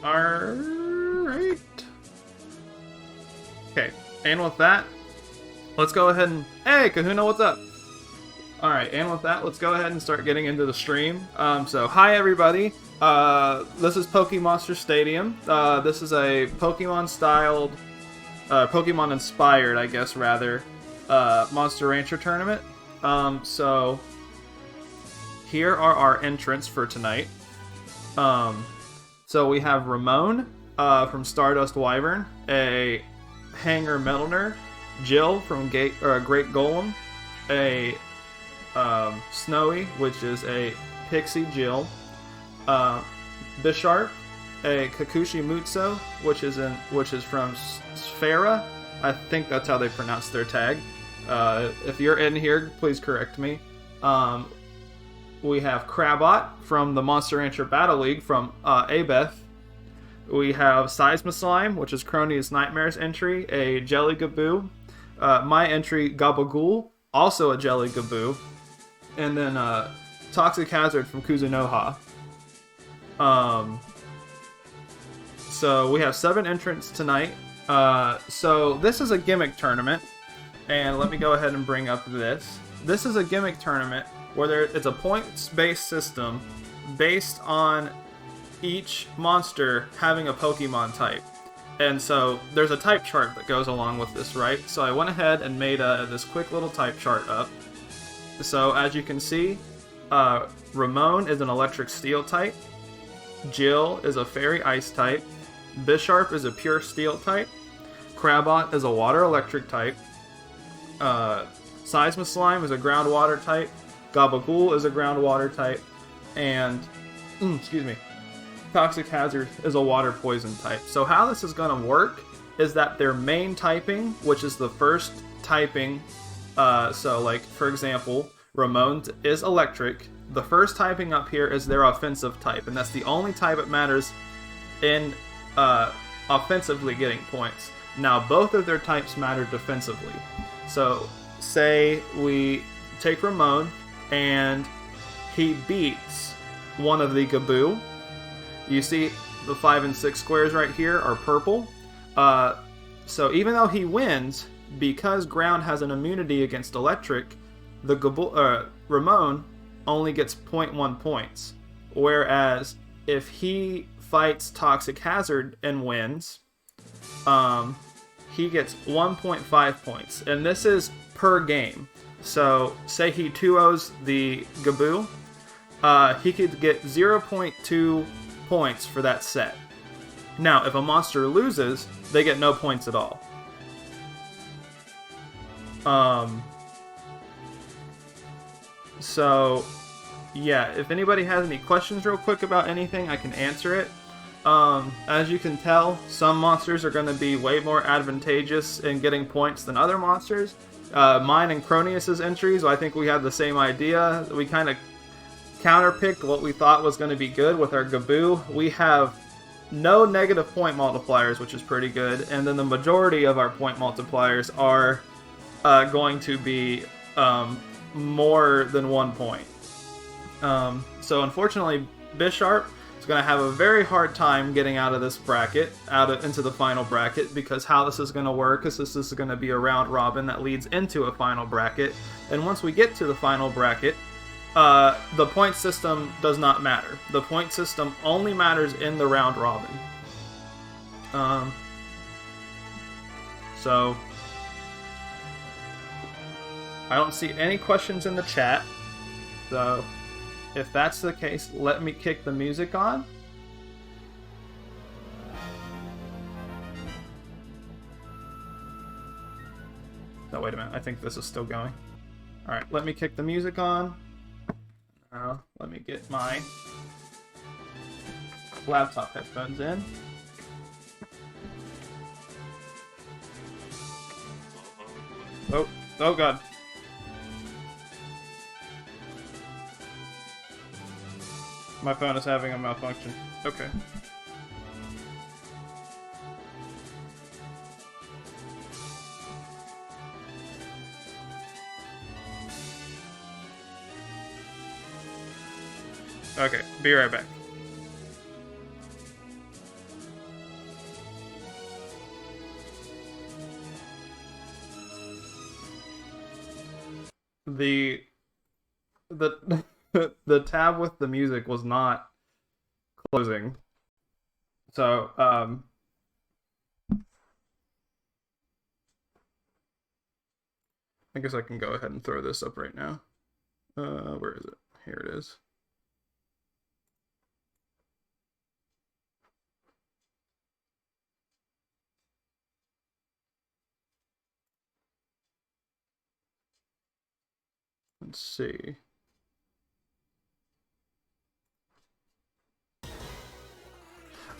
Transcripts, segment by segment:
Alright. Okay, and with that, let's go ahead and... Hey, Kahuna, what's up? Alright, and with that, let's go ahead and start getting into the stream. So, hi everybody. This is PokeMonster Stadium. This is a Pokemon-styled, Pokemon-inspired, I guess, rather, Monster Rancher tournament. So, here are our entrants for tonight. So we have Ramon from Stardust Wyvern, a Henger Metalner, Jell from GreatGolem, a Snowy, which is a Pixie Jell, Bisharp, a Kokushi Muso, which is from Sphaera. I think that's how they pronounce their tag. If you're in here, please correct me. We have Crabot from the Monster Rancher Battle League from Abeth. We have Seismoslime, which is ChroniusNightmare's entry, a Jelly Gaboo. My entry, Gaboo, also a Jelly Gaboo. And then Toxic Hazard from Kuzunoha. So we have 7 entrants tonight. So this is a gimmick tournament. And let me go ahead and bring up this. This is a gimmick tournament where it's a points-based system based on each monster having a Pokemon type. And so there's a type chart that goes along with this, right? So I went ahead and made this quick little type chart up. So as you can see, Ramon is an electric steel type, Jill is a fairy ice type, Bisharp is a pure steel type, Crabot is a water electric type, Seismoslime is a ground water type, Gaboo is a ground water type, and Toxic Hazard is a water poison type. So how this is going to work is that their main typing, which is the first typing, so like for example, Ramon is electric. The first typing up here is their offensive type, and that's the only type that matters in offensively getting points. Now both of their types matter defensively. So say we take Ramon and he beats one of the Gaboo. You see the 5 and 6 squares right here are purple. So even though he wins, because ground has an immunity against electric, the Ramon only gets 0.1 points. Whereas if he fights Toxic Hazard and wins, he gets 1.5 points. And this is per game. So say he 2-0s the Gaboo, he could get 0.2 points for that set. Now, if a monster loses, they get no points at all. So, yeah, if anybody has any questions real quick about anything, I can answer it. As you can tell, some monsters are going to be way more advantageous in getting points than other monsters. Mine and Chronius's entries, I think we had the same idea. We kind of counterpicked what we thought was going to be good with our Gaboo. We have no negative point multipliers, which is pretty good, and then the majority of our point multipliers are going to be more than 1 point. So unfortunately, Bisharp is going to have a very hard time getting out of this bracket, into the final bracket, because how this is going to work is this is going to be a round robin that leads into a final bracket, and once we get to the final bracket, the point system does not matter. The point system only matters in the round robin. So I don't see any questions in the chat. So if that's the case, let me kick the music on. No, wait a minute. I think this is still going. Alright, let me kick the music on. Let me get my laptop headphones in. Oh god. My phone is having a malfunction. Okay. Okay, be right back. the the the tab with the music was not closing. So I guess I can go ahead and throw this up right now. Where is it? Here it is. Let's see.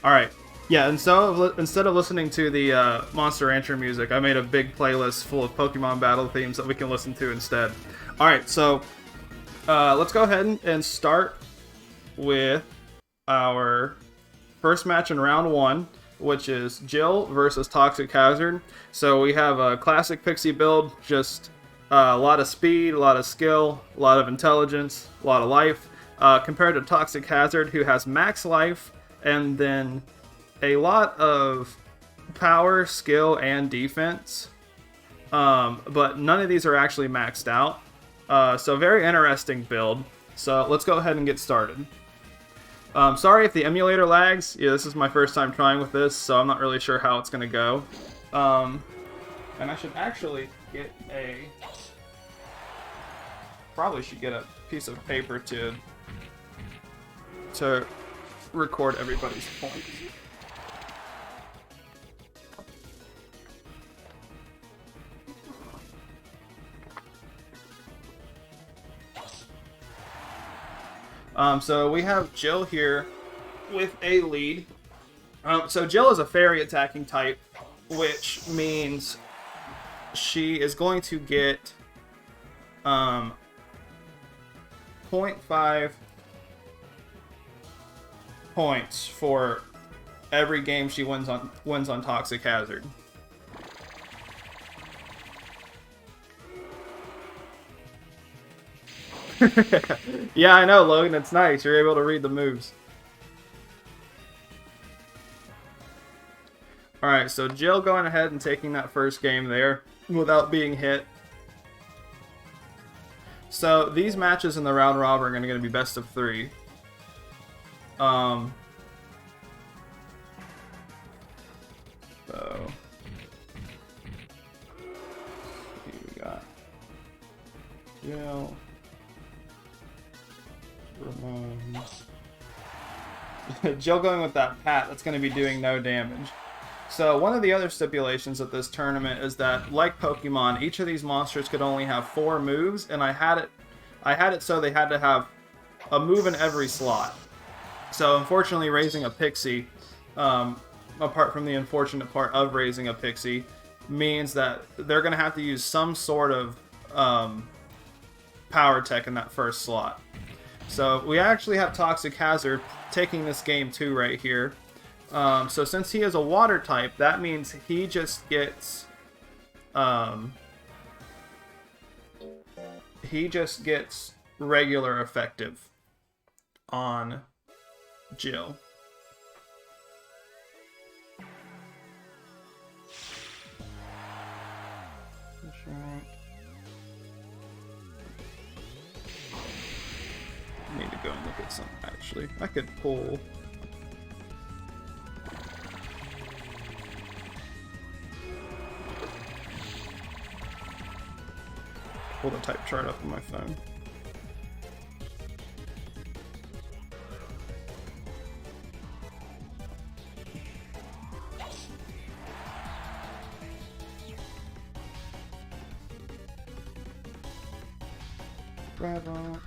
All right. Yeah, and so instead of listening to the Monster Rancher music, I made a big playlist full of Pokemon battle themes that we can listen to instead. All right, so let's go ahead and start with our first match in round 1, which is Jell versus Toxic Hazard. So we have a classic Pixie build, just a lot of speed, a lot of skill, a lot of intelligence, a lot of life, compared to Toxic Hazard, who has max life and then a lot of power, skill, and defense. But none of these are actually maxed out. So very interesting build. So let's go ahead and get started. Sorry if the emulator lags. Yeah, this is my first time trying with this, so I'm not really sure how it's going to go. And I should actually get probably should get a piece of paper to record everybody's points. So we have Jell here with a lead. So Jell is a fairy attacking type, which means she is going to get 0.5 points for every game she wins on Toxic Hazard. Yeah, I know, Logan. It's nice. You're able to read the moves. Alright, so Jell going ahead and taking that first game there without being hit. So these matches in the round robin are going to be best of 3. So here we got Jell. Jell going with that pat, that's going to be doing no damage. So one of the other stipulations of this tournament is that, like Pokemon, each of these monsters could only have 4 moves, and I had it so they had to have a move in every slot. So unfortunately, raising a Pixie, apart from the unfortunate part of raising a Pixie, means that they're going to have to use some sort of power tech in that first slot. So we actually have Toxic Hazard taking this game too right here. So since he is a water type, that means he just gets regular effective on Jell. Need to go and look at some. Actually, I could pull the type chart up on my phone. Bravo.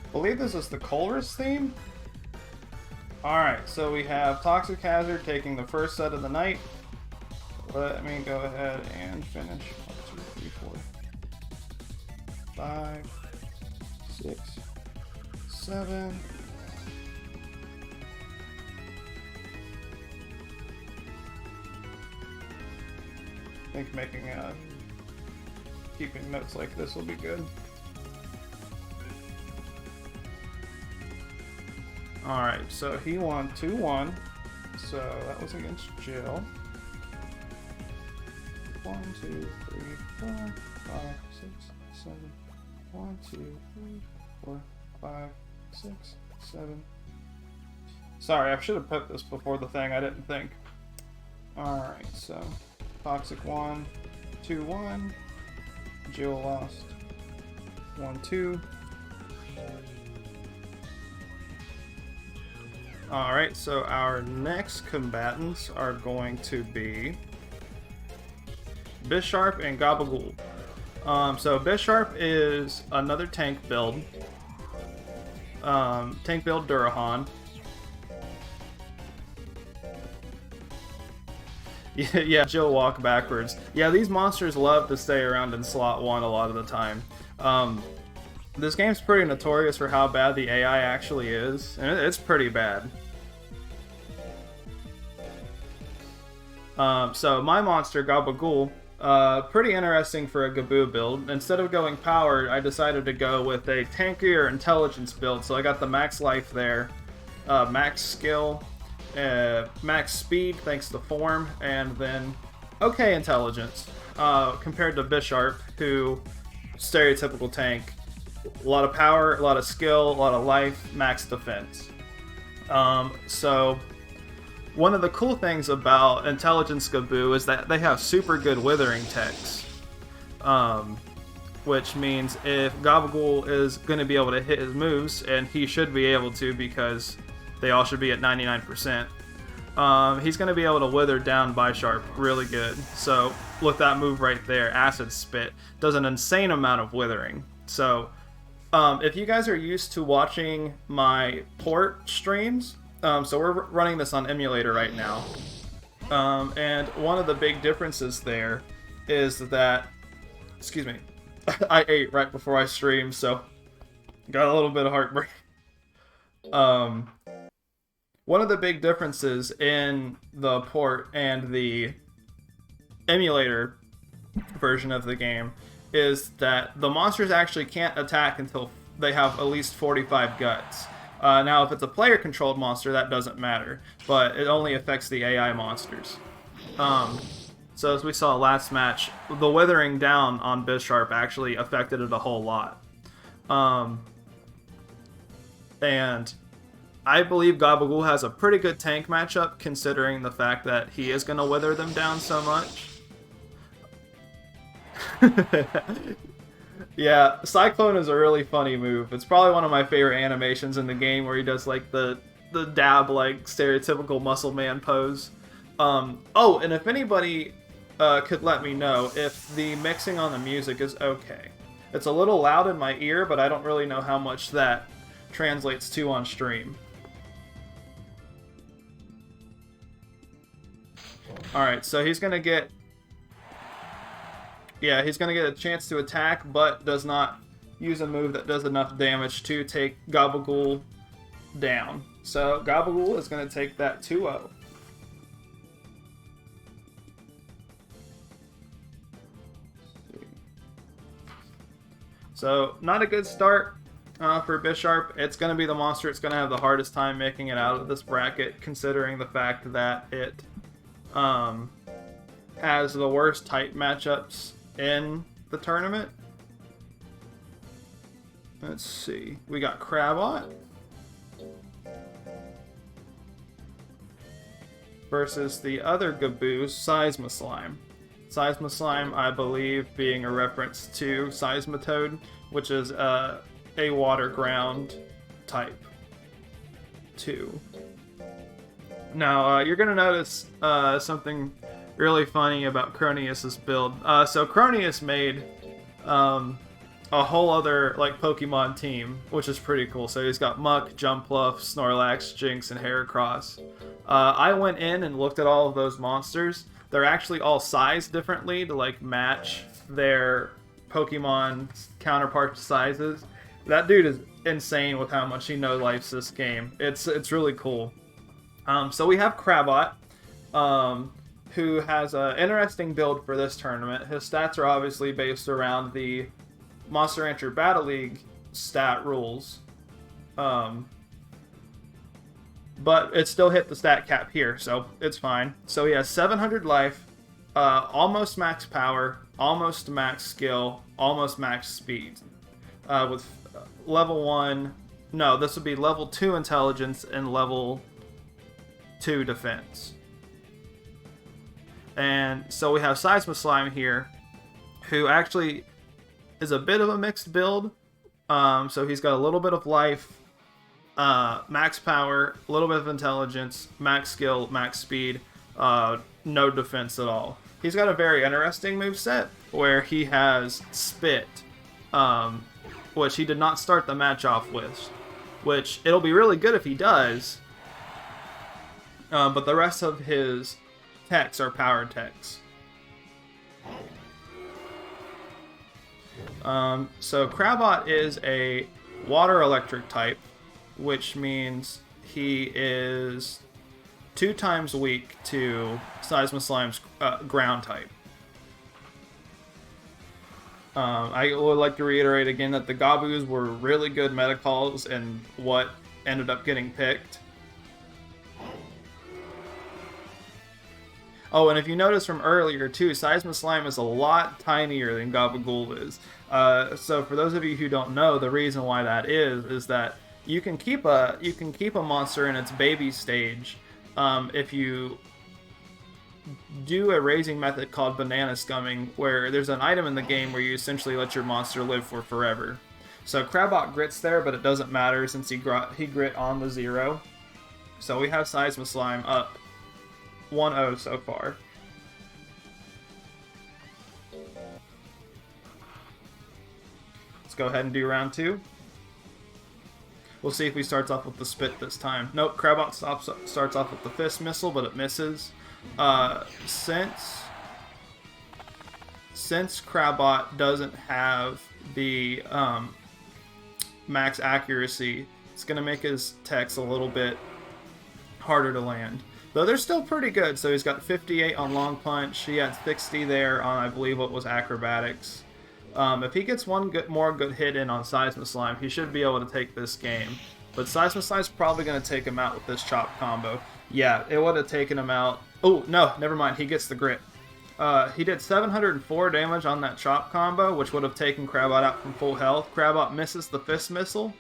I believe this is the Colress theme. Alright, so we have Toxic Hazard taking the first set of the night. Let me go ahead and finish. 1, 2, 3, 4, 5, 6, 7. think keeping notes like this will be good. Alright, so he won 2-1. So that was against Jell. 1, 2, 3, 4, 5, 6, 7. 1, 2, 3, 4, 5, 6, 7. Sorry, I should have put this before the thing, I didn't think. Alright, so Toxic won 2-1. Jell lost 1-2. Alright, so our next combatants are going to be Bisharp and Gaboo. So Bisharp is another tank build. Tank build Durahan. Yeah, Jell walk backwards. Yeah, these monsters love to stay around in slot 1 a lot of the time. This game's pretty notorious for how bad the AI actually is, and it's pretty bad. So my monster, Gaboo, pretty interesting for a Gaboo build. Instead of going powered, I decided to go with a tankier intelligence build, so I got the max life there, max skill, max speed thanks to form, and then okay intelligence, compared to Bisharp, who, stereotypical tank, a lot of power, a lot of skill, a lot of life, max defense. So one of the cool things about Intelligence Gaboo is that they have super good withering techs. Which means if Gaboo is going to be able to hit his moves, and he should be able to because they all should be at 99%, he's going to be able to wither down Bisharp really good. So look, that move right there, Acid Spit, does an insane amount of withering. So if you guys are used to watching my port streams, so we're running this on emulator right now, and one of the big differences there is that, excuse me, I ate right before I streamed, so got a little bit of heartbreak. One of the big differences in the port and the emulator version of the game is that the monsters actually can't attack until they have at least 45 guts. Now, if it's a player-controlled monster, that doesn't matter, but it only affects the AI monsters. So as we saw last match, the withering down on Bisharp actually affected it a whole lot. And I believe Gaboo has a pretty good tank matchup, considering the fact that he is going to wither them down so much. Yeah, Cyclone is a really funny move. It's probably one of my favorite animations in the game, where he does like the dab, like stereotypical muscle man pose. Oh, and if anybody could let me know if the mixing on the music is okay. It's a little loud in my ear, but I don't really know how much that translates to on stream. Alright, so he's gonna get... Yeah, he's going to get a chance to attack, but does not use a move that does enough damage to take Gaboo down. So Gaboo is going to take that 2-0. So not a good start for Bisharp. It's going to be the monster it's going to have the hardest time making it out of this bracket, considering the fact that it has the worst type matchups in the tournament. Let's see. We got Crabot versus the other Gaboo, Seismoslime. Seismoslime, I believe, being a reference to Seismitoad, which is a water ground type 2. Now, you're going to notice something really funny about Chronius's build. So Chronius made a whole other like Pokemon team, which is pretty cool. So he's got Muck, Jumpluff, Snorlax, Jinx, and Heracross. I went in and looked at all of those monsters. They're actually all sized differently to like match their Pokemon counterpart sizes. That dude is insane with how much he no-lifes this game. It's really cool. So we have Crabot. who has an interesting build for this tournament. His stats are obviously based around the Monster Rancher Battle League stat rules. But it still hit the stat cap here, so it's fine. So he has 700 life, almost max power, almost max skill, almost max speed. With level 1... No, this would be level 2 intelligence and level 2 defense. And so we have Seismoslime here, who actually is a bit of a mixed build. So he's got a little bit of life, max power, a little bit of intelligence, max skill, max speed, no defense at all. He's got a very interesting moveset where he has Spit, which he did not start the match off with, which it'll be really good if he does, but the rest of his techs are power techs. So Crabot is a water electric type, which means he is 2 times weak to Seismoslime's ground type. I would like to reiterate again that the Gaboos were really good metacalls and what ended up getting picked. Oh, and if you notice from earlier too, Seismoslime is a lot tinier than Gabagool is. So for those of you who don't know, the reason why that is that you can keep a monster in its baby stage if you do a raising method called banana scumming, where there's an item in the game where you essentially let your monster live for forever. So Crabot grits there, but it doesn't matter since he grit on the 0. So we have Seismoslime up 1-0 so far. Let's go ahead and do round 2. We'll see if he starts off with the Spit this time. Nope, Crabot starts off with the Fist Missile, but it misses. Since Crabot doesn't have the max accuracy, it's going to make his techs a little bit harder to land. Though they're still pretty good, so he's got 58 on Long Punch, he had 60 there on, I believe, what was Acrobatics. If he gets one more good hit in on Seismoslime, he should be able to take this game. But Seismoslime's probably going to take him out with this chop combo. Yeah, it would have taken him out. Oh, no, never mind, he gets the grit. He did 704 damage on that chop combo, which would have taken Crabot out from full health. Crabot misses the Fist Missile.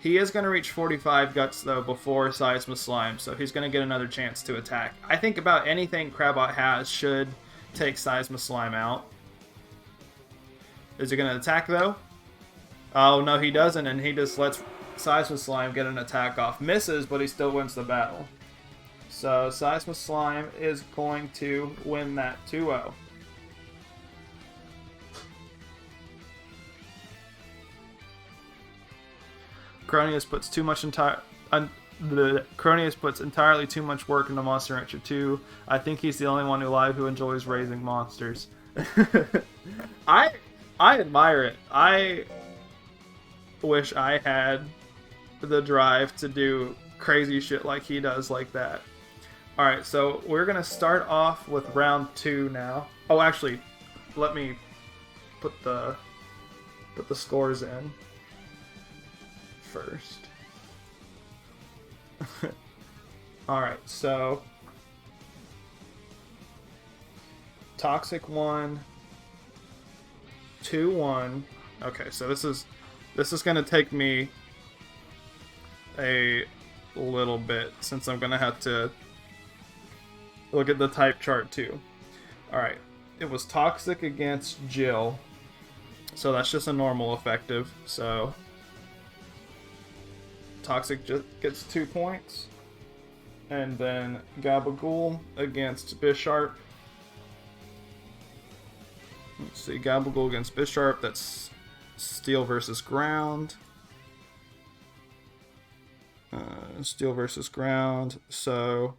He is going to reach 45 guts, though, before Seismoslime, so he's going to get another chance to attack. I think about anything Crabot has should take Seismoslime out. Is he going to attack, though? Oh, no, he doesn't, and he just lets Seismoslime get an attack off. Misses, but he still wins the battle. So Seismoslime is going to win that 2-0. Chronius puts entirely too much work into Monster Rancher 2. I think he's the only one alive who enjoys raising monsters. I admire it. I wish I had the drive to do crazy shit like he does like that. Alright, so we're going to start off with round 2 now. Oh, actually, let me put the scores in first. Alright, so Toxic 1, 2-1. Okay, so this is going to take me a little bit since I'm going to have to look at the type chart too. Alright, it was Toxic against Jell. So that's just a normal effective. So Toxic just gets 2 points. And then Gabagool against Bisharp. Let's see, Gabagool against Bisharp, that's Steel versus Ground. Steel versus Ground, so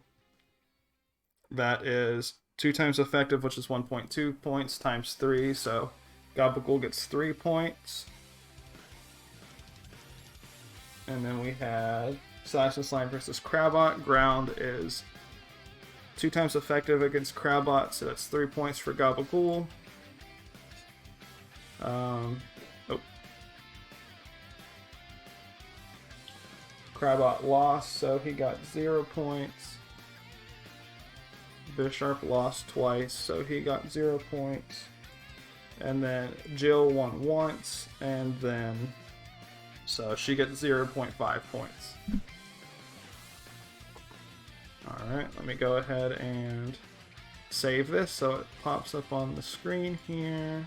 that is 2 times effective, which is 1.2 points times 3, so Gabagool gets 3 points. And then we had Seismoslime versus Crabot. Ground is 2 times effective against Crabot, so that's 3 points for Gabagool. Crabot lost, so he got 0 points. Bisharp lost twice, so he got 0 points. And then Jill won once, and then so she gets 0.5 points. Alright, let me go ahead and save this so it pops up on the screen here.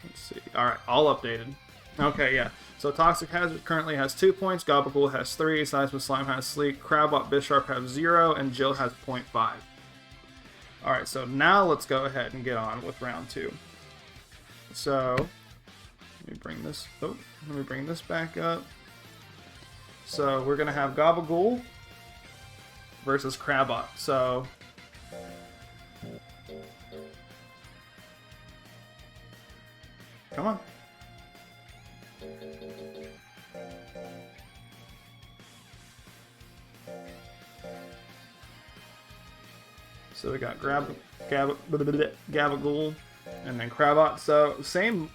Let's see. Alright, all updated. Okay, yeah. So Toxic Hazard currently has 2 points, Gabagool has 3, Seismic Slime has Sleek, Crabot, Bisharp have 0, and Jill has 0.5. Alright, so now let's go ahead and get on with round 2. So, let me bring this back up. So, we're going to have Gabagool versus Crabot. So, come on. So we got Gabagool and then Crabot. So same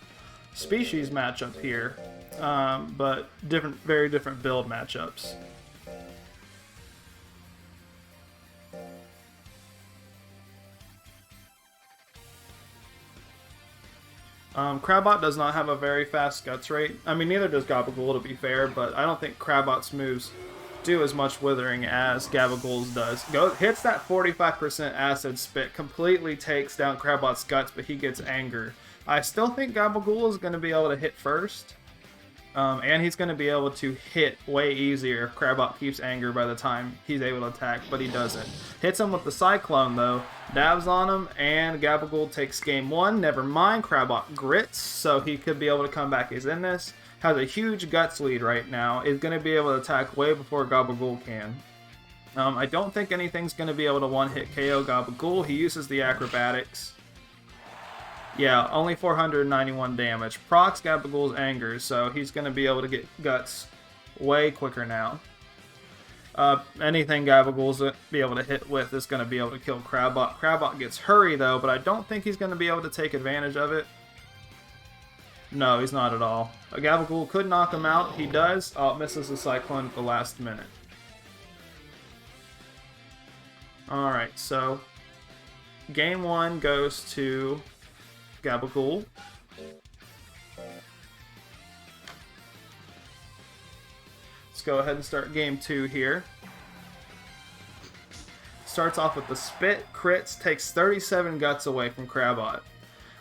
species matchup here, but very different build matchups. Crabot does not have a very fast guts rate. I mean, neither does Gabagool, to be fair, but I don't think Crabot's moves do as much withering as Gabagool's does. Hits that 45% acid spit, completely takes down Crabot's guts, but he gets anger. I still think Gabagool is going to be able to hit first, and he's going to be able to hit way easier if Crabot keeps anger by the time he's able to attack, but he doesn't. Hits him with the Cyclone, though, dabs on him, and Gabagool takes game 1. Never mind, Crabot grits, so he could be able to come back. He's in this. Has a huge guts lead right now. Is going to be able to attack way before Gabagool can. I don't think anything's going to be able to one-hit KO Gabagool. He uses the acrobatics. Yeah, only 491 damage. Procs Gabagool's anger, so he's going to be able to get guts way quicker now. Anything Gabagool's going to be able to hit with is going to be able to kill Crabot. Crabot gets hurry, though, but I don't think he's going to be able to take advantage of it. No, he's not at all. A Gabagool could knock him out. He does. Oh, misses the Cyclone at the last minute. Alright, so game 1 goes to Gabagool. Let's go ahead and start game 2 here. Starts off with the Spit, crits, takes 37 guts away from Crabot.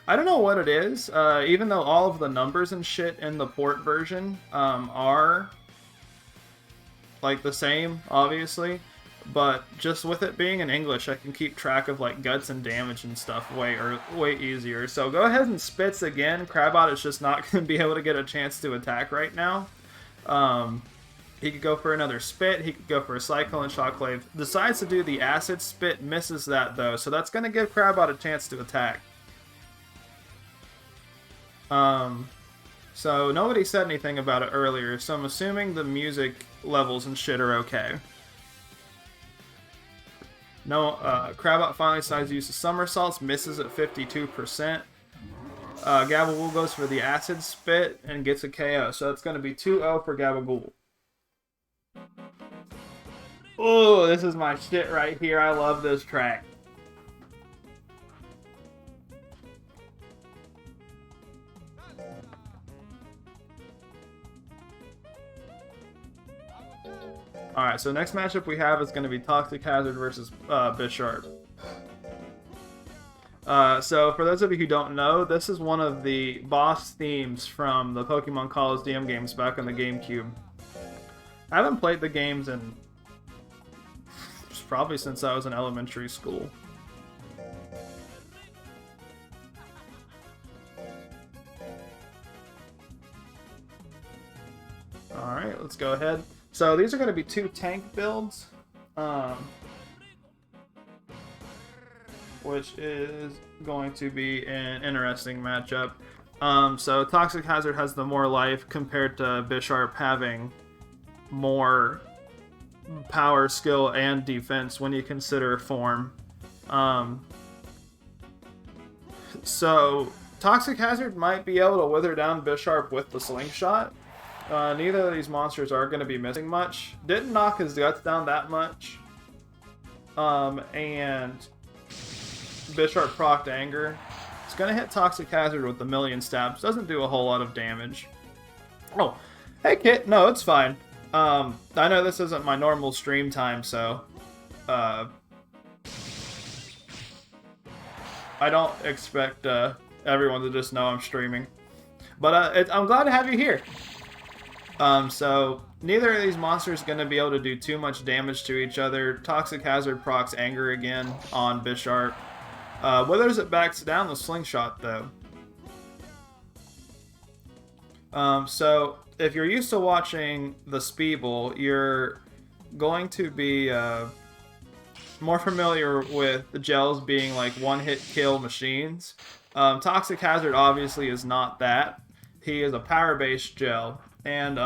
I don't know what it is, even though all of the numbers and shit in the port version are like the same, obviously, but just with it being in English, I can keep track of like guts and damage and stuff way easier. So go ahead and spits again. Crabot is just not going to be able to get a chance to attack right now. He could go for another spit, he could go for a Cyclone Shockwave. Decides to do the acid spit, misses that though, so that's going to give Crabot a chance to attack. So nobody said anything about it earlier, so I'm assuming the music levels and shit are okay. No, Crabot finally decides to use the somersaults, misses at 52%. Gabagool goes for the acid spit and gets a KO, so it's going to be 2-0 for Gabagool. Oh, this is my shit right here. I love this track. Alright, so next matchup we have is going to be Toxic Hazard versus Bisharp. So for those of you who don't know, this is one of the boss themes from the Pokemon Coliseum games back on the GameCube. I haven't played the games in probably since I was in elementary school. Alright, let's go ahead. So these are going to be 2 tank builds, which is going to be an interesting matchup. So Toxic Hazard has the more life compared to Bisharp having more power, skill, and defense when you consider form. So Toxic Hazard might be able to wither down Bisharp with the Slingshot. Neither of these monsters are going to be missing much. Didn't knock his guts down that much. And Bisharp procced Anger. It's going to hit Toxic Hazard with a million stabs. Doesn't do a whole lot of damage. Oh, hey Kit. No, it's fine. I know this isn't my normal stream time, so I don't expect everyone to just know I'm streaming. But I'm glad to have you here. So neither of these monsters is going to be able to do too much damage to each other. Toxic Hazard procs Anger again on Bisharp. Withers it backs down the Slingshot, though. So if you're used to watching the Speeble, you're going to be more familiar with the Jells being like one-hit kill machines. Toxic Hazard obviously is not that. He is a power-based Jell. And,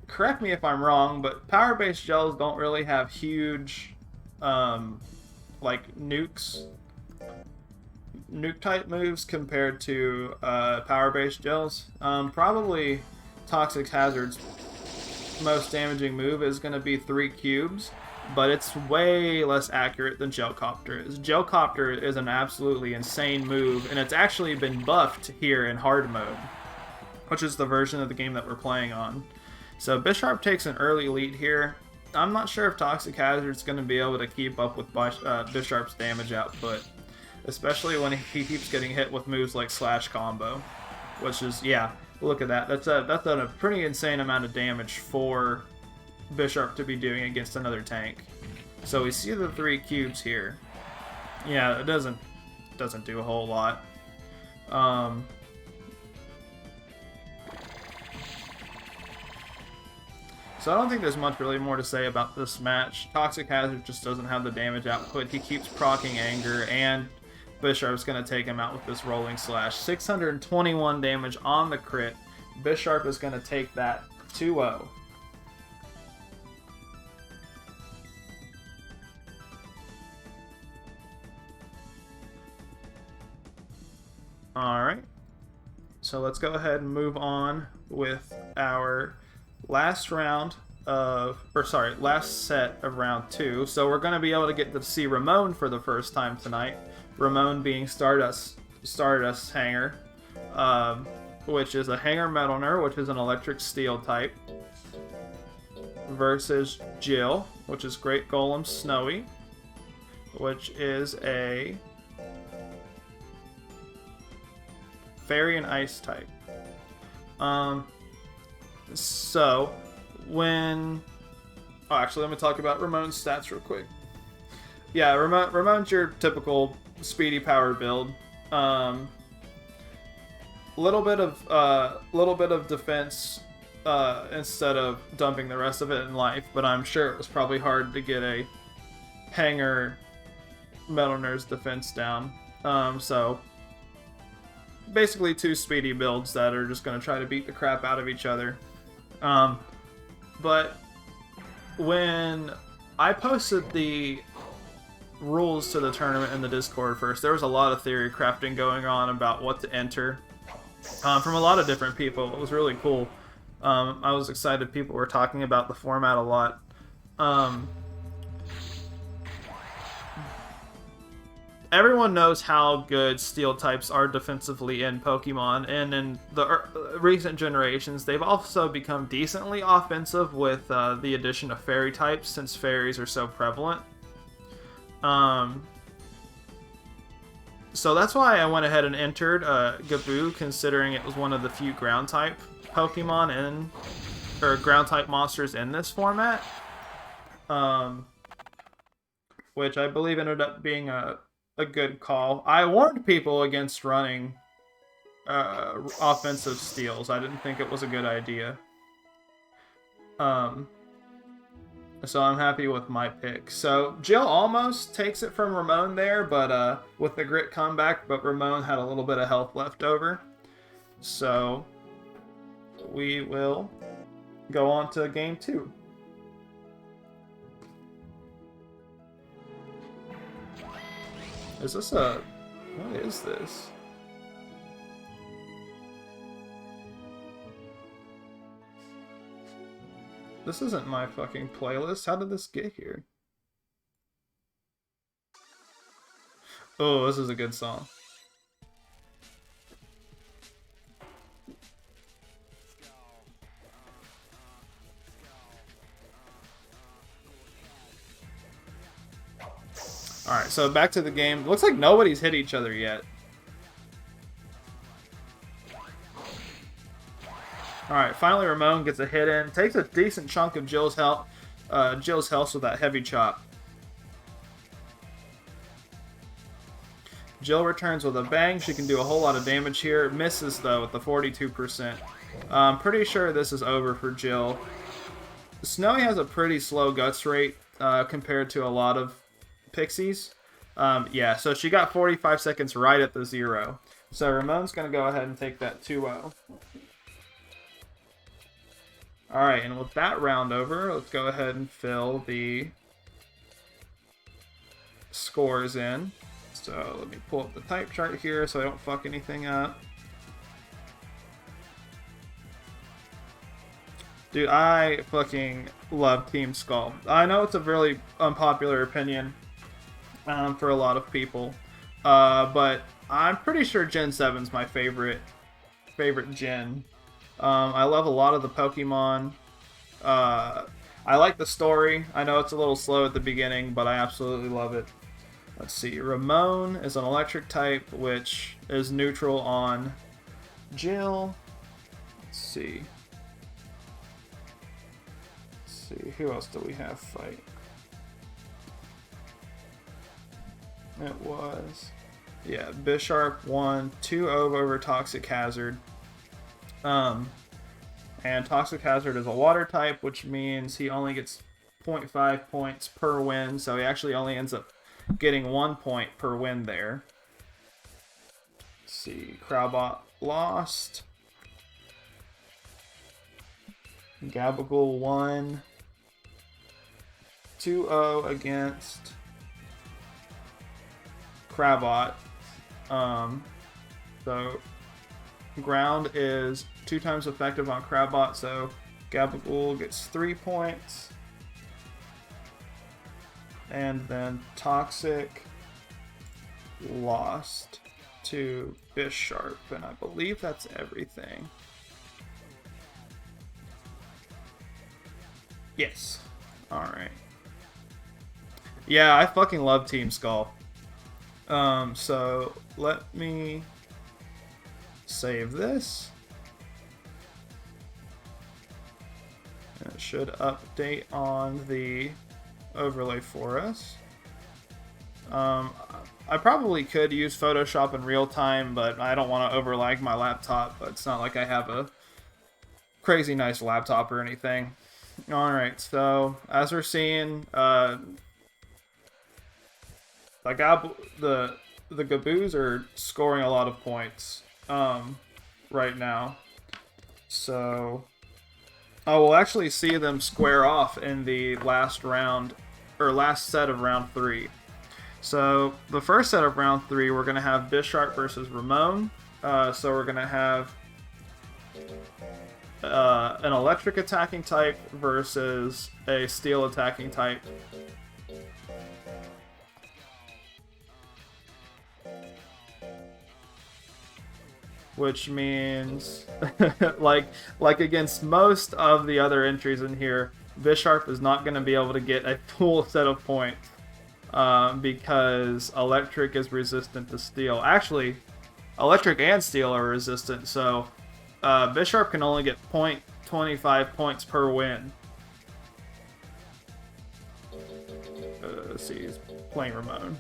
correct me if I'm wrong, but power-based Jells don't really have huge, like, nuke-type moves compared to, power-based Jells. Probably Toxic Hazard's most damaging move is going to be 3 cubes, but it's way less accurate than Jellcopter is. Jellcopter is an absolutely insane move, and it's actually been buffed here in hard mode, which is the version of the game that we're playing on. So Bisharp takes an early lead here. I'm not sure if Toxic Hazard's going to be able to keep up with Bisharp's damage output, especially when he keeps getting hit with moves like Slash Combo, which is, yeah, look at that. That's a pretty insane amount of damage for Bisharp to be doing against another tank. So we see the 3 cubes here. Yeah, it doesn't do a whole lot. So I don't think there's much really more to say about this match. Toxic Hazard just doesn't have the damage output. He keeps proccing Anger, and Bisharp's going to take him out with this Rolling Slash. 621 damage on the crit. Bisharp is going to take that 2-0. Alright. So let's go ahead and move on with our last set of round 2. So we're going to be able to get to see Ramon for the first time tonight. Ramon being Stardust Henger, which is a Henger Metalner, which is an electric steel type, versus Jell, which is GreatGolem Snowy, which is a Fairy and Ice type. So, actually, let me talk about Ramon's stats real quick. Yeah, Ramon's your typical speedy power build. Little bit of defense instead of dumping the rest of it in life, but I'm sure it was probably hard to get a Henger Metalner's defense down. So basically 2 speedy builds that are just going to try to beat the crap out of each other. But when I posted the rules to the tournament in the Discord first, there was a lot of theory crafting going on about what to enter from a lot of different people. It was really cool. I was excited people were talking about the format a lot. Everyone knows how good steel types are defensively in Pokemon, and in the recent generations, they've also become decently offensive with the addition of fairy types, since fairies are so prevalent. So that's why I went ahead and entered Gaboo, considering it was one of the few ground type Pokemon or ground type monsters in this format, which I believe ended up being a good call. I warned people against running offensive steals. I didn't think it was a good idea. So I'm happy with my pick. So Jill almost takes it from Ramon there, but with the grit comeback, but Ramon had a little bit of health left over. So we will go on to game 2. Is this a... What is this? This isn't my fucking playlist. How did this get here? Oh, this is a good song. Alright, so back to the game. Looks like nobody's hit each other yet. Alright, finally Ramon gets a hit in. Takes a decent chunk of Jill's health with that heavy chop. Jill returns with a bang. She can do a whole lot of damage here. Misses, though, with the 42%. I'm pretty sure this is over for Jill. Snowy has a pretty slow guts rate compared to a lot of Pixies. Yeah, so she got 45 seconds right at the 0. So Ramon's going to go ahead and take that 2-0. Alright, and with that round over, let's go ahead and fill the scores in. So let me pull up the type chart here so I don't fuck anything up. Dude, I fucking love Team Skull. I know it's a really unpopular opinion for a lot of people, but I'm pretty sure Gen 7's my favorite gen. I love a lot of the Pokemon. I like the story. I know it's a little slow at the beginning, but I absolutely love it. Let's see. Ramon is an electric type, which is neutral on Jill. Let's see. Who else do we have fight? It was... Yeah, Bisharp won 2-0 over Toxic Hazard. And Toxic Hazard is a water type, which means he only gets 0.5 points per win, so he actually only ends up getting 1 point per win there. Let's see, Crowbot lost. Gaboo won 2-0 against Crabot. So ground is 2 times effective on Crabot, so Gaboo gets 3 points. And then Toxic lost to Bisharp, and I believe that's everything. Yes. Alright. Yeah, I fucking love Team Skull. So let me save this. And it should update on the overlay for us. I probably could use Photoshop in real time, but I don't want to overlag my laptop. But it's not like I have a crazy nice laptop or anything. Alright, so as we're seeing, the Gaboos are scoring a lot of points right now. So we'll actually see them square off in the last round, or last set of round 3. So the first set of round 3, we're going to have Bisharp versus Ramon. So we're going to have an electric attacking type versus a steel attacking type. Which means, like against most of the other entries in here, Bisharp is not going to be able to get a full set of points because electric is resistant to steel. Actually, electric and steel are resistant, so Bisharp can only get 0.25 points per win. Let's see, he's playing Ramon.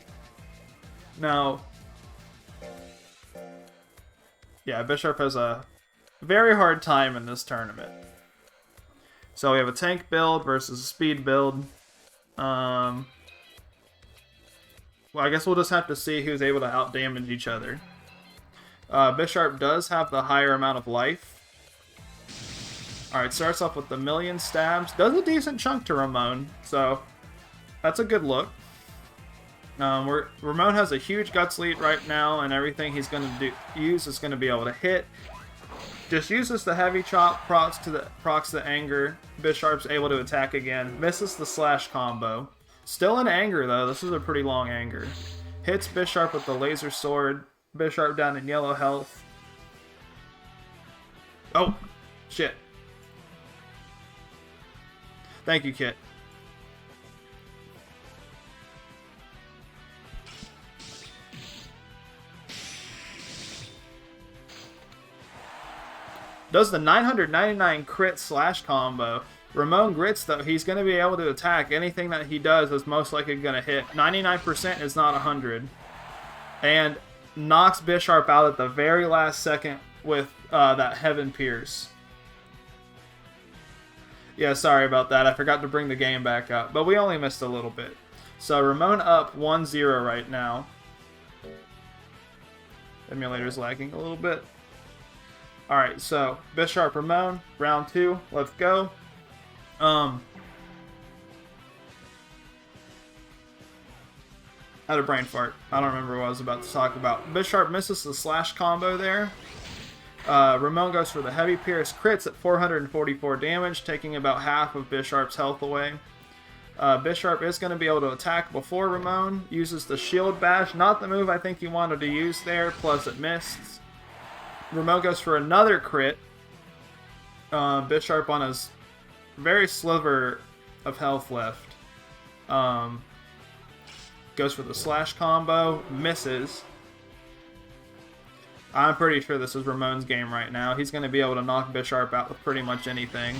Now, yeah, Bisharp has a very hard time in this tournament. So we have a tank build versus a speed build. Well, I guess we'll just have to see who's able to outdamage each other. Bisharp does have the higher amount of life. Alright, starts off with the million stabs. Does a decent chunk to Ramon, so that's a good look. Ramon has a huge guts lead right now, and everything he's going to use is going to be able to hit. Just uses the heavy chop, procs the anger. Bisharp's able to attack again. Misses the slash combo. Still in anger though, this is a pretty long anger. Hits Bisharp with the laser sword. Bisharp down in yellow health. Oh, shit. Thank you, Kit. Does the 999 crit slash combo. Ramon grits though, he's going to be able to attack. Anything that he does is most likely going to hit. 99% is not 100. And knocks Bisharp out at the very last second with that Heaven Pierce. Yeah, sorry about that. I forgot to bring the game back up. But we only missed a little bit. So Ramon up 1-0 right now. Emulator's lagging a little bit. Alright, so Bisharp Ramon, round 2. Let's go. I had a brain fart. I don't remember what I was about to talk about. Bisharp misses the slash combo there. Ramon goes for the heavy pierce, crits at 444 damage, taking about half of Bisharp's health away. Bisharp is going to be able to attack before Ramon. Uses the shield bash, not the move I think he wanted to use there, plus it missed. Ramon goes for another crit. Bisharp on his very sliver of health left. Goes for the slash combo, misses. I'm pretty sure this is Ramon's game right now. He's going to be able to knock Bisharp out with pretty much anything.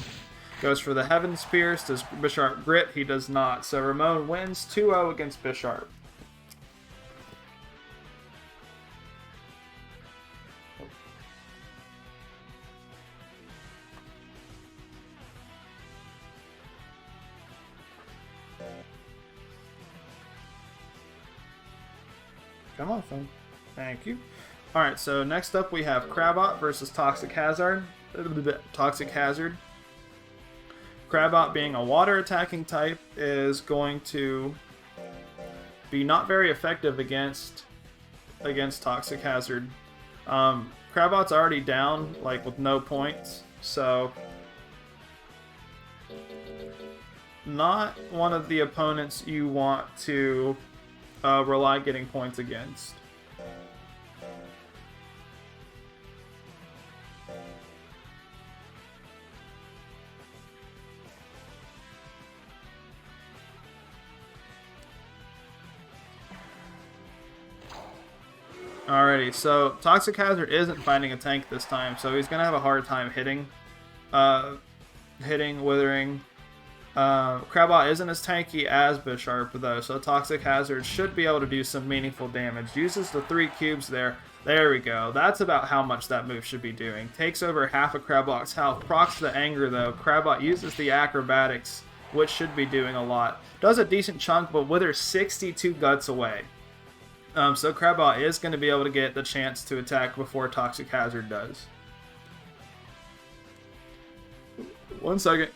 Goes for the Heaven's Pierce. Does Bisharp grit? He does not. So Ramon wins 2-0 against Bisharp. Come on, phone. Thank you. Alright, so next up we have Crabot versus Toxic Hazard. Crabot, being a water attacking type, is going to be not very effective against Toxic Hazard. Crabot's already down, like, with no points, so not one of the opponents you want to rely getting points against. Alrighty, so Toxic Hazard isn't fighting a tank this time, so he's gonna have a hard time hitting, Withering. Crabot isn't as tanky as Bisharp though, so Toxic Hazard should be able to do some meaningful damage. Uses the 3 cubes there. There we go. That's about how much that move should be doing. Takes over half of Crabot's health. Procs the anger though. Crabot uses the acrobatics, which should be doing a lot. Does a decent chunk, but withers 62 guts away. So Crabot is going to be able to get the chance to attack before Toxic Hazard does. 1 second.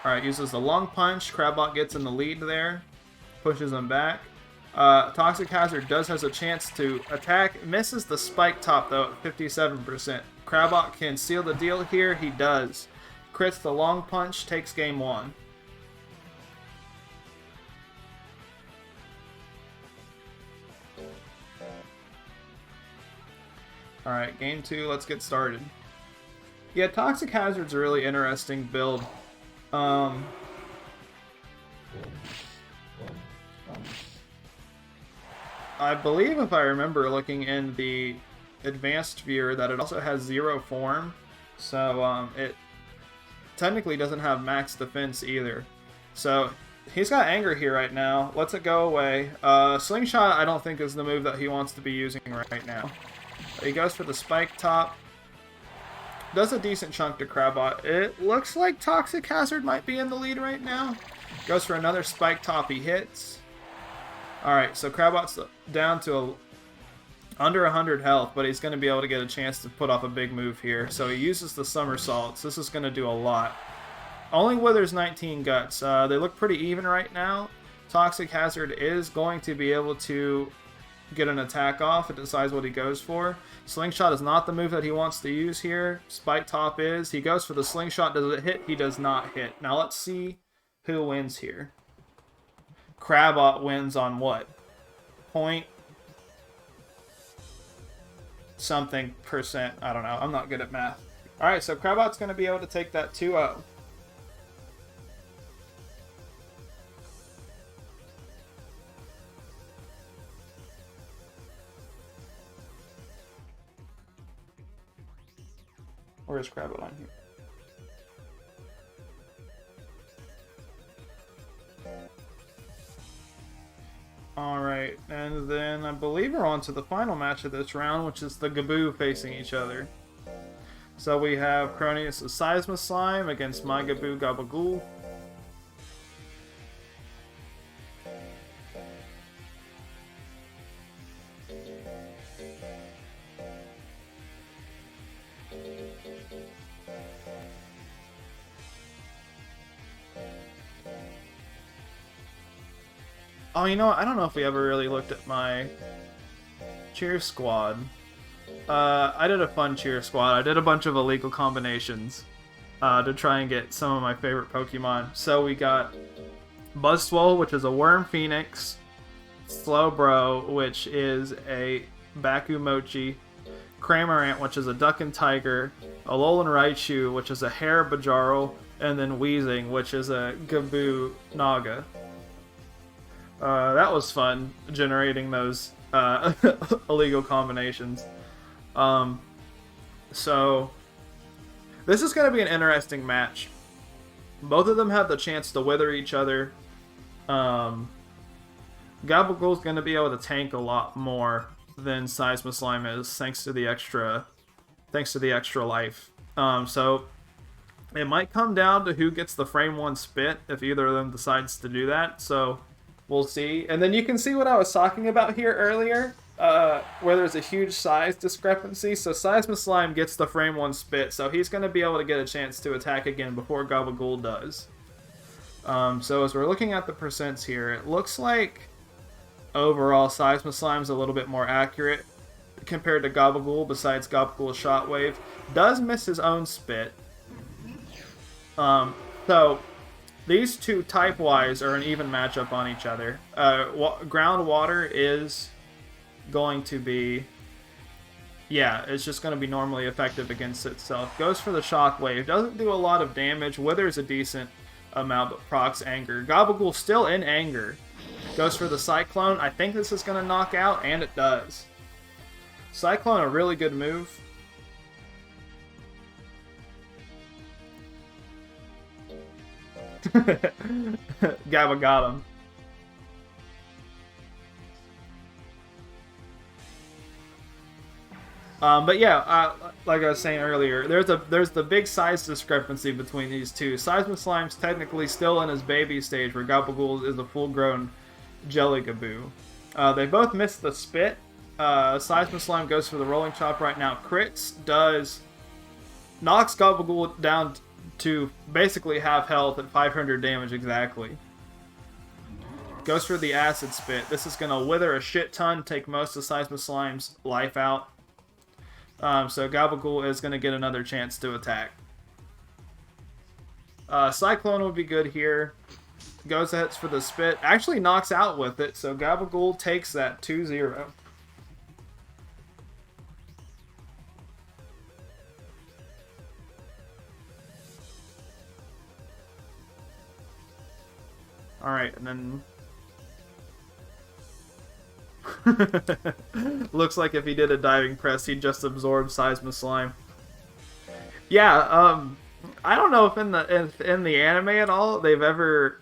Alright, uses the long punch. Crabot gets in the lead there. Pushes him back. Toxic Hazard has a chance to attack. Misses the spike top though at 57%. Crabot can seal the deal here. He does. Crits the long punch. Takes game 1. Alright, game 2, let's get started. Yeah, Toxic Hazard's a really interesting build. I believe, if I remember looking in the advanced viewer, that it also has 0 form. So, it technically doesn't have max defense either. So, He's got Anger here right now. Lets it go away. Slingshot I don't think is the move that he wants to be using right now. He goes for the Spike Top. Does a decent chunk to Crabot. It looks like Toxic Hazard might be in the lead right now. Goes for another Spike Top. He hits. Alright, so Crabot's down to under 100 health, but he's going to be able to get a chance to put off a big move here. So he uses the Somersaults. This is going to do a lot. Only Withers 19 Guts. They look pretty even right now. Toxic Hazard is going to be able to get an attack off. It decides what he goes for. Slingshot is not the move that he wants to use here. Spike Top is. He goes for the Slingshot. Does it hit? He does not hit. Now let's see who wins here. Crabot wins on what? Point something percent. I don't know. I'm not good at math. Alright, so Crabot's going to be able to take that 2-0. Where's Crabot on here? Alright, and then I believe we're on to the final match of this round, which is the Gaboo facing each other. So we have Chronius' Seisma Slime against my Gaboo Gabagool. Oh, you know what? I don't know if we ever really looked at my cheer squad. I did a fun cheer squad. I did a bunch of illegal combinations to try and get some of my favorite Pokemon. So we got Buzzswole, which is a Worm Phoenix, Slowbro, which is a Baku Mochi, Cramorant, which is a Duck and Tiger, Alolan Raichu, which is a Hare Bajarl, and then Weezing, which is a Gaboo Naga. That was fun, generating those illegal combinations. So, this is going to be an interesting match. Both of them have the chance to wither each other. Gabagool's going to be able to tank a lot more than Seisma Slime is, thanks to the extra life. So, it might come down to who gets the frame 1 spit if either of them decides to do that. So, we'll see. And then you can see what I was talking about here earlier, where there's a huge size discrepancy. So Seisma Slime gets the frame 1 spit, so he's going to be able to get a chance to attack again before Gabagool does. So as we're looking at the percents here, it looks like overall Seisma Slime's a little bit more accurate compared to Gabagool, besides Gabagool's Shockwave. Does miss his own spit. So these two type-wise are an even matchup on each other. Ground Water is going to be... Yeah, it's just going to be normally effective against itself. Goes for the Shockwave. Doesn't do a lot of damage. Withers a decent amount, but procs Anger. Gabagool still in Anger. Goes for the Cyclone. I think this is going to knock out, and it does. Cyclone, a really good move. Gabba got him. But yeah, like I was saying earlier, there's the big size discrepancy between these two. Seisma Slime's technically still in his baby stage, where Gabagool is a full-grown Jelly Gaboo. They both missed the spit. Seisma Slime goes for the Rolling Chop right now. Crits knocks Gabagool down to basically half health at 500 damage exactly. Goes for the Acid Spit. This is going to wither a shit ton, take most of Seisma Slime's life out. So Gabagool is going to get another chance to attack. Cyclone would be good here. Goes ahead for the Spit. Actually knocks out with it, so Gabagool takes that 2-0. Alright, and then... Looks like if he did a diving press, he'd just absorb Seisma Slime. Yeah, I don't know if in the anime at all they've ever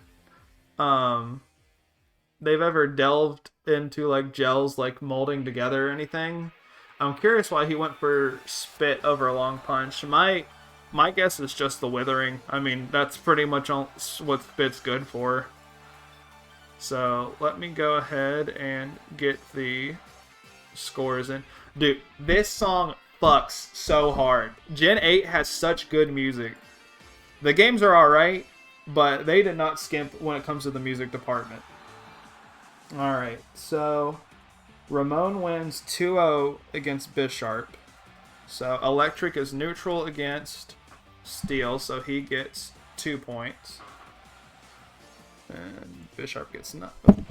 they've ever delved into like Jell's like molding together or anything. I'm curious why he went for spit over a long punch. My guess is just the withering. I mean, that's pretty much all what spit's good for. So let me go ahead and get the scores in. Dude, this song fucks so hard. Gen 8 has such good music. The games are alright, but they did not skimp when it comes to the music department. Alright, so Ramon wins 2-0 against Bisharp. So Electric is neutral against Steel, so he gets 2 points. And Bisharp gets nothing.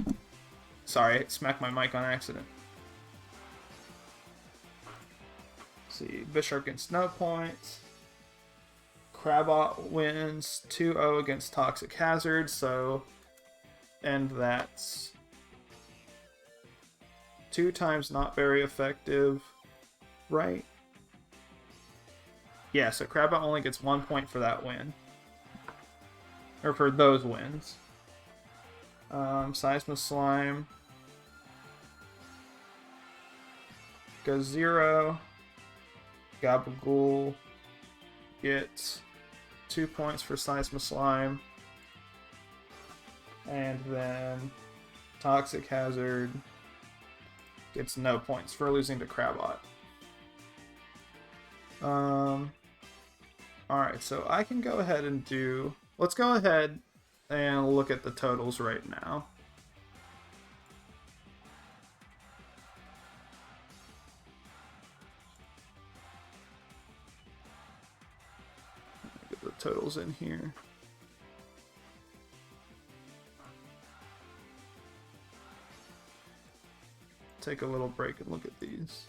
Sorry, I smacked my mic on accident. Let's see, Bisharp gets no points. Crabot wins 2-0 against Toxic Hazard, so... And that's 2 times not very effective, right? Yeah, so Crabot only gets 1 point for that win. Or for those wins. Seisma Slime goes 0. Gaboo gets 2 points for Seisma Slime. And then Toxic Hazard gets no points for losing to Crabot. Alright, so I can go ahead and do... Let's go ahead and look at the totals right now. Get the totals in here. Take a little break and look at these.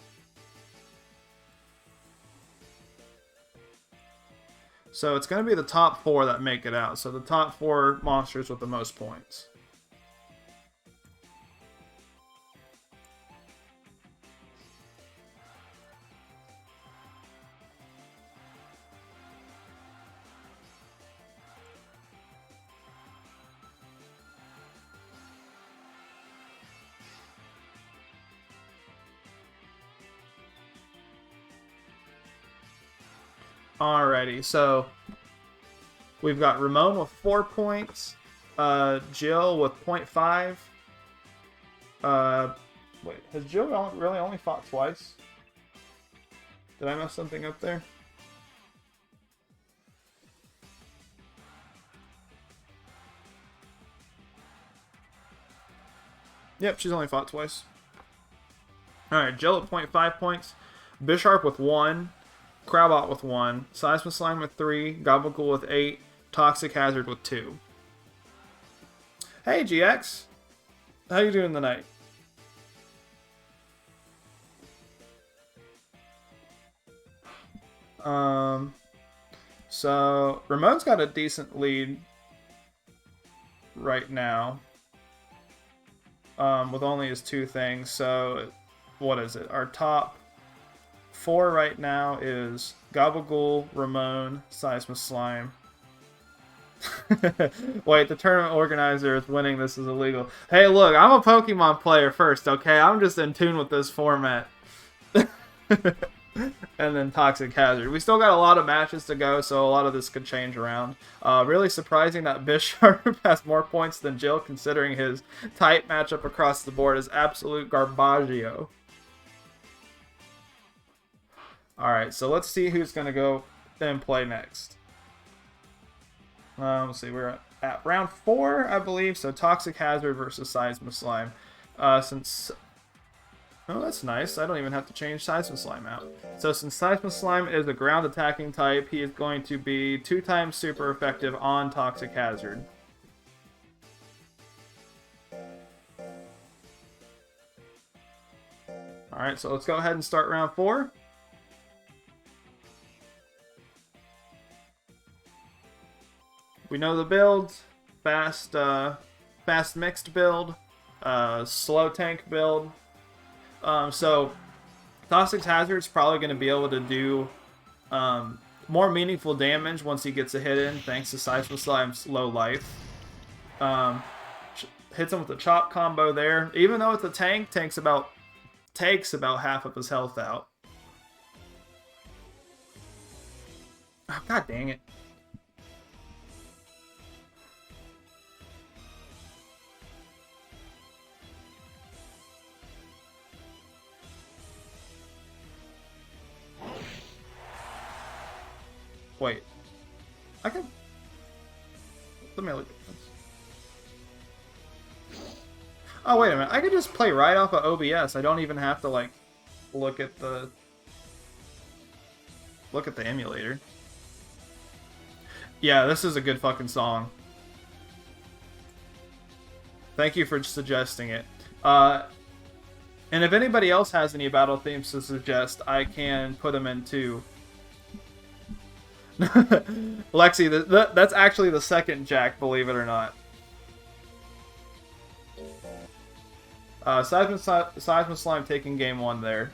So it's going to be the top 4 that make it out. So the top 4 monsters with the most points. Alrighty, so we've got Ramon with 4 points, Jill with 0.5. Wait, has Jill really only fought twice? Did I mess something up there? Yep, she's only fought twice. Alright, Jill at 0.5 points, Bisharp with 1. Crabot with 1, Seisma Slime with 3, Gaboo with 8, Toxic Hazard with 2. Hey GX! How you doing tonight? So Ramon's got a decent lead right now. With only his 2 things, so what is it? Our top 4 right now is Gaboo, Ramon, Seisma Slime. Wait, the tournament organizer is winning. This is illegal. Hey, look, I'm a Pokemon player first, okay? I'm just in tune with this format. And then Toxic Hazard. We still got a lot of matches to go, so a lot of this could change around. Really surprising that Bisharp has more points than Jill, considering his tight matchup across the board is absolute garbaggio. Alright, so let's see who's going to go and play next. Let's see, we're at round 4, I believe. So Toxic Hazard versus Seisma Slime. Oh, that's nice. I don't even have to change Seisma Slime out. So since Seisma Slime is a ground attacking type, he is going to be 2 times super effective on Toxic Hazard. Alright, so let's go ahead and start round 4. We know the build. Fast mixed build. Slow tank build. So Toxic Hazard is probably going to be able to do more meaningful damage once he gets a hit in, thanks to Seisma Slime's low life. hits him with the chop combo there. Even though it's a tank, takes about half of his health out. Oh, God dang it. Wait. I can... Let me look at this. Oh, wait a minute. I could just play right off of OBS. I don't even have to, like, look at the emulator. Yeah, this is a good fucking song. Thank you for suggesting it. And if anybody else has any battle themes to suggest, I can put them in too. Lexi, that's actually the second Jack, believe it or not. Seismic Slime taking game 1 there.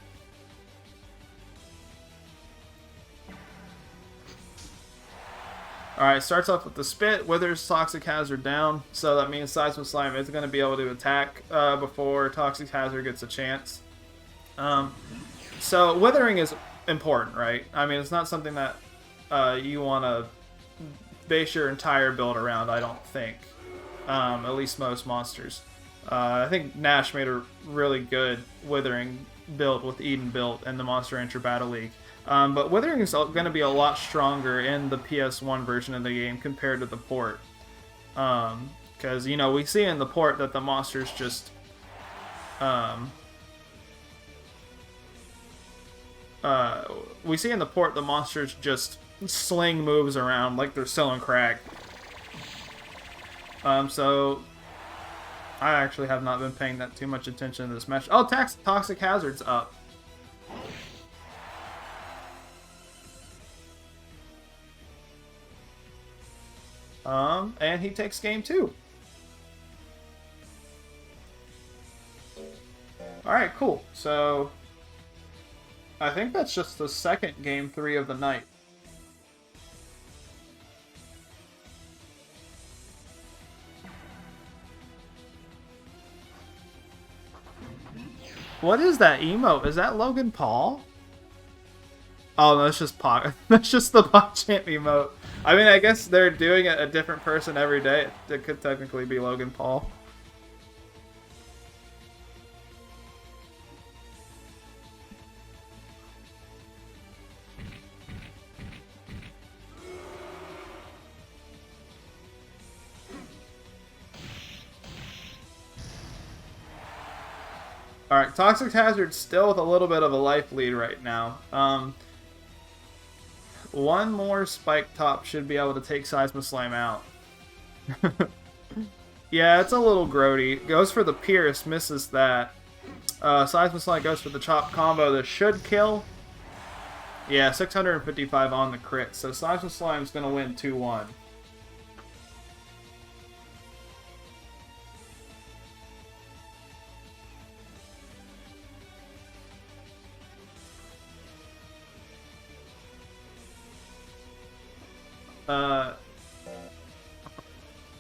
Alright, starts off with the Spit, Withers Toxic Hazard down, so that means Seismic Slime is going to be able to attack before Toxic Hazard gets a chance. So Withering is important, right? I mean, it's not something that you want to base your entire build around, I don't think. At least most monsters. I think Nash made a really good Withering build with Eden built in the Monster Rancher Battle League. But Withering is going to be a lot stronger in the PS1 version of the game compared to the port. Because, you know, we see in the port that the monsters just... we see in the port the monsters just sling moves around like they're selling crack. So... I actually have not been paying that too much attention to this match. Oh, Toxic Hazard's up. And he takes game 2. Alright, cool. So, I think that's just the second game 3 of the night. What is that emote? Is that Logan Paul? Oh, no, that's just Pog. That's just the PogChamp emote. I mean, I guess they're doing it a different person every day. It could technically be Logan Paul. Alright, Toxic Hazard still with a little bit of a life lead right now. One more Spike Top should be able to take Seismic Slime out. Yeah, it's a little grody. Goes for the Pierce, misses that. Seismic Slime goes for the Chop combo that should kill. Yeah, 655 on the crit, so Seismic Slime's going to win 2-1.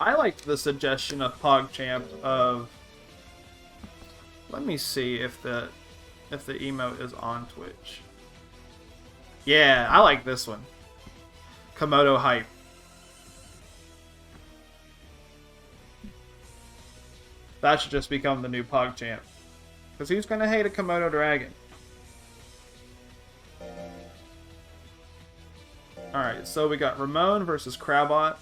I like the suggestion of PogChamp of... Let me see if the emote is on Twitch. Yeah, I like this one. Komodo hype. That should just become the new PogChamp. Because who's gonna hate a Komodo dragon? Alright, so we got Ramon versus Crabot.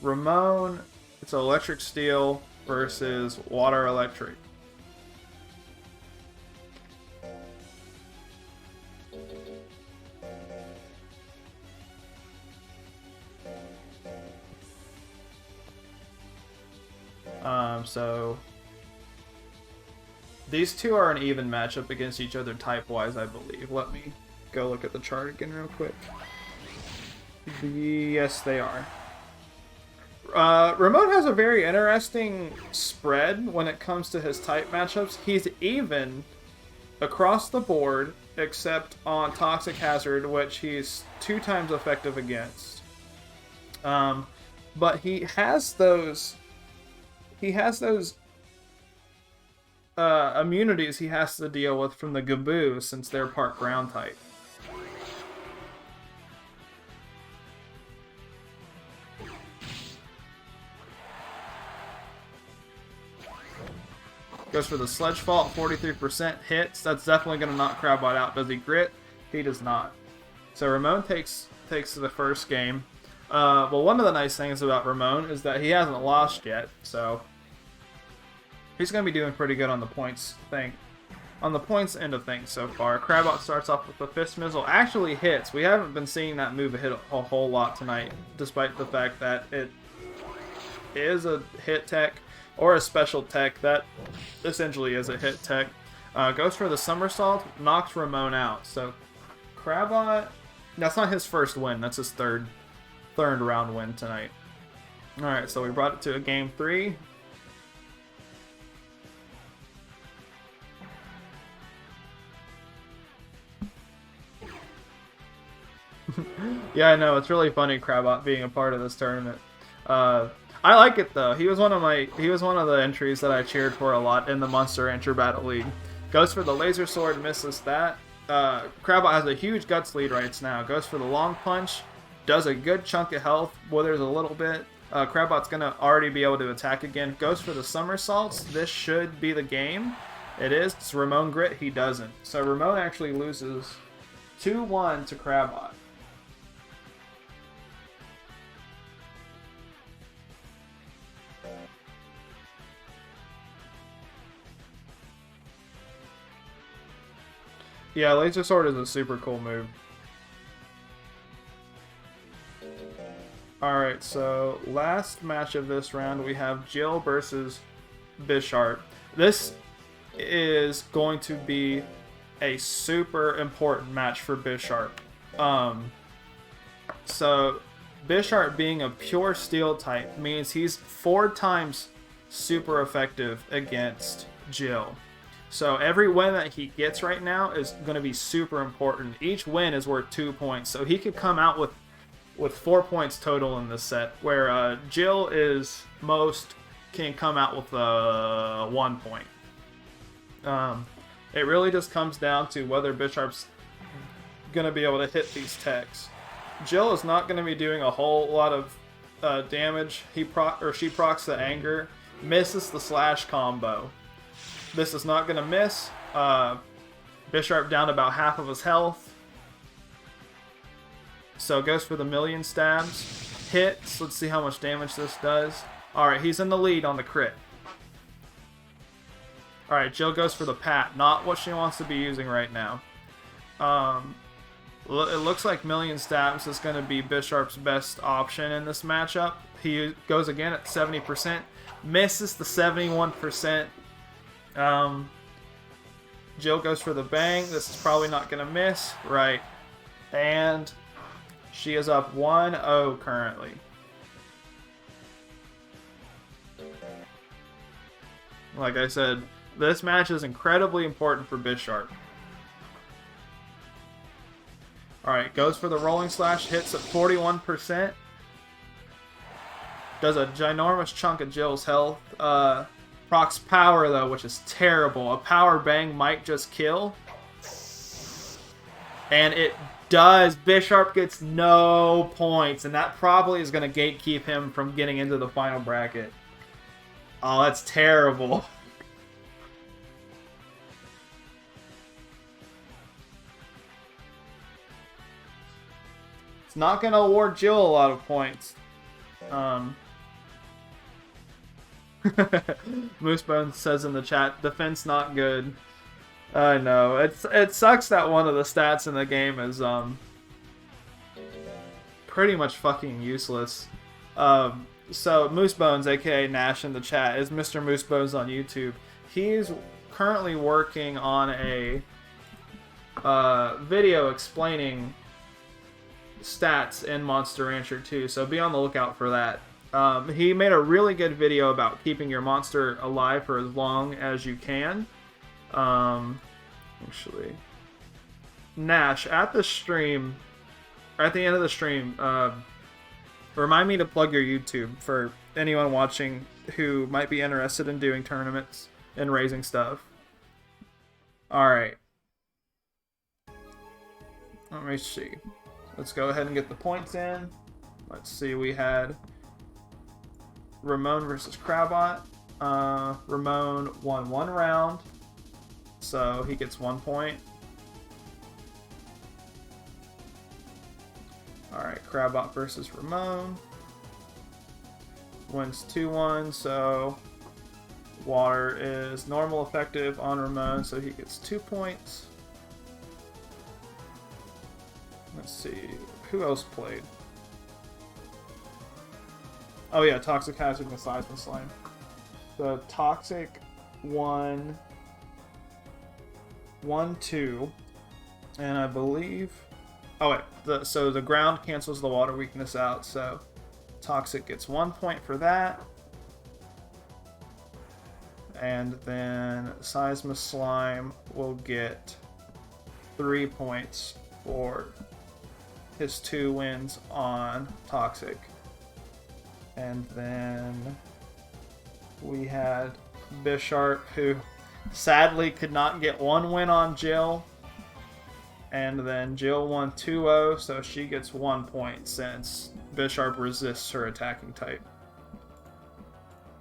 Ramon, it's Electric Steel versus Water Electric. So these two are an even matchup against each other type-wise, I believe. Let me go look at the chart again real quick. Yes, they are. Ramon has a very interesting spread when it comes to his type matchups. He's even across the board, except on Toxic Hazard, which he's 2 times effective against. but he has those immunities he has to deal with from the Gaboo since they're part ground type. Goes for the Sledge Fault, 43% hits. That's definitely going to knock Crabot out. Does he grit? He does not. So Ramon takes the first game. Well, one of the nice things about Ramon is that he hasn't lost yet, so he's going to be doing pretty good on the points thing. On the points end of things so far. Crabot starts off with the Fist Missile. Actually hits. We haven't been seeing that move hit a whole lot tonight, despite the fact that it is a hit tech. Or a special tech that essentially is a hit tech. Goes for the Somersault, knocks Ramon out. So Crabot, that's not his first win. That's his third round win tonight. All right, so we brought it to a game 3. Yeah, I know, it's really funny Crabot being a part of this tournament. I like it though. He was one of the entries that I cheered for a lot in the Monster Rancher Battle League. Goes for the Laser Sword, misses that. Crabot has a huge Guts lead right now. Goes for the Long Punch, does a good chunk of health, withers a little bit. Crabot's gonna already be able to attack again. Goes for the Somersaults. This should be the game. It is. It's Ramon Grit. He doesn't. So Ramon actually loses 2-1 to Crabot. Yeah, Laser Sword is a super cool move. Alright, so last match of this round, we have Jell versus Bisharp. This is going to be a super important match for Bisharp. So, Bisharp being a pure steel type means he's 4 times super effective against Jell. So every win that he gets right now is going to be super important. Each win is worth 2 points. So he could come out with 4 points total in this set, where Jell can come out with 1 point. It really just comes down to whether Bisharp's going to be able to hit these techs. Jell is not going to be doing a whole lot of damage. She procs the Anger, misses the slash combo. This is not going to miss. Bisharp down about half of his health. So goes for the million stabs. Hits. Let's see how much damage this does. Alright, he's in the lead on the crit. Alright, Jell goes for the pat. Not what she wants to be using right now. It looks like million stabs is going to be Bisharp's best option in this matchup. He goes again at 70%. Misses the 71%. Jell goes for the bang. This is probably not going to miss. Right. And she is up 1-0 currently. Like I said, this match is incredibly important for Bisharp. Alright, goes for the Rolling Slash. Hits at 41%. Does a ginormous chunk of Jill's health. Procs power though, which is terrible. A power bang might just kill. And it does. Bisharp gets no points, and that probably is going to gatekeep him from getting into the final bracket. Oh, that's terrible. It's not going to award Jell a lot of points. Moosebones says in the chat, defense not good. I know. It sucks that one of the stats in the game is pretty much fucking useless. So Moosebones, aka Nash in the chat, is Mr. Moosebones on YouTube. He's currently working on a video explaining stats in Monster Rancher 2, so be on the lookout for that. He made a really good video about keeping your monster alive for as long as you can. Actually, Nash, at the end of the stream, Remind me to plug your YouTube for anyone watching who might be interested in doing tournaments and raising stuff. Alright. Let me see. Let's go ahead and get the points in. Let's see, we had Ramon versus Crabot. Ramon won 1 round, so he gets 1 point. Alright, Crabot versus Ramon. Wins 2-1, so water is normal effective on Ramon, so he gets 2 points. Let's see, who else played? Oh yeah, Toxic Hazard and Seismic Slime. So Toxic won 1-2, and I believe... Oh wait, so the ground cancels the water weakness out, so Toxic gets 1 point for that. And then Seismic Slime will get 3 points for his 2 wins on Toxic. And then we had Bisharp, who sadly could not get 1 win on Jell. And then Jill won 2-0, so she gets 1 point since Bisharp resists her attacking type.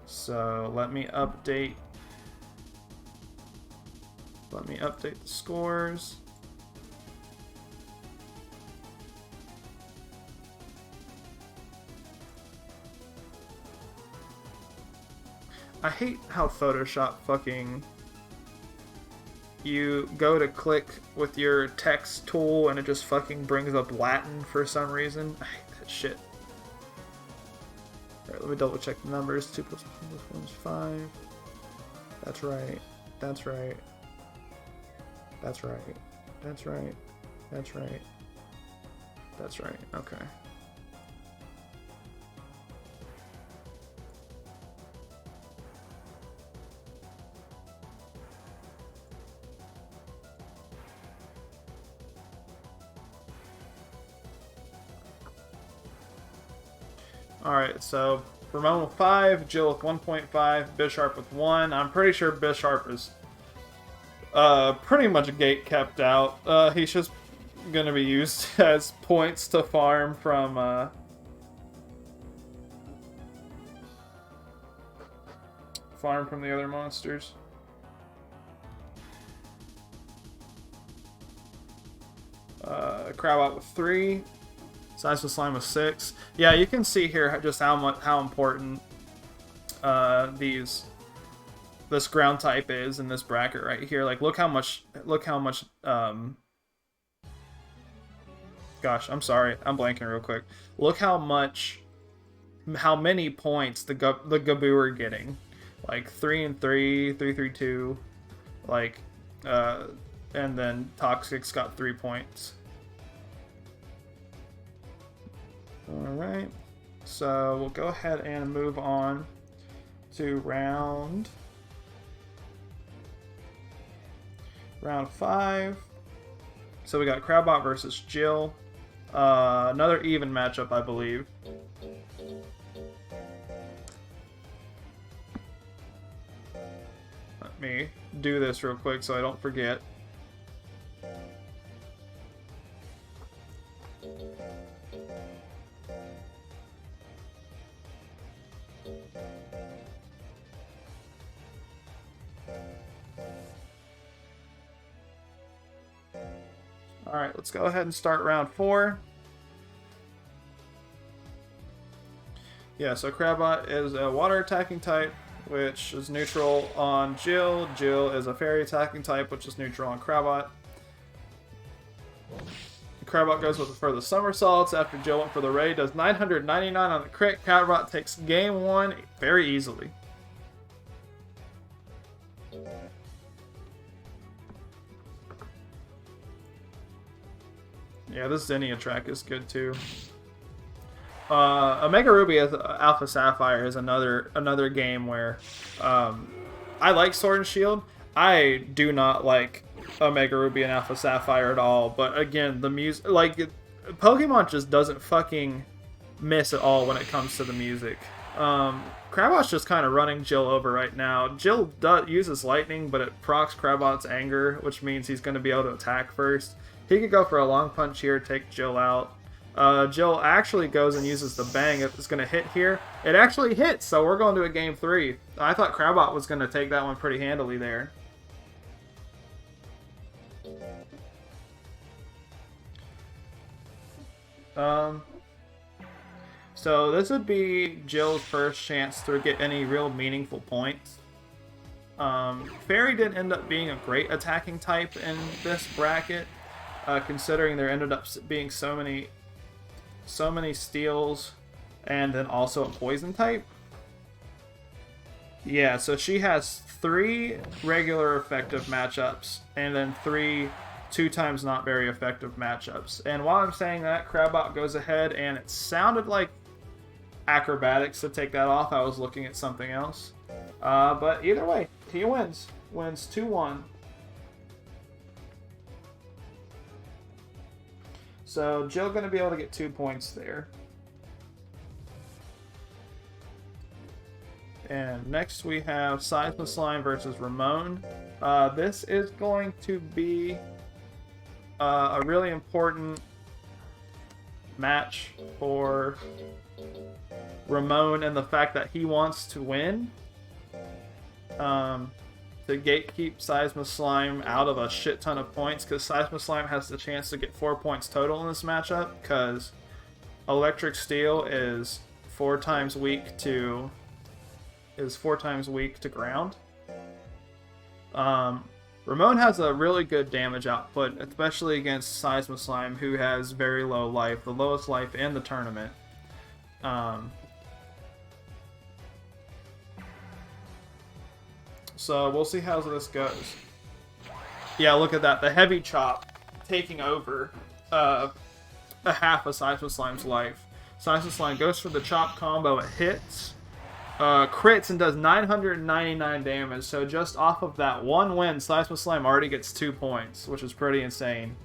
So let me update the scores. I hate how Photoshop fucking... You go to click with your text tool and it just fucking brings up Latin for some reason. I hate that shit. Alright, let me double check the numbers. 2 plus 1 is 5. That's right. That's right. That's right. That's right. That's right. That's right. Okay. Alright, so Ramon with 5, Jill with 1.5, Bisharp with 1. I'm pretty sure Bisharp is pretty much gate kept out. He's just going to be used as points to farm from the other monsters. Crabot with 3. Seismic Slime with 6. Yeah, you can see here just how important this ground type is in this bracket right here. Like, look how much. Gosh, I'm sorry, I'm blanking real quick. Look how many points the Gaboo are getting. Like 3 and 3, 3, 3, 2, like, and then Toxic's got 3 points. Alright, so we'll go ahead and move on to round 5. So we got Crabot versus Jill. Another even matchup, I believe. Let me do this real quick so I don't forget. Alright, let's go ahead and start round 4. Yeah, so Crabot is a water attacking type, which is neutral on Jill. Jill is a fairy attacking type, which is neutral on Crabot. Crabot goes for the somersaults after Jill went for the raid, does 999 on the crit. Crabot takes game 1 very easily. Yeah, this Zinnia track is good too. Omega Ruby as Alpha Sapphire is another game where I like Sword and Shield. I do not like Omega Ruby and Alpha Sapphire at all. But again, the music, like, Pokemon just doesn't fucking miss at all when it comes to the music. Crabot's just kind of running Jill over right now. Jill uses lightning, but it procs Crabot's anger, which means he's going to be able to attack first. He could go for a long punch here, take Jill out. Jill actually goes and uses the bang. If it's going to hit here, it actually hits, so we're going to a game 3. I thought Crabot was going to take that one pretty handily there. So this would be Jill's first chance to get any real meaningful points. Fairy didn't end up being a great attacking type in this bracket, considering there ended up being so many steals and then also a poison type. Yeah, so she has 3 regular effective matchups and then 3 2x not very effective matchups. And while I'm saying that, Crabot goes ahead, and it sounded like acrobatics to take that off. I was looking at something else. But either way, he wins. Wins 2-1. So Jill going to be able to get 2 points there. And next we have Seisma Slime versus Ramon. This is going to be a really important match for Ramon, and the fact that he wants to win to gatekeep Seisma Slime out of a shit ton of points, because Seisma Slime has the chance to get 4 points total in this matchup, because Electric Steel is 4 times weak to ground. Ramon has a really good damage output, especially against Seisma Slime, who has very low life, the lowest life in the tournament. So we'll see how this goes. Yeah, look at that. The heavy chop taking over a half of Seisma Slime's life. Seisma Slime goes for the chop combo. It hits. Crits and does 999 damage. So just off of that one win, Seisma Slime already gets 2 points, which is pretty insane.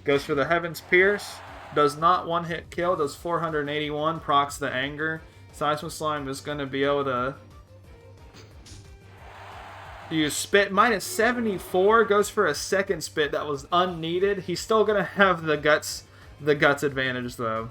Goes for the Heaven's Pierce. Does not one-hit kill. Does 481. Procs the anger. Seisma Slime is going to be able to use spit. Minus 74. Goes for a second spit that was unneeded. He's still going to have the guts advantage, though.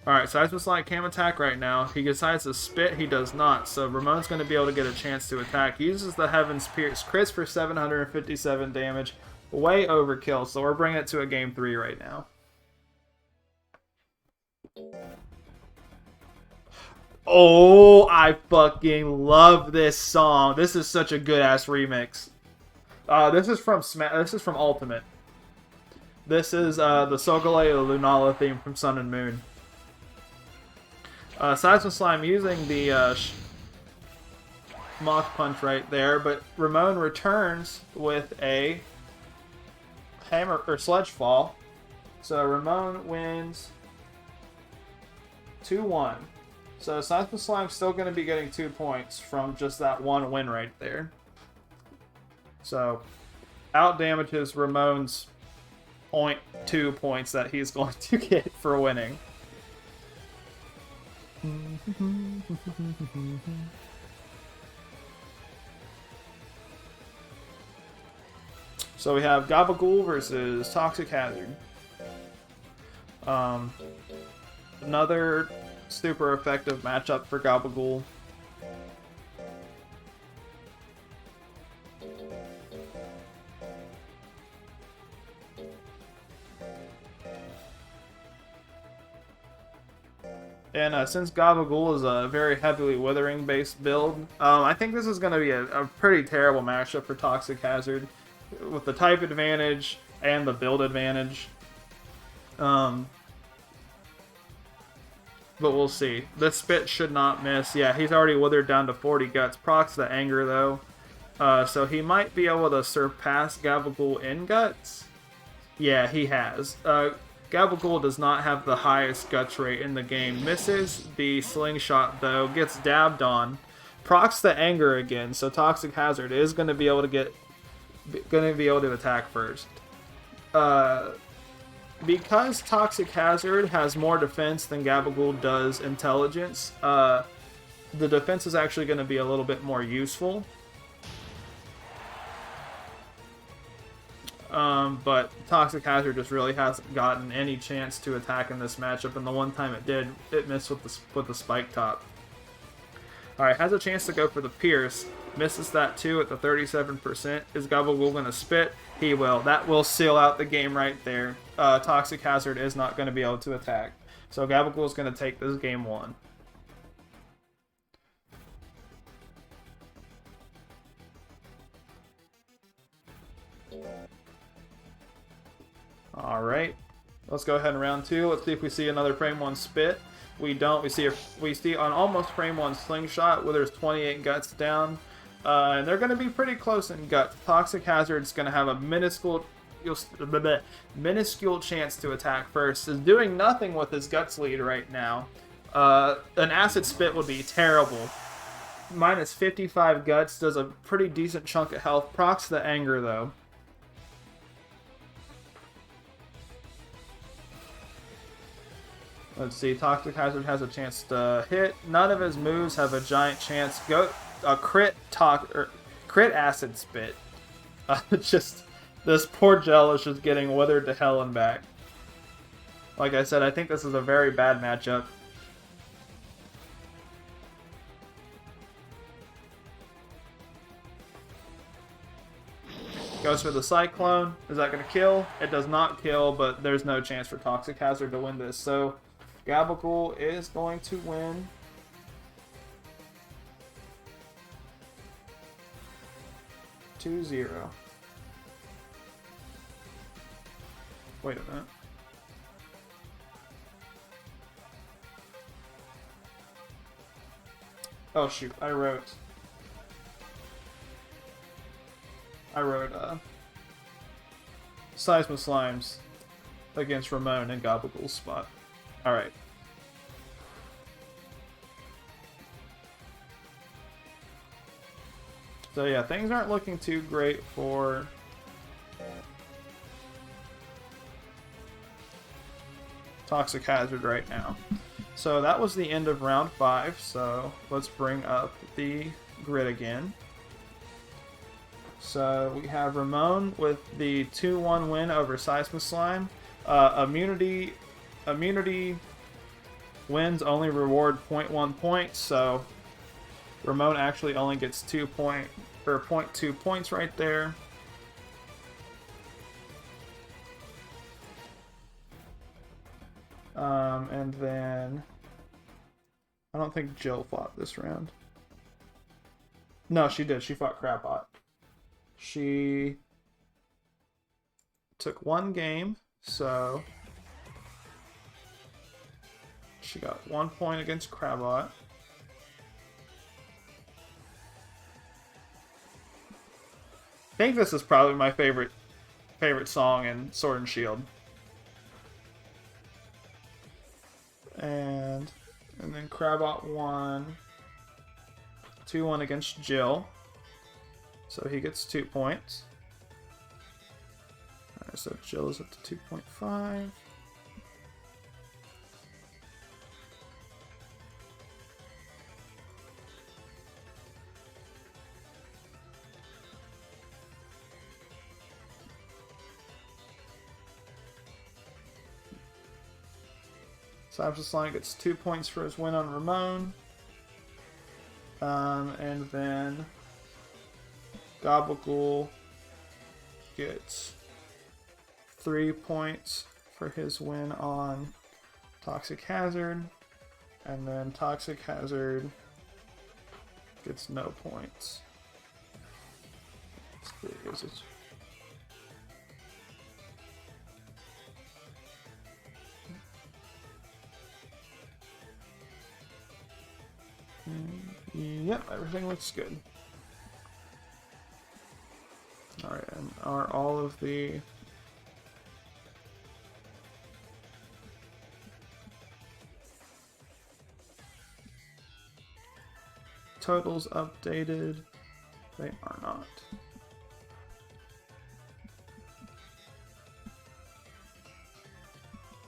Alright, Seisma Slime can't attack right now. He decides to spit. He does not. So Ramon's going to be able to get a chance to attack. He uses the Heaven's Pierce. Crits for 757 damage. Way overkill. So we're bringing it to a game 3 right now. Oh, I fucking love this song. This is such a good-ass remix. This is from Ultimate. This is the Sogale the Lunala theme from Sun and Moon. Seisma Slime using the Moth Punch right there, but Ramon returns with a Hammer or Sledge Fall. So Ramon wins 2-1. So Seisma Slime's still going to be getting 2 points from just that one win right there. So out damages Ramon's 0.2 points that he's going to get for winning. So we have Gaboo versus Toxic Hazard. Another super effective matchup for Gaboo. And since Gaboo is a very heavily Withering based build, I think this is going to be a pretty terrible matchup for Toxic Hazard with the type advantage and the build advantage. But we'll see. This spit should not miss. Yeah, he's already withered down to 40 guts. Procs the anger though. So he might be able to surpass Gaboo in guts. Yeah, he has. Gabagool does not have the highest guts rate in the game. Misses the slingshot though, gets dabbed on. Procs the anger again, so Toxic Hazard is going to be able to attack first. Because Toxic Hazard has more defense than Gabagool does intelligence, the defense is actually going to be a little bit more useful. But Toxic Hazard just really hasn't gotten any chance to attack in this matchup, and the one time it did, it missed with the spike top. Alright, has a chance to go for the Pierce. Misses that too at the 37%. Is Gabagool going to spit? He will. That will seal out the game right there. Toxic Hazard is not going to be able to attack. So Gabagool is going to take this game 1. Alright, let's go ahead and round 2. Let's see if we see another frame 1 spit. We don't. We see on almost frame 1 slingshot where there's 28 guts down. And they're going to be pretty close in guts. Toxic Hazard's going to have a minuscule chance to attack first. Is doing nothing with his guts lead right now. An acid spit would be terrible. Minus 55 guts does a pretty decent chunk of health. Procs the anger though. Let's see, Toxic Hazard has a chance to hit. None of his moves have a giant chance. Crit acid spit. Just this poor Jell is just getting withered to hell and back. Like I said, I think this is a very bad matchup. Goes for the Cyclone. Is that going to kill? It does not kill, but there's no chance for Toxic Hazard to win this. So Gabagool is going to win. Two zero. Wait a minute. Oh shoot, I wrote Seisma Slimes against Ramon in Gabagool's spot. Alright. So yeah, things aren't looking too great for Toxic Hazard right now. So that was the end of round 5, so let's bring up the grid again. So we have Ramon with the 2-1 win over Seisma Slime. Immunity wins only reward 0.1 points, so Ramon actually only gets 0.2 points right there. And then I don't think Jill fought this round. No, she did. She fought Crabot. She took 1 game, so she got 1 point against Crabot. I think this is probably my favorite song in Sword and Shield. And then Crabot won 2-1 against Jill. So he gets 2 points. Alright, so Jill is up to 2.5. Seisma Slime gets 2 points for his win on Ramon. And then Gabagool gets 3 points for his win on Toxic Hazard. And then Toxic Hazard gets no points. Is it? Yep, everything looks good. Alright, and are all of the totals updated? They are not.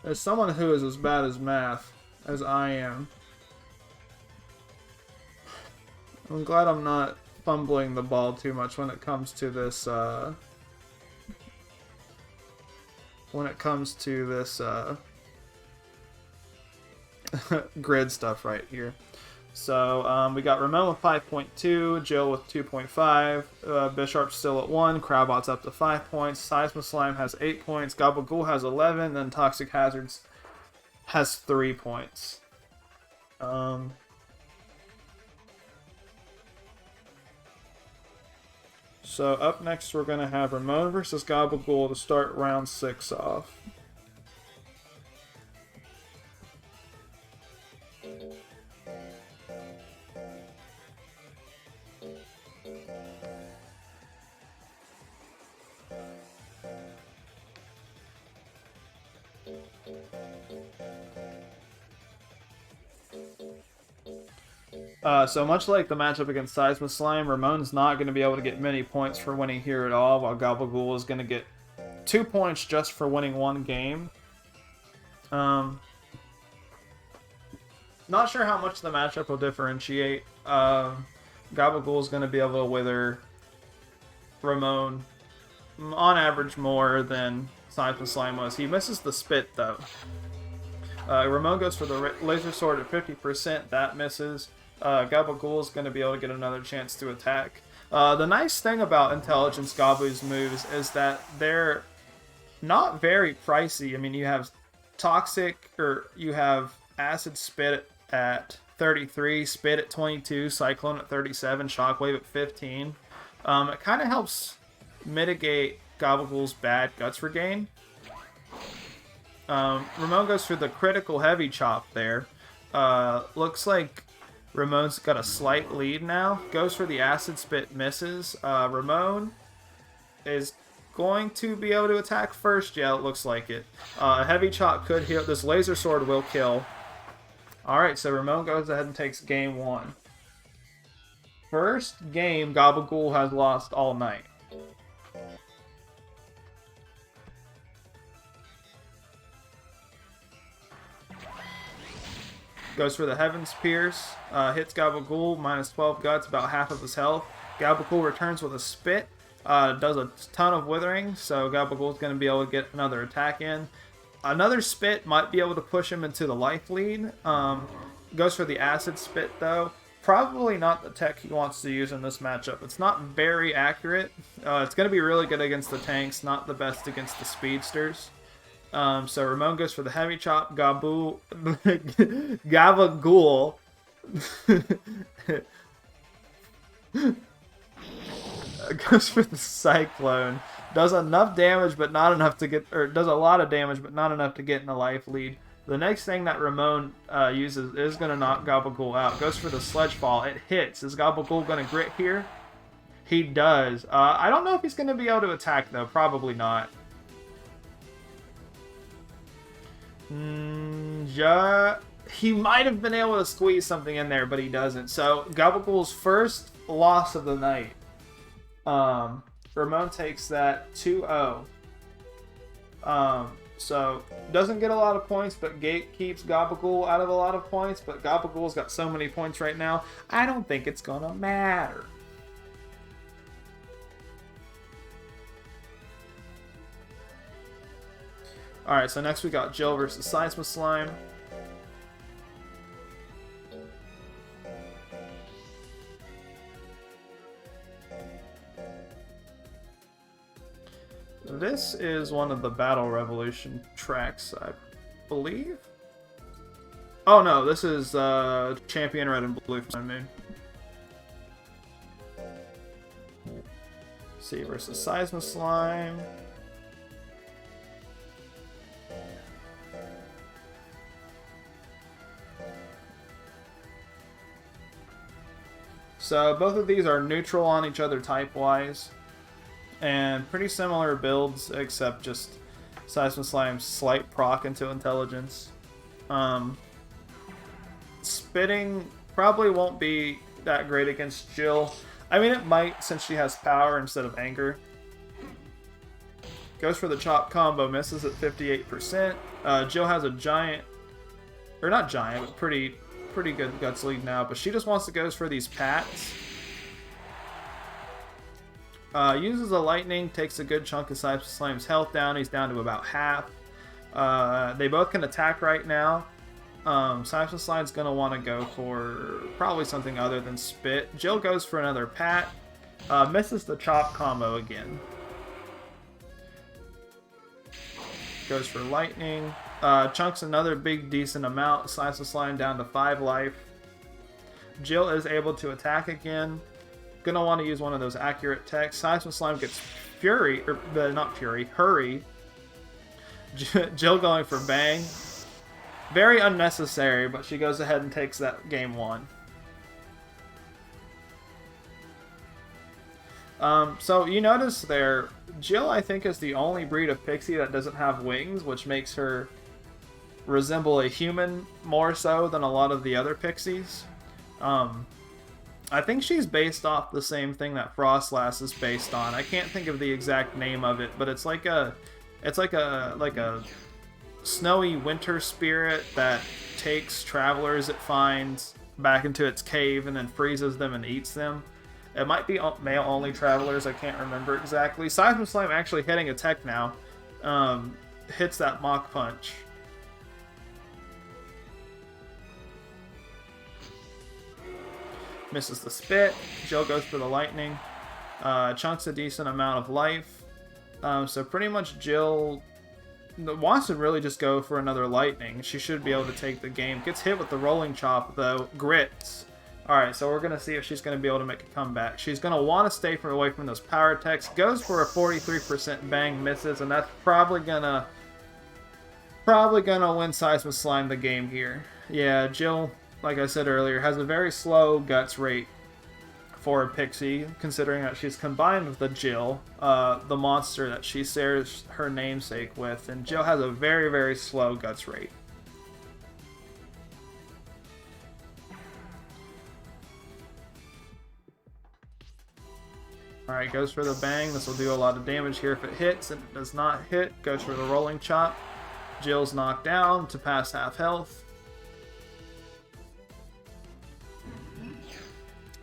As someone who is as bad as math as I am, I'm glad I'm not fumbling the ball too much when it comes to this, grid stuff right here. So, we got Ramon with 5.2, Jell with 2.5, Bisharp's still at 1, Crowbot's up to 5 points, Seismoslime has 8 points, Gabagool has 11, then Toxic Hazards has 3 points. So up next we're going to have Ramon versus Gabagool to start round 6 off. So much like the matchup against Seismoslime, Ramon's not going to be able to get many points for winning here at all, while Gabagool is going to get 2 points just for winning 1 game. Not sure how much the matchup will differentiate. Gabagool is going to be able to wither Ramon on average more than Seismoslime was. He misses the spit though. Ramon goes for the laser sword at 50%. That misses. Gabagool is going to be able to get another chance to attack. The nice thing about Intelligence Gaboo's moves is that they're not very pricey. I mean, you have Toxic, or you have Acid Spit at 33, Spit at 22, Cyclone at 37, Shockwave at 15. It kind of helps mitigate Gabagool's bad Guts Regain. Ramon goes for the critical heavy chop there. Looks like Ramon's got a slight lead now. Goes for the Acid Spit, misses. Ramon is going to be able to attack first. Yeah, it looks like it. A heavy chop could heal. This laser sword will kill. Alright, so Ramon goes ahead and takes game 1. First game, Gabagool has lost all night. Goes for the Heaven's Pierce, hits Gabagool, minus 12 guts, about half of his health. Gabagool returns with a spit, does a ton of withering, so Gabagool's going to be able to get another attack in. Another spit might be able to push him into the life lead. Goes for the Acid Spit though. Probably not the tech he wants to use in this matchup. It's not very accurate. It's going to be really good against the tanks, not the best against the speedsters. So Ramon goes for the heavy chop. Gabagool goes for the Cyclone. Does enough damage, but not enough to get, or does a lot of damage, but not enough to get in the life lead. The next thing that Ramon uses is going to knock Gabagool out. Goes for the Sledgefall. It hits. Is Gabagool going to grit here? He does. I don't know if he's going to be able to attack though. Probably not. He might have been able to squeeze something in there, but he doesn't. So Gabagool's first loss of the night. Ramon takes that 2-0. So doesn't get a lot of points, but keeps Gabagool out of a lot of points. But Gabagool's got so many points right now, I don't think it's gonna matter. Alright, so next we got Jell versus Seismoslime. This is one of the Battle Revolution tracks, I believe. Oh no, this is Champion Red and Blue for Moon. C versus Seismoslime. So both of these are neutral on each other type-wise, and pretty similar builds, except just Seismoslime's slight proc into intelligence. Spitting probably won't be that great against Jill. I mean, it might since she has power instead of anger. Goes for the chop combo, misses at 58%. Jill has a giant, or not giant, but pretty good guts lead now. But she just wants to go for these pats. Uses a lightning, takes a good chunk of Cypress Slime's health down. He's down to about half. They both can attack right now. Cypress Slime's going to want to go for probably something other than Spit. Jill goes for another pat. Misses the chop combo again. Goes for lightning. Chunks another big decent amount. Cypress Slime down to 5 life. Jill is able to attack again. Gonna want to use one of those accurate techs. Cypress Slime gets Fury, or not Fury, Hurry. Jill going for Bang. Very unnecessary, but she goes ahead and takes that game 1. So you notice there, Jill I think is the only breed of Pixie that doesn't have wings, which makes her resemble a human more so than a lot of the other Pixies. I think she's based off the same thing that Frostlass is based on. I can't think of the exact name of it, but it's like a snowy winter spirit that takes travelers it finds back into its cave and then freezes them and eats them. It might be male-only travelers, I can't remember exactly. Seismic Slime actually hitting a tech now. Hits that Mach Punch. Misses the Spit. Jill goes for the Lightning. Chunks a decent amount of life. So pretty much Jill wants to really just go for another Lightning. She should be able to take the game. Gets hit with the Rolling Chop, though. Grits. Alright, so we're going to see if she's going to be able to make a comeback. She's going to want to stay away from those power attacks. Goes for a 43% bang, misses, and that's probably gonna win Seismic Slime the game here. Yeah, Jill, like I said earlier, has a very slow guts rate for a Pixie, considering that she's combined with the Jill, the monster that she shares her namesake with, and Jill has a very, very slow guts rate. Alright, goes for the bang. This will do a lot of damage here if it hits, and it does not hit. Goes for the rolling chop. Jill's knocked down to past half health.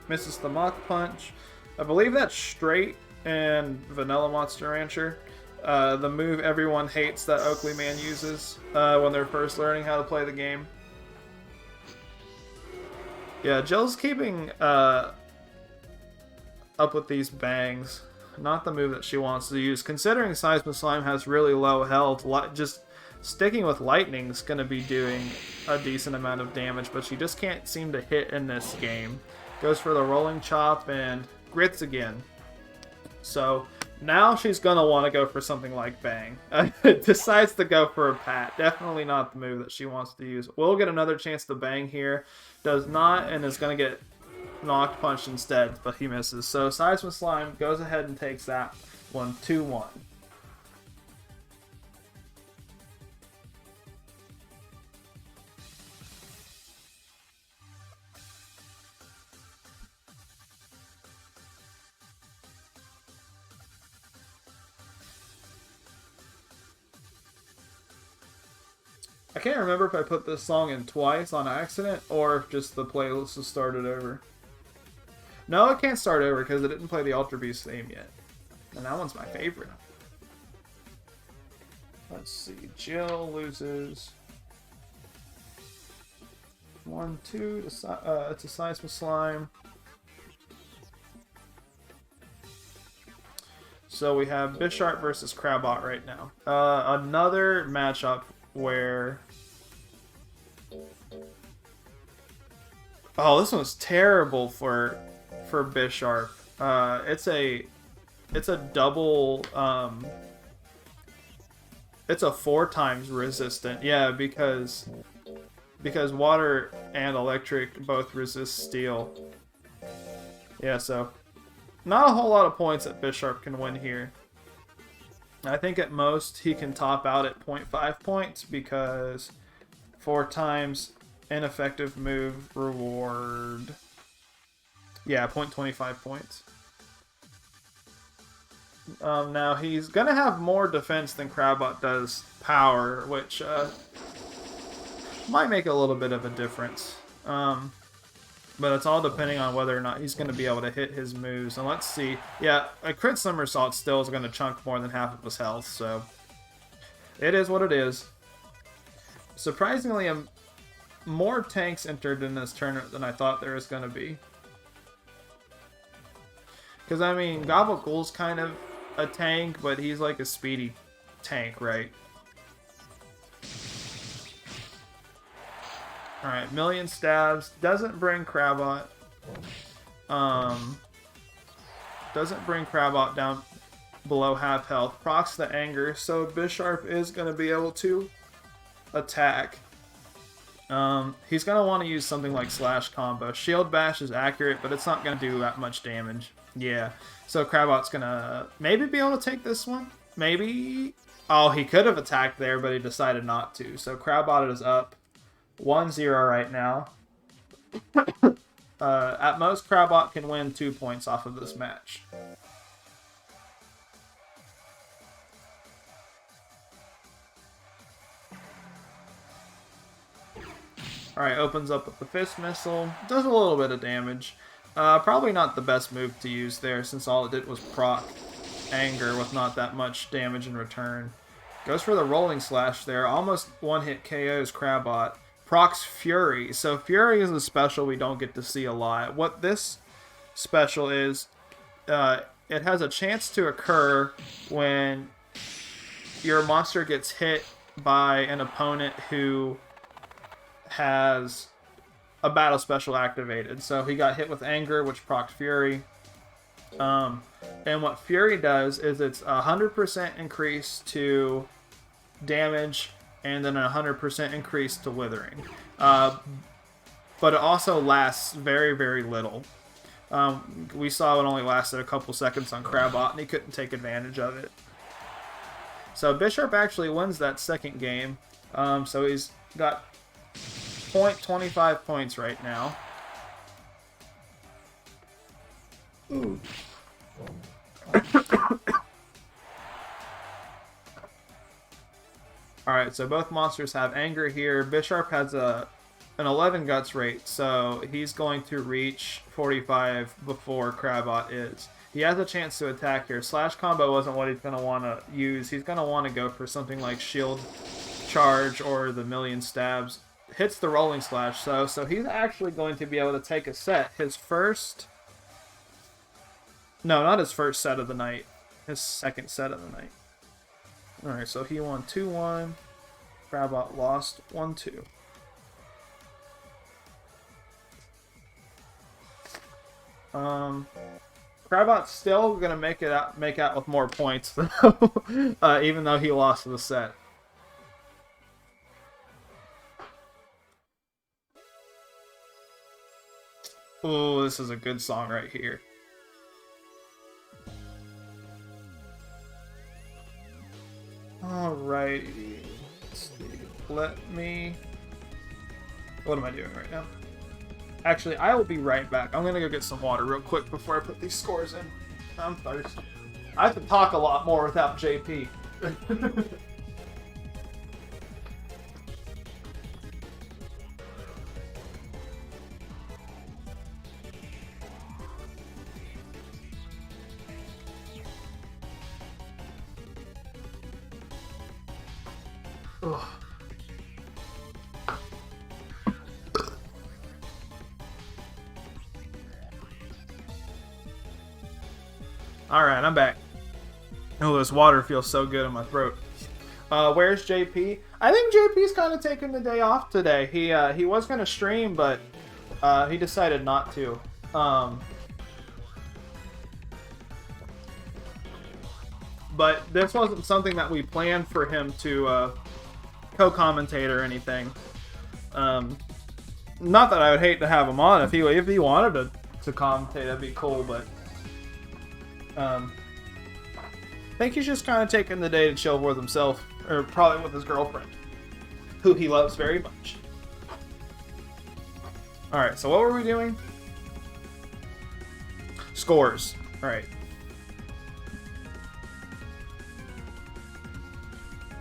Misses the Mach Punch. I believe that's straight and Vanilla Monster Rancher. The move everyone hates that Oakley Man uses when they're first learning how to play the game. Yeah, Jill's keeping up with these bangs. Not the move that she wants to use. Considering Seismic Slime has really low health, just sticking with Lightning is going to be doing a decent amount of damage, but she just can't seem to hit in this game. Goes for the Rolling Chop and grits again. So now she's going to want to go for something like Bang. Decides to go for a Pat. Definitely not the move that she wants to use. We'll get another chance to Bang here. Does not, and is going to get knocked punched instead, but he misses. So Seismic Slime goes ahead and takes that one 2-1. I can't remember if I put this song in twice on accident or if just the playlist has started over. No, it can't start over because it didn't play the Ultra Beast theme yet. And that one's my favorite. Let's see. Jill loses 1-2 to Seismic Slime. So we have Bisharp versus Crabot right now. Another matchup where... Oh, this one's terrible for Bisharp. It's a double, it's a 4 times resistant. Yeah, because water and electric both resist steel. Yeah, so not a whole lot of points that Bisharp can win here. I think at most he can top out at 0.5 points because 4 times ineffective move reward. Yeah, 0.25 points. Now, he's going to have more defense than Crabot does power, which might make a little bit of a difference. But it's all depending on whether or not he's going to be able to hit his moves. And let's see. Yeah, a crit somersault still is going to chunk more than half of his health, so it is what it is. Surprisingly, more tanks entered in this tournament than I thought there was going to be. Because, I mean, Gabagool's kind of a tank, but he's like a speedy tank, right? Alright, million stabs. Doesn't bring Crabot. Doesn't bring Crabot down below half health. Procs the anger, so Bisharp is going to be able to attack. He's going to want to use something like Slash Combo. Shield Bash is accurate, but it's not going to do that much damage. Yeah, so Crabot's going to maybe be able to take this one. Maybe. Oh, he could have attacked there, but he decided not to. So Crabot is up 1-0 right now. At most, Crabot can win 2 points off of this match. Alright, opens up with the Fist Missile. Does a little bit of damage. Probably not the best move to use there, since all it did was proc Anger with not that much damage in return. Goes for the Rolling Slash there. Almost one-hit KOs Crabot. Procs Fury. So Fury is a special we don't get to see a lot. What this special is, it has a chance to occur when your monster gets hit by an opponent who has a battle special activated. So he got hit with Anger, which procs Fury. And what Fury does is it's 100% increase to damage and then a 100% increase to Withering. But it also lasts very, very little. We saw it only lasted a couple seconds on Crabot, and he couldn't take advantage of it. So Bisharp actually wins that second game. So he's got 0.25 points right now. Ooh. Alright, so both monsters have Anger here. Bisharp has an 11 guts rate, so he's going to reach 45 before Crabot is. He has a chance to attack here. Slash Combo wasn't what he's going to want to use. He's going to want to go for something like Shield Charge or the Million Stabs. Hits the Rolling Slash, so he's actually going to be able to take a set. His first... No, not his first set of the night. His second set of the night. Alright, so he won 2-1. Crabot lost 1-2. Crabot's still gonna make out with more points though, even though he lost the set. Oh, this is a good song right here. Alrighty. Let's see. Let me... What am I doing right now? Actually, I will be right back. I'm gonna go get some water real quick before I put these scores in. I'm thirsty. I have to talk a lot more without JP. Ugh. Alright, I'm back. Oh, this water feels so good in my throat. Where's JP? I think JP's kind of taking the day off today. He was going to stream, but he decided not to. But this wasn't something that we planned for him to co-commentate or anything. Not that I would hate to have him on. If he wanted to commentate, that'd be cool, but... I think he's just kind of taking the day to chill with himself, or probably with his girlfriend, who he loves very much. Alright, so what were we doing? Scores. Right.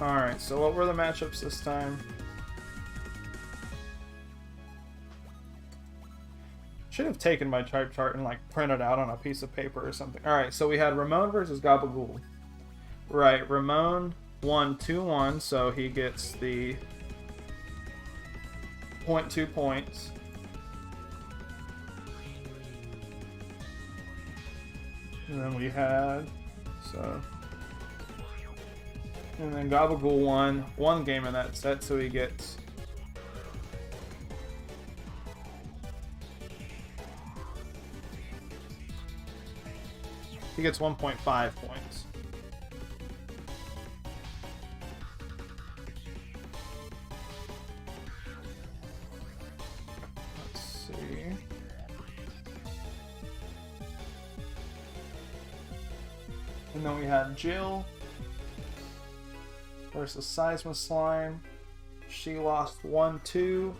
Alright, so what were the matchups this time? Should have taken my type chart and like printed out on a piece of paper or something. Alright, so we had Ramon versus Gaboo. Right, Ramon won 2-1, so he gets the 0.2 points. And then we had, and then Gaboo won one game in that set, so he gets He gets 1.5 points. Let's see. And then we had Jell versus Seisma Slime. She lost 1-2,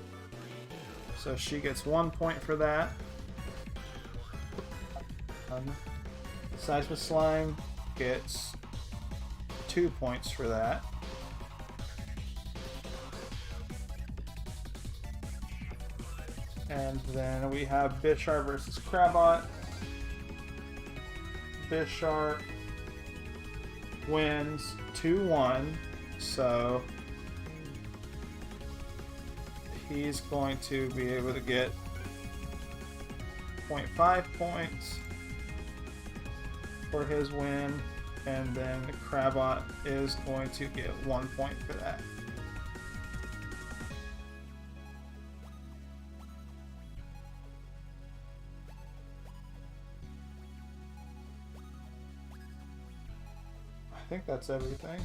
so she gets 1 point for that. Seisma Slime gets 2 points for that. And then we have Bisharp versus Crabot. Bisharp wins 2-1, so he's going to be able to get 0.5 points for his win, and then Crabot is going to get 1 point for that. I think that's everything.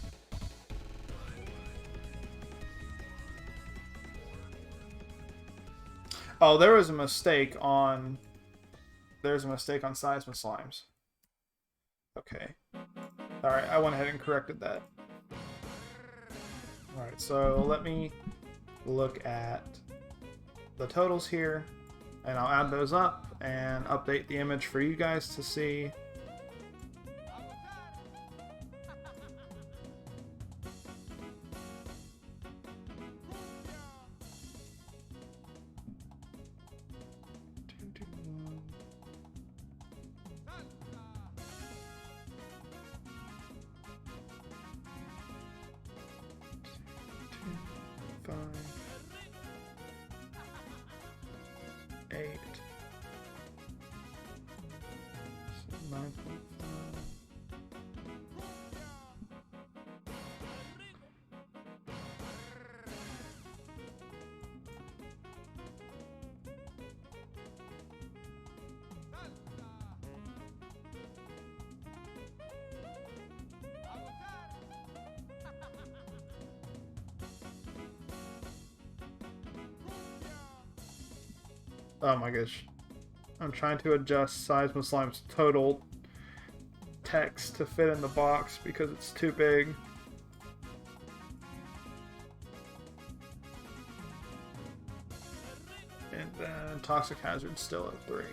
Oh, there was a mistake on... There's a mistake on Seisma Slimes. Okay. Alright, I went ahead and corrected that. Alright, so let me look at the totals here, and I'll add those up and update the image for you guys to see. Oh my gosh. I'm trying to adjust Seisma Slime's total text to fit in the box because it's too big. And then Toxic Hazard's still at 3.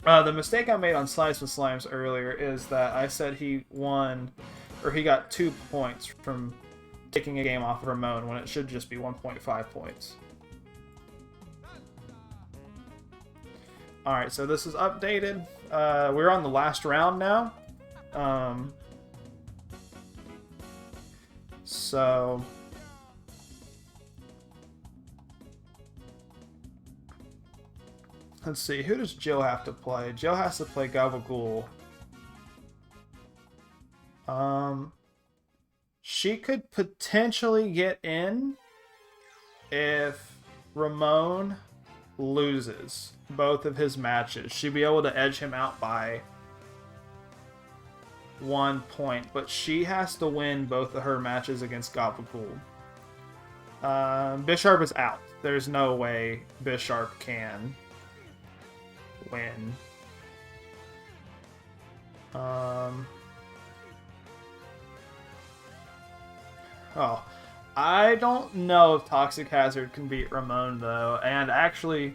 The mistake I made on Seisma Slimes earlier is that I said he won, or he got 2 points from taking a game off of Ramon when it should just be 1.5 points. Alright, so this is updated. We're on the last round now. So let's see, who does Jill have to play? Jill has to play Gaboo. She could potentially get in if Ramon loses both of his matches. She'd be able to edge him out by 1 point, but she has to win both of her matches against Gaboo. Bisharp is out. There's no way Bisharp can win. Oh, I don't know if Toxic Hazard can beat Ramon, though. And actually,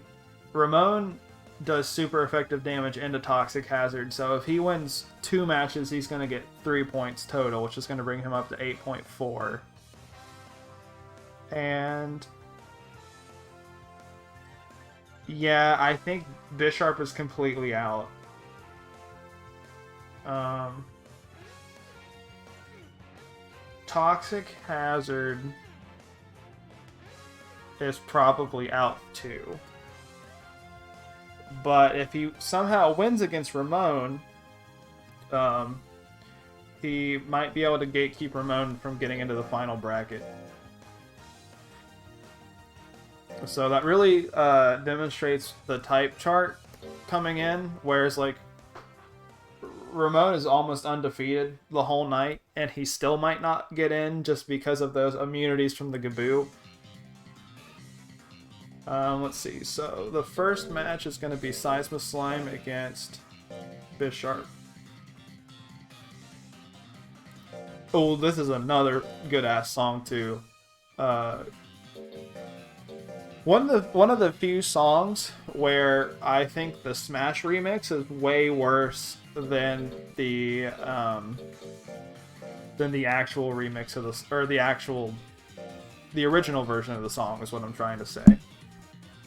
Ramon does super effective damage into Toxic Hazard. So if he wins 2 matches, he's going to get 3 points total, which is going to bring him up to 8.4. And yeah, I think Bisharp is completely out. Toxic Hazard is probably out too. But if he somehow wins against Ramon, he might be able to gatekeep Ramon from getting into the final bracket. So that really demonstrates the type chart coming in, whereas like Ramon is almost undefeated the whole night, and he still might not get in just because of those immunities from the Gaboo. Let's see. So the first match is going to be Seismoslime against Bisharp. Oh, this is another good-ass song, too. One of the few songs where I think the Smash remix is way worse than the actual remix of the, or the original version of the song is what I'm trying to say.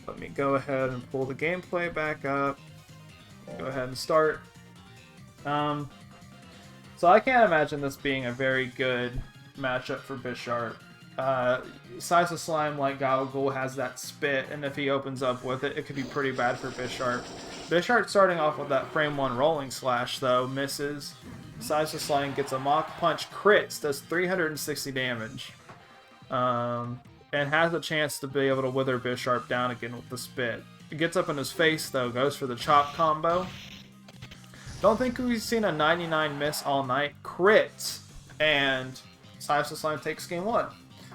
Let me go ahead and pull the gameplay back up. Go ahead and start. So I can't imagine this being a very good matchup for Bisharp. Seismoslime, like Gaboo, has that spit, and if he opens up with it, it could be pretty bad for Bisharp. Bisharp starting off with that frame 1 rolling slash, though, misses. Seismoslime gets a Mach Punch, crits, does 360 damage. And has a chance to be able to wither Bisharp down again with the spit. It gets up in his face, though, goes for the chop combo. Don't think we've seen a 99 miss all night. Crits, and Seismoslime takes game 1.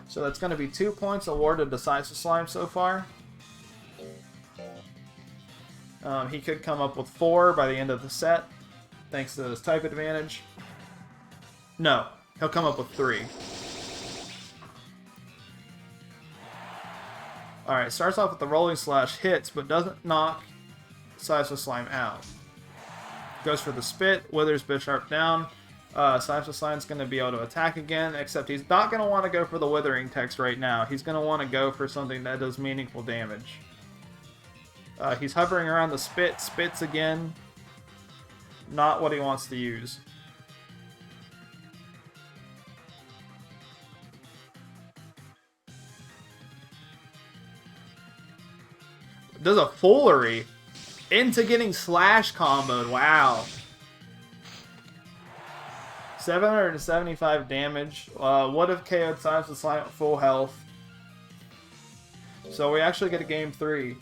So that's going to be 2 points awarded to Seismoslime so far. He could come up with 4 by the end of the set, thanks to his type advantage. No, he'll come up with 3. Alright, starts off with the rolling slash, hits, but doesn't knock Seismoslime out. Goes for the spit, withers Bisharp down. Seismoslime's going to be able to attack again, except he's not going to want to go for the withering text right now. He's going to want to go for something that does meaningful damage. He's hovering around the spit, spits again. Not what he wants to use. Does a foolery into getting slash comboed. Wow. 775 damage. Would have KO'd Seismoslime at full health. So we actually get a game 3.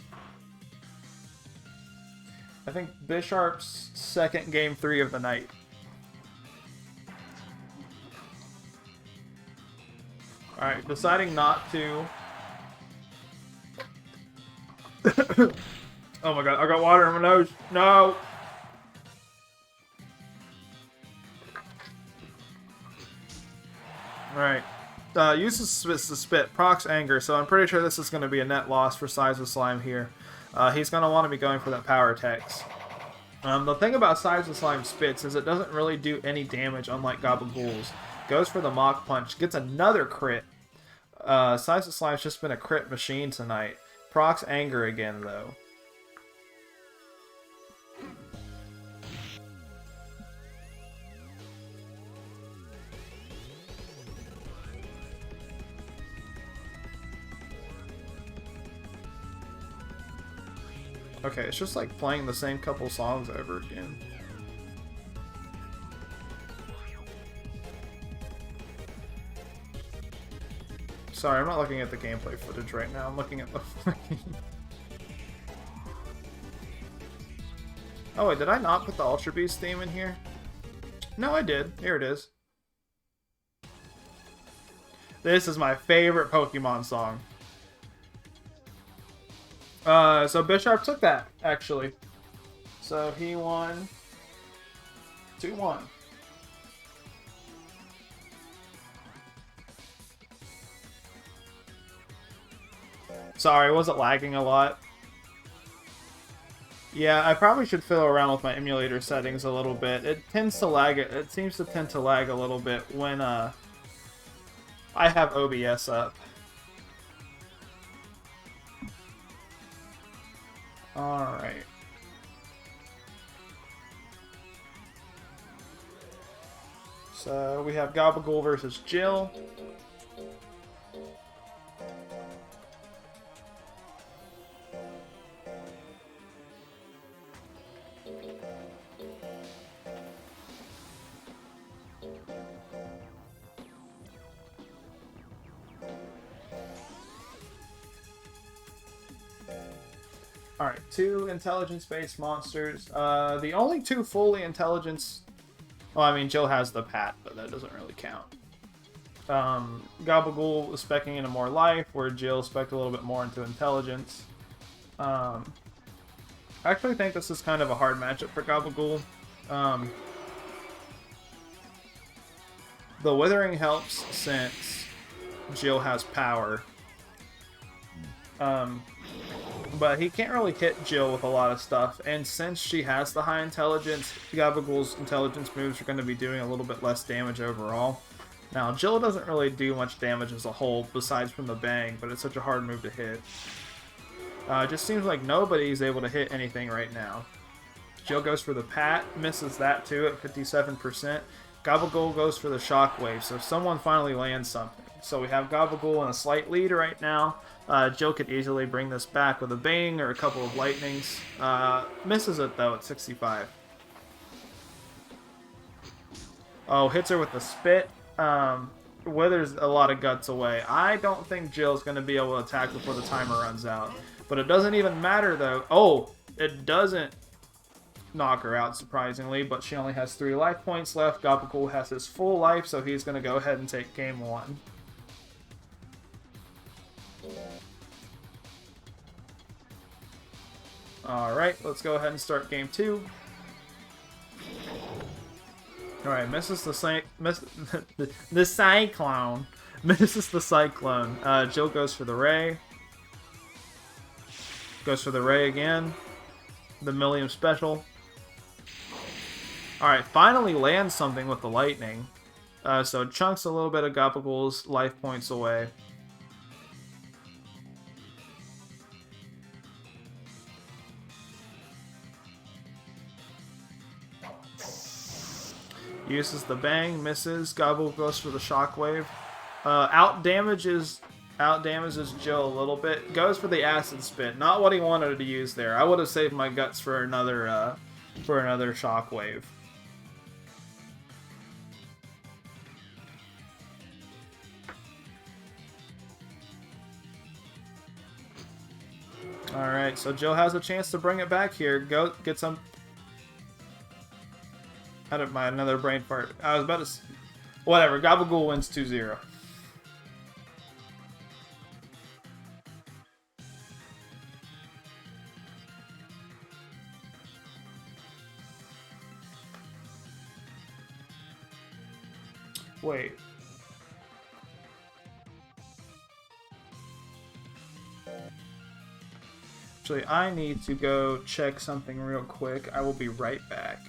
I think Bisharp's second game 3 of the night. Alright, deciding not to. Oh my god, I got water in my nose. No! Alright. Uses the spit, procs anger, so I'm pretty sure this is going to be a net loss for Seismoslime here. He's going to want to be going for that power text. The thing about Seismoslime spits is it doesn't really do any damage, unlike Gaboo's. Goes for the Mach Punch, gets another crit. Seismoslime's just been a crit machine tonight. Procs anger again, though. Okay, it's just like playing the same couple songs over again. Sorry, I'm not looking at the gameplay footage right now. I'm looking at the Oh wait, did I not put the Ultra Beast theme in here? No, I did. Here it is. This is my favorite Pokemon song. So Bisharp took that, actually. So he won 2-1. Sorry, was it lagging a lot? Yeah, I probably should fiddle around with my emulator settings a little bit. It tends to lag. It seems to tend to lag a little bit when I have OBS up. All right. So we have Gabagool versus Jell. Alright, 2 intelligence-based monsters. The only 2 fully intelligence... Well, I mean, Jell has the Pat, but that doesn't really count. Gabagool is specking into more life, where Jell specced a little bit more into intelligence. I actually think this is kind of a hard matchup for Gabagool. The Withering helps since Jell has power. But he can't really hit Jell with a lot of stuff, and since she has the high intelligence, Gabagool's intelligence moves are going to be doing a little bit less damage overall. Now, Jell doesn't really do much damage as a whole, besides from the bang, but it's such a hard move to hit. It just seems like nobody's able to hit anything right now. Jell goes for the Pat, misses that too at 57%. Gabagool goes for the Shockwave, so someone finally lands something. So we have Gabagool in a slight lead right now. Jell could easily bring this back with a Bang or a couple of Lightnings. Misses it though at 65. Oh, hits her with the Spit. Withers a lot of guts away. I don't think Jill's going to be able to attack before the timer runs out. But it doesn't even matter though. Oh, it doesn't knock her out, surprisingly, but she only has 3 life points left. Gabagool has his full life, so he's going to go ahead and take game 1. Alright, let's go ahead and start game 2. Alright, misses the the Cyclone. Misses the Cyclone. Jell goes for the Ray. Goes for the Ray again. The Millium Special. Alright, finally lands something with the Lightning. So it chunks a little bit of Gabagool's life points away. Uses the Bang, misses. Gaboo goes for the Shockwave. Out damages Jell a little bit. Goes for the Acid Spit. Not what he wanted to use there. I would have saved my guts for another Shockwave. Alright, so Jell has a chance to bring it back here. Go get some... Out of my another brain fart. I was about to... Whatever, Gabagool wins 2-0. Wait. Actually, I need to go check something real quick. I will be right back.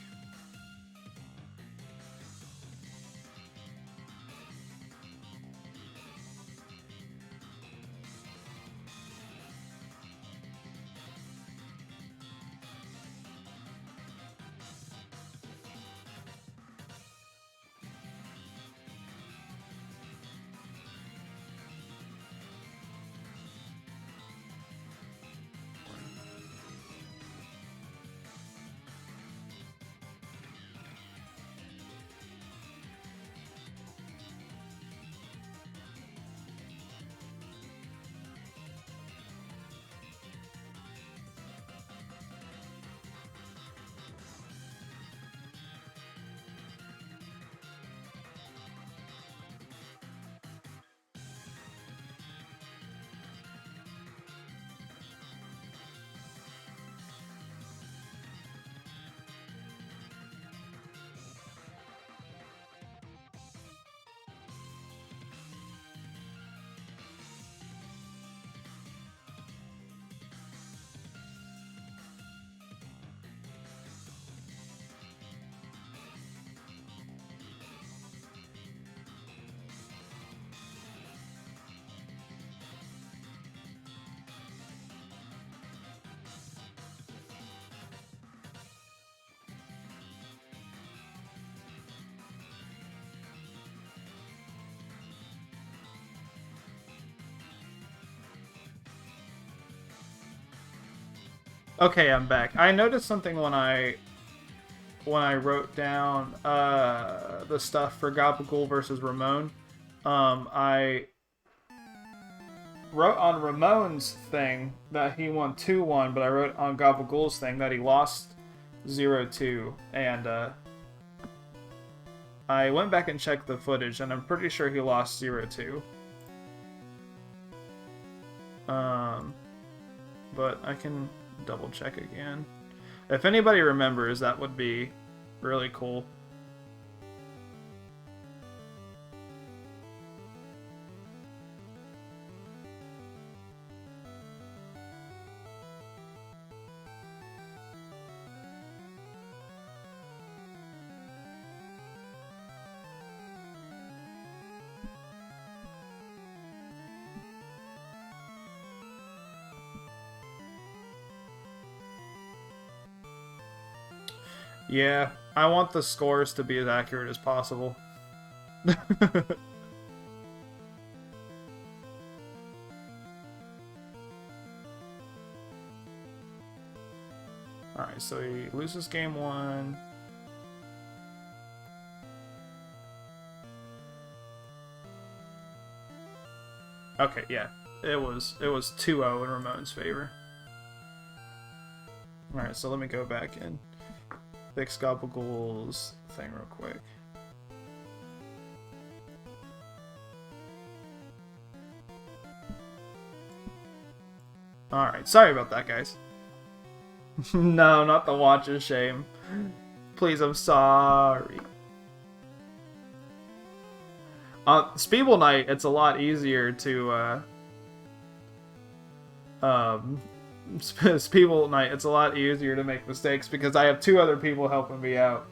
Okay, I'm back. I noticed something when I wrote down the stuff for Gaboo versus Ramon. I wrote on Ramon's thing that he won 2-1, but I wrote on Gaboo's thing that he lost 0-2, and I went back and checked the footage, and I'm pretty sure he lost 0-2. But I can double check again. If anybody remembers, that would be really cool. Yeah, I want the scores to be as accurate as possible. Alright, so he loses game 1. Okay, yeah. It was 2-0 in Ramon's favor. Alright, so let me go back and fix Gaboo's thing real quick. Alright, sorry about that, guys. No, not the watch of shame. Please, I'm sorry. Speeble Knight, it's a lot easier to, Speeble Knight, it's a lot easier to make mistakes because I have 2 other people helping me out.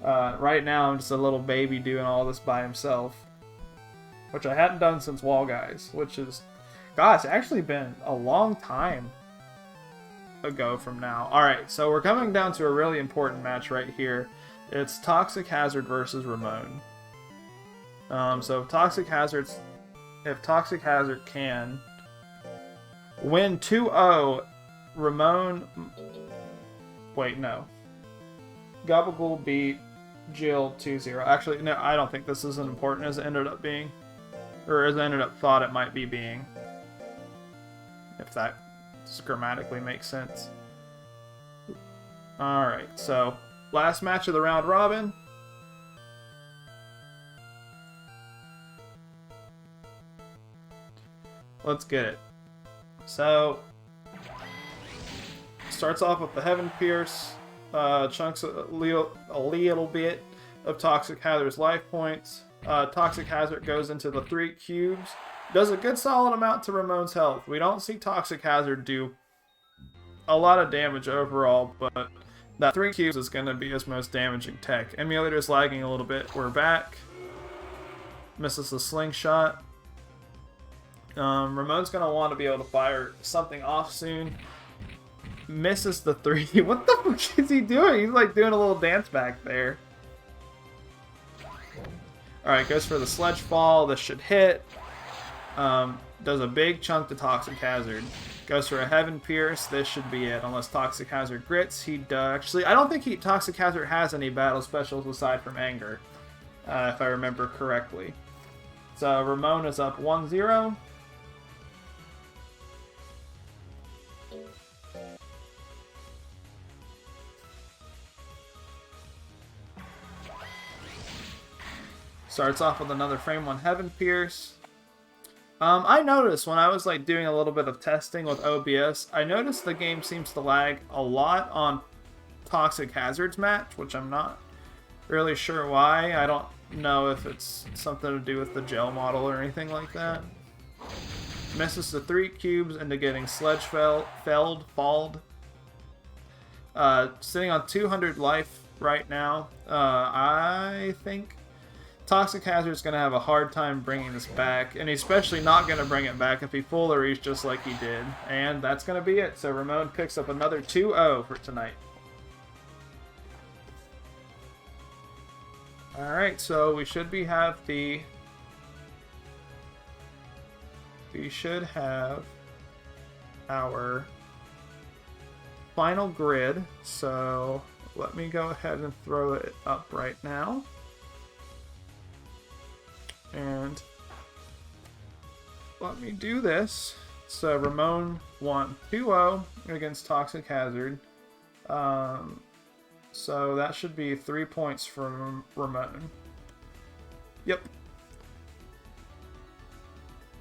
Right now, I'm just a little baby doing all this by himself. Which I hadn't done since Wall Guys, which is, gosh, actually been a long time ago from now. Alright, so we're coming down to a really important match right here. It's Toxic Hazard versus Ramon. So if Toxic Hazard can win 2-0, Ramon... Wait, no. Gaboo beat Jell 2-0. Actually, no, I don't think this is as important as it ended up being. Or as I ended up thought it might be being. If that grammatically makes sense. Alright, so last match of the round robin. Let's get it. So, starts off with the Heaven Pierce, chunks a little bit of Toxic Hazard's life points. Toxic Hazard goes into the 3 cubes, does a good solid amount to Ramon's health. We don't see Toxic Hazard do a lot of damage overall, but that 3 cubes is going to be his most damaging tech. Emulator's lagging a little bit. We're back. Misses the slingshot. Ramon's going to want to be able to fire something off soon. Misses the 3. What the fuck is he doing? He's like doing a little dance back there. Alright, goes for the Sledge Fall. This should hit. Does a big chunk to Toxic Hazard. Goes for a Heaven Pierce. This should be it, unless Toxic Hazard grits. He does. Actually, I don't think Toxic Hazard has any battle specials aside from Henger, if I remember correctly. So Ramon is up 1-0. Starts off with another frame 1 Heaven Pierce. I noticed when I was like doing a little bit of testing with OBS, I noticed the game seems to lag a lot on Toxic Hazard's match, which I'm not really sure why. I don't know if it's something to do with the Jell model or anything like that. Misses the 3 cubes into getting Sledge Falled. Sitting on 200 life right now. I think Toxic Hazard's going to have a hard time bringing this back, and he's especially not going to bring it back if he full Arish just like he did. And that's going to be it. So Ramon picks up another 2-0 for tonight. Alright, so we should have our final grid, so let me go ahead and throw it up right now. And let me do this. So Ramon won 2-0 against Toxic Hazard. So that should be 3 points from Ramon. Yep.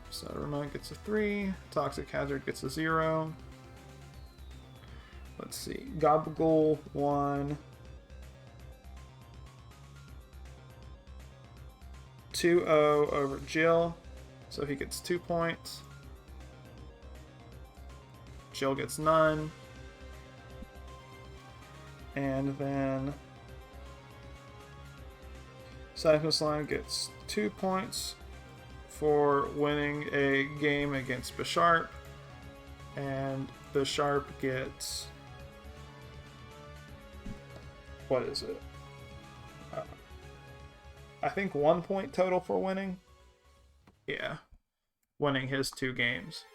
So Ramon gets a 3, Toxic Hazard gets a 0. Let's see, Gaboo won 2-0 over Jell, so he gets 2 points. Jell gets none. And then Seismic Slime gets 2 points for winning a game against Bisharp. And Bisharp gets... what is it? I think 1 point total for winning. Yeah. Winning his 2 games.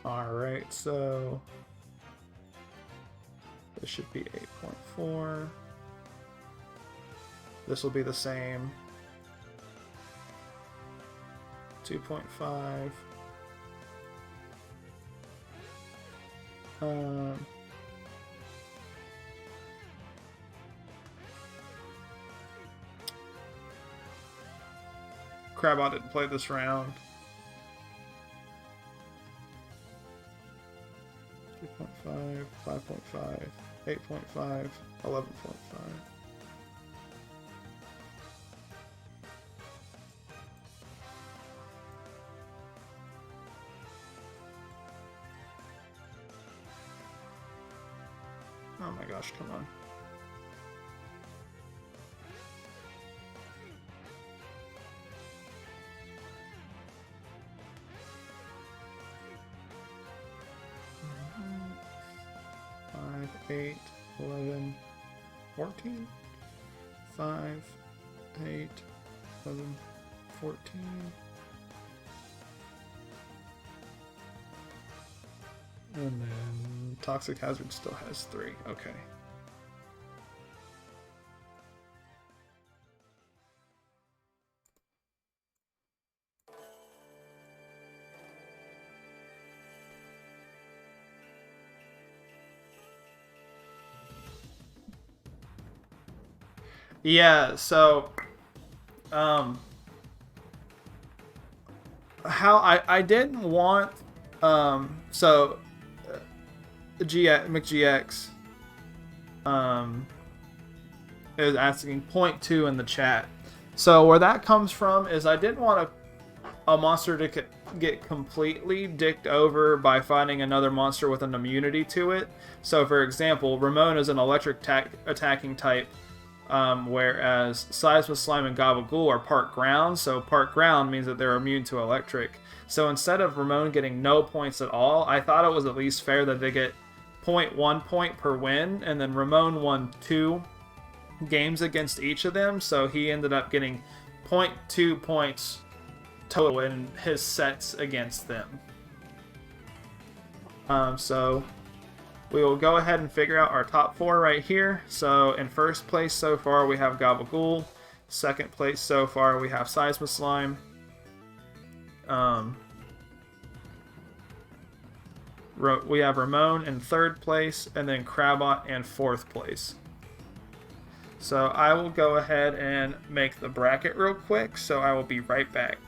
Alright, so... this should be 8.4. This will be the same. 2.5. Crabot didn't play this round. 3.5, 5.5, 8.5, 11.5. Oh my gosh, come on. Five, 8, 11, 14. 5, 8, 11, 14. And then Toxic Hazard still has 3. Okay. Yeah, so how I didn't want so McGX is asking point 2 in the chat. So where that comes from is I didn't want a monster to get completely dicked over by fighting another monster with an immunity to it. So for example, Ramon is an electric attacking type, whereas Seismic Slime and Gaboo are part ground. So part ground means that they're immune to electric. So instead of Ramon getting no points at all, I thought it was at least fair that they get 0.1 point per win, and then Ramon won 2 games against each of them, so he ended up getting 0.2 points total in his sets against them. So we will go ahead and figure out our top 4 right here. So in first place so far we have Gaboo. Second place so far we have Seismic Slime. We have Ramon in third place, and then Crabot in fourth place. So I will go ahead and make the bracket real quick, so I will be right back.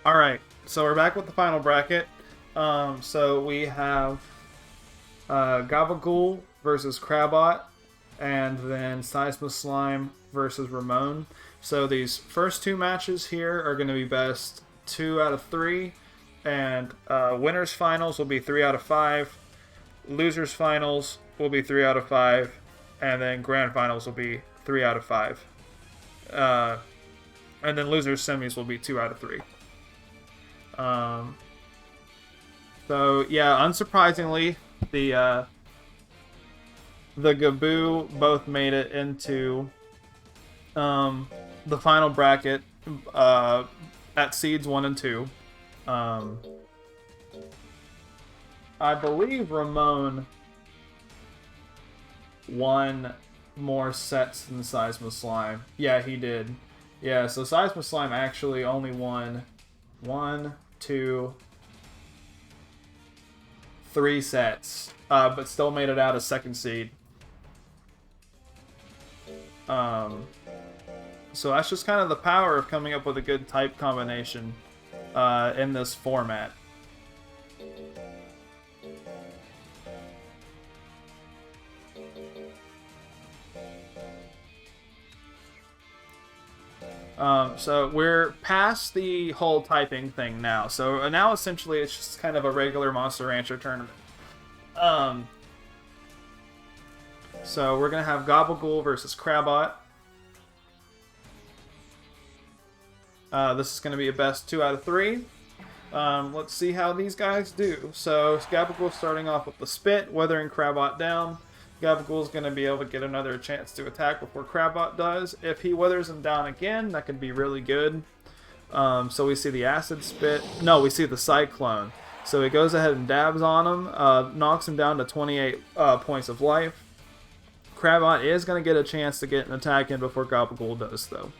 Alright, so we're back with the final bracket. So we have Gabagool versus Crabot, and then Seisma Slime versus Ramon. So these first two matches here are going to be best 2 out of 3, and winners finals will be 3 out of 5. Losers finals will be 3 out of 5, and then grand finals will be 3 out of 5. And then losers semis will be 2 out of 3. So yeah, unsurprisingly, the Gaboo both made it into the final bracket at seeds 1 and 2. I believe Ramon won more sets than Seisma Slime. Yeah, he did. Yeah, so Seisma Slime actually only won 1, 2, 3 sets, but still made it out as second seed. So that's just kind of the power of coming up with a good type combination in this format. So we're past the whole typing thing now. So now essentially it's just kind of a regular Monster Rancher tournament. So we're going to have Gabagool versus Crabot. This is going to be a best 2 out of 3. Let's see how these guys do. So Gabagool starting off with the Spit, weathering Crabot down. Gabagool's going to be able to get another chance to attack before Crabot does. If he weathers him down again, that could be really good. So we see the Acid Spit. No, we see the Cyclone. So he goes ahead and dabs on him, knocks him down to 28 points of life. Crabot is going to get a chance to get an attack in before Gabagool does, though.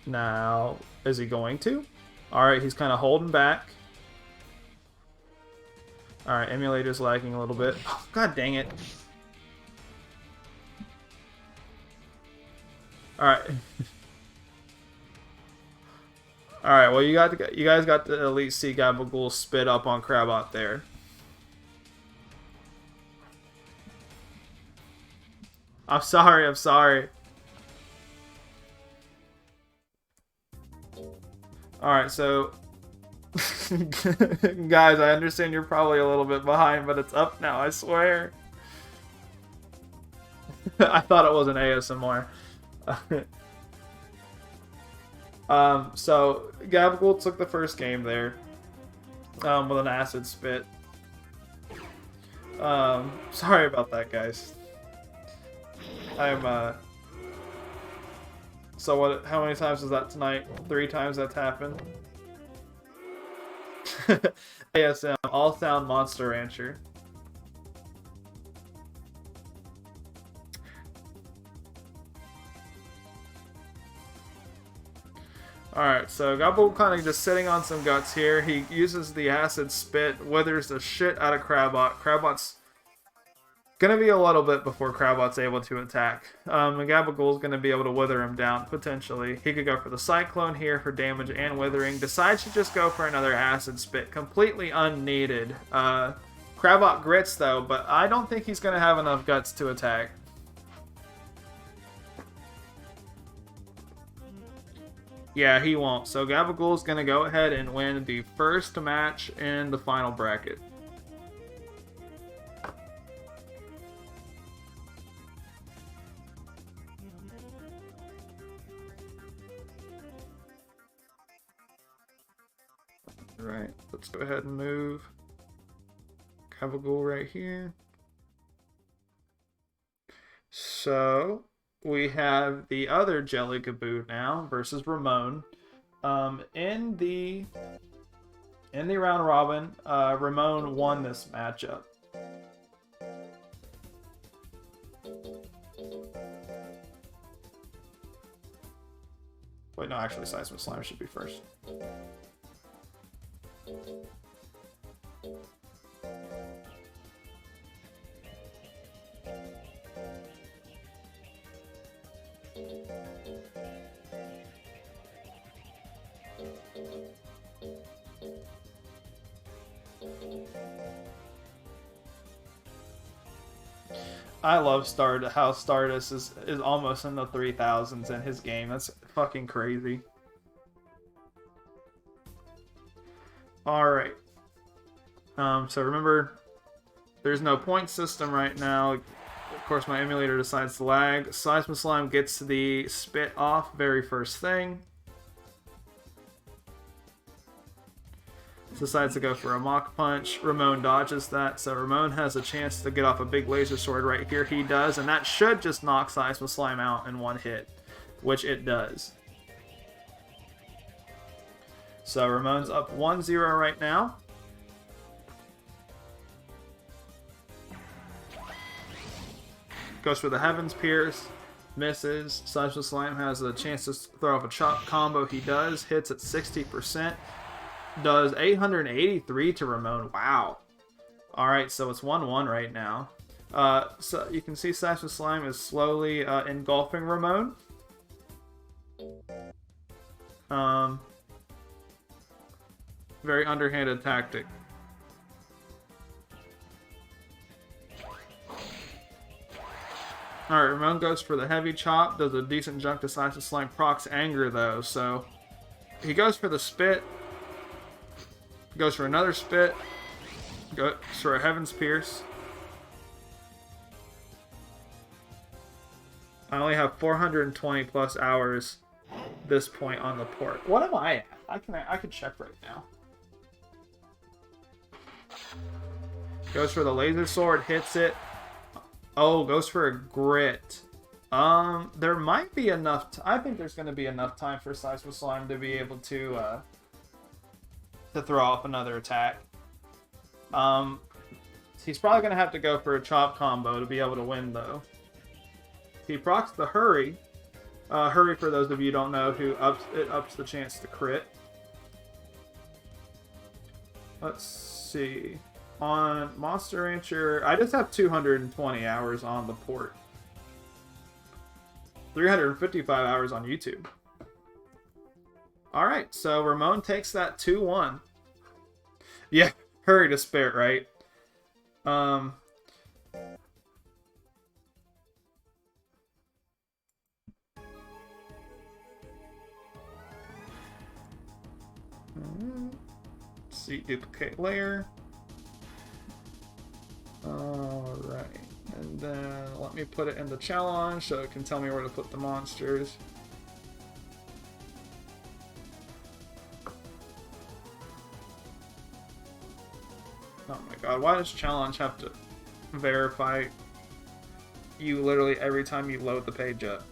Now, is he going to? Alright, he's kind of holding back. Alright, emulator's lagging a little bit. Oh, God dang it. Alright. Alright, well you guys got to at least see Gabagool spit up on Crabot there. I'm sorry. Alright, so guys, I understand you're probably a little bit behind, but it's up now, I swear. I thought it was an ASMR. So Gabagool took the first game there with an Acid Spit. Sorry about that, guys. So what? How many times is that tonight? 3 times that's happened. ASM, All Sound Monster Rancher. Alright, so Gaboo kind of just sitting on some guts here. He uses the Acid Spit, withers the shit out of Crabot. Crabot's gonna be a little bit before Crabot's able to attack. Gabagool's gonna be able to wither him down, potentially. He could go for the Cyclone here for damage and withering. Decides to just go for another Acid Spit, completely unneeded. Crabot grits though, but I don't think he's gonna have enough guts to attack. Yeah, he won't. So Gabagool's gonna go ahead and win the first match in the final bracket. Alright, let's go ahead and move Gabagool right here. So we have the other Jelly Gaboo now versus Ramon. In the round robin, Ramon won this matchup. Wait, no, actually, Seismic Slime should be first. I love how Stardust is almost in the 3000s in his game. That's fucking crazy. Alright. So remember, there's no point system right now. Of course, my emulator decides to lag. Seismoslime gets the spit off very first thing. Decides to go for a Mach Punch. Ramon dodges that, so Ramon has a chance to get off a big laser sword right here. He does, and that should just knock Seismoslime out in one hit, which it does. So Ramon's up 1-0 right now. Goes for the Heaven's Pierce. Misses. Seismoslime has a chance to throw off a chop combo. He does. Hits at 60%. Does 883 to Ramon. Wow. Alright, so it's 1-1 right now. So you can see Seismoslime is slowly engulfing Ramon. Very underhanded tactic. Alright, Ramon goes for the heavy chop. Does a decent jump to Seismoslime. Procs Anger though, so he goes for the spit. Goes for another spit. Goes for a Heaven's Pierce. I only have 420 plus hours this point on the port. What am I at? I can check right now. Goes for the laser sword, hits it. Oh, goes for a grit. There might be enough. I think there's going to be enough time for Seismoslime to be able to throw off another attack. He's probably going to have to go for a chop combo to be able to win, though. He procs the hurry. Hurry, for those of you who don't know, ups the chance to crit. Let's see. On Monster Rancher, I just have 220 hours on the port. 355 hours on YouTube. Alright, so Ramon takes that 2-1. Yeah, hurry to spare, right? See, duplicate layer. Alright, and then let me put it in the challenge so it can tell me where to put the monsters. Oh my god, why does challenge have to verify you literally every time you load the page up?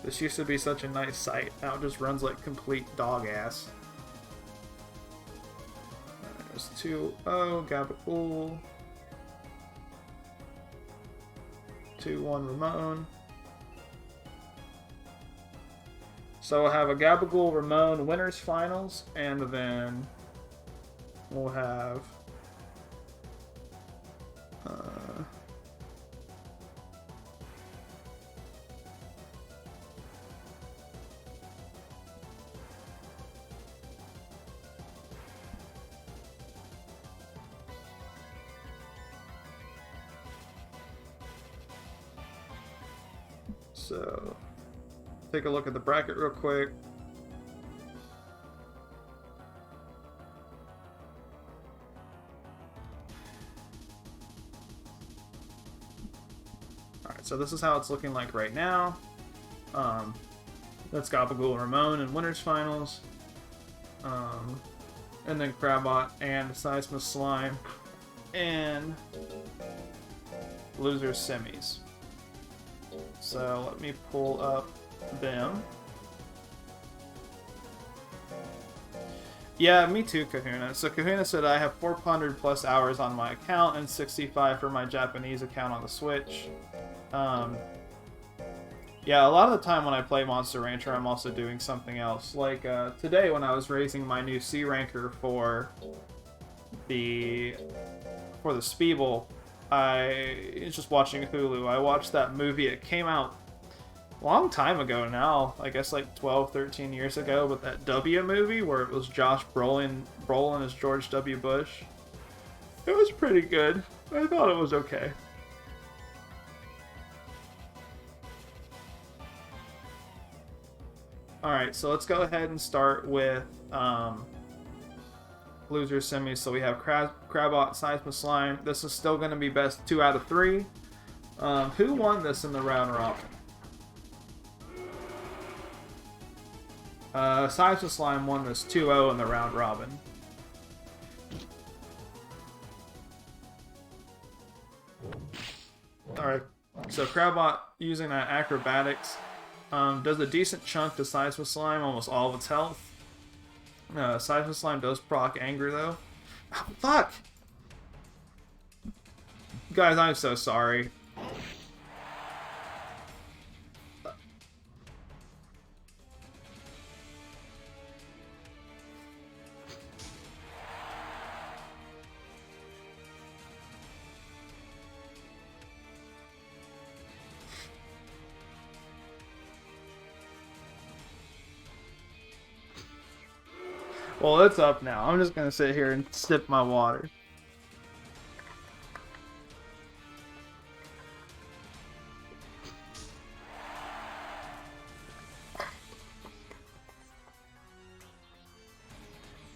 This used to be such a nice site, now it just runs like complete dog ass. There's 2-0, Gaboo. 2-1 Ramon. So we'll have a Gaboo Ramon winners finals, and then we'll have so take a look at the bracket real quick. Alright, so this is how it's looking like right now. That's Gaboo Ramon in winners finals. And then Crabot and Seismoslime and losers semis. So let me pull up them. Yeah, me too, Kahuna. So Kahuna said I have 400 plus hours on my account and 65 for my Japanese account on the Switch. Yeah, a lot of the time when I play Monster Rancher, I'm also doing something else. Like today when I was raising my new C ranker for the Speeble, I was just watching Hulu. I watched that movie. It came out a long time ago now. I guess like 12, 13 years ago. But that W movie where it was Josh Brolin as George W. Bush. It was pretty good. I thought it was okay. Alright, so let's go ahead and start with loser semis. So we have Crabot, Seismic Slime. This is still going to be best 2 out of 3. Who won this in the round robin? Seismic Slime won this 2-0 in the round robin. Alright, so Crabot using that acrobatics does a decent chunk to Seismic Slime, almost all of its health. Seismic Slime does proc Anger though. Oh, fuck! Guys, I'm so sorry. Well, it's up now. I'm just gonna sit here and sip my water.